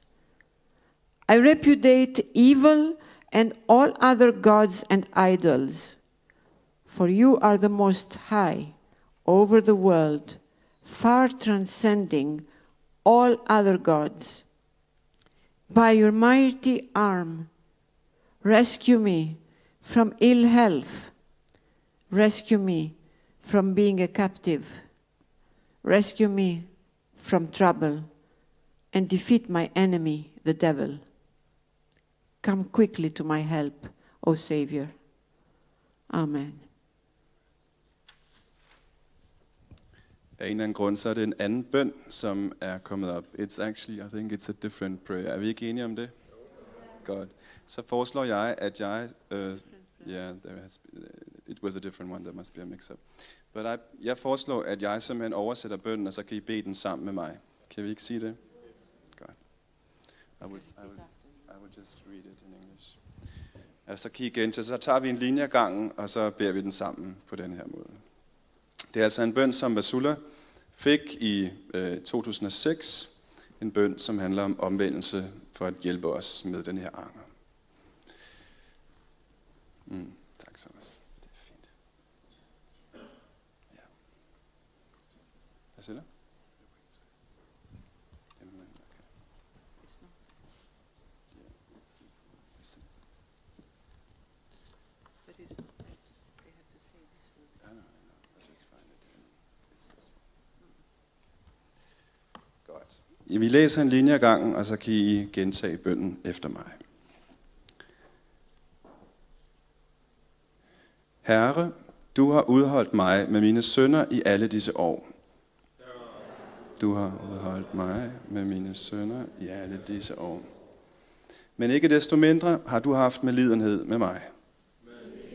I repudiate evil and all other gods and idols, for you are the most high over the world, far transcending all other gods. By your mighty arm, rescue me from ill health. Rescue me from being a captive. Rescue me from trouble and defeat my enemy, the devil. Come quickly to my help, O Savior. Amen. Af en eller anden grund, så er det en anden bøn, som er kommet op. It's actually, I think it's a different prayer. Er vi ikke enige om det? Godt. Så foreslår jeg, at jeg... it was a different one, that must be a mix-up. But jeg foreslår, at jeg simpelthen oversætter bønnen, og så kan I bede den sammen med mig. Kan vi ikke sige det? Godt. I will just read it in English. Og så kan I gentage, så tager vi en linje ad gangen, og så beder vi den sammen på den her måde. Det er altså en bøn, som Vasula fik i 2006. En bøn, som handler om omvendelse for at hjælpe os med den her anger. Tak så også. Det er fint. Ja. Vasula? Vi læser en linje ad gangen, og så kan I gentage bønnen efter mig. Herre, du har udholdt mig med mine synder i alle disse år. Du har udholdt mig med mine synder i alle disse år. Men ikke desto mindre har du haft medlidenhed med mig.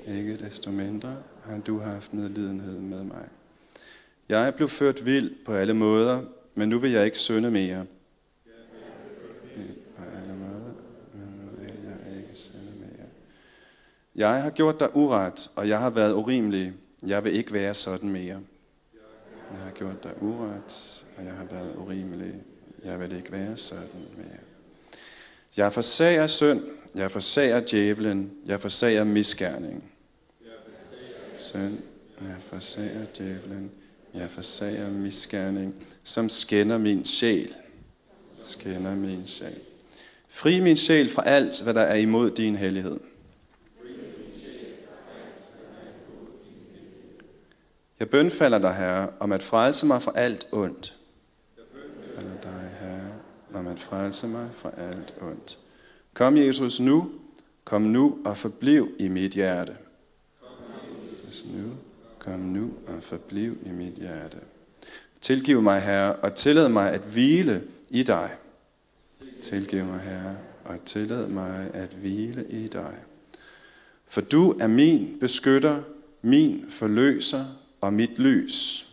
Ikke desto mindre har du haft medlidenhed med mig. Jeg blev ført vild på alle måder, men nu vil jeg ikke synde mere. På alle måder, men nu vil jeg ikke synde mere. Jeg har gjort dig uret, og jeg har været urimelig. Jeg vil ikke være sådan mere. Jeg har gjort dig uret, og jeg har været urimelig. Jeg vil ikke være sådan mere. Jeg forsager synd, jeg forsager djævelen, jeg forsager misgerning. Synd, jeg forsager djævelen, jeg forsager misgerning, som skænder min sjæl. Skænder min sjæl. Fri min sjæl fra alt, hvad der er imod din hellighed. Jeg bønfalder dig, Herre, om at frelse mig fra alt ondt. Jeg bønfalder dig, Herre, om at frelse mig fra alt ondt. Kom, Jesus, nu. Kom nu og forbliv i mit hjerte. Kom nu og forbliv i mit hjerte. Tilgiv mig, Herre, og tillad mig at hvile i dig. Tilgiv mig, Herre, og tillad mig at hvile i dig. For du er min beskytter, min forløser og mit lys.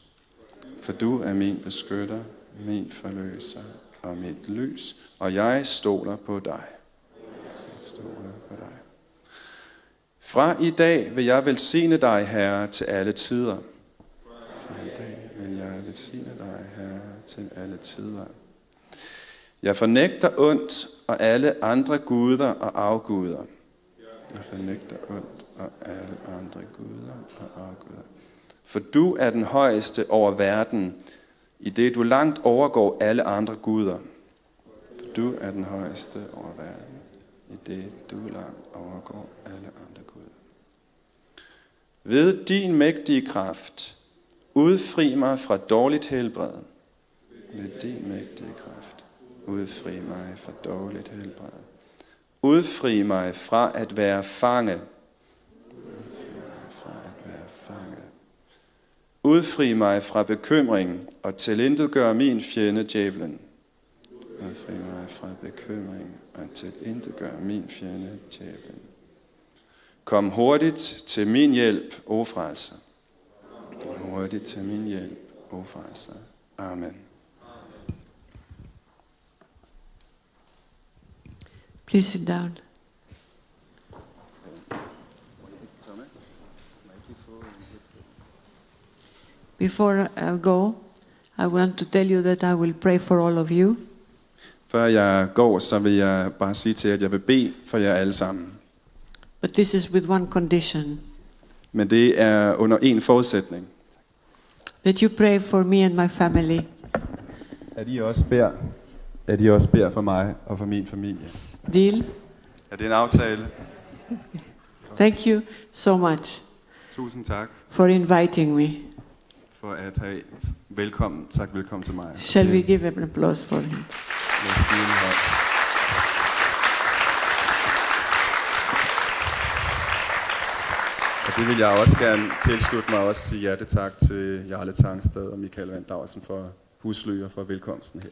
For du er min beskytter, min forløser og mit lys, og jeg stoler på dig. Jeg stoler på dig. Fra i dag vil jeg velsigne dig, Herre, til alle tider. Fra i dag vil jeg velsigne dig, Herre, til alle tider. Jeg fornægter ondt og alle andre guder og afguder. Jeg fornægter ondt og alle andre guder og afguder. For du er den højeste over verden, i det du langt overgår alle andre guder. For du er den højeste over verden, i det du langt overgår alle andre guder. Ved din mægtige kraft, udfri mig fra dårligt helbred. Ved din mægtige kraft, udfri mig fra dårligt helbred. Udfri mig fra at være fange. Udfri mig fra bekymring og tilintetgør min fjende djævlen. Udfri mig fra bekymring og tilintetgør min fjende djævlen. Kom hurtigt til min hjælp, o frelser. Kom hurtigt til min hjælp, o frelser. Amen. Please sit down. Before I go, I want to tell you that I will pray for all of you. Før jeg går, så vil jeg bare sige til jer, at jeg vil bede for jer alle sammen. But this is with one condition. Men det er under en forudsætning. That you pray for me and my family. At I også beder for mig og for min familie. Deal? Er det en aftale? Thank you so much Tusind tak for inviting me. for at have velkommen til mig. Shall we give an applause for him? Lad os give en hånd. Og det vil jeg også gerne tilslutte mig og også sige hjertetak til Jarle Tangsted og Michael Vand Laursen for husly og for velkomsten her.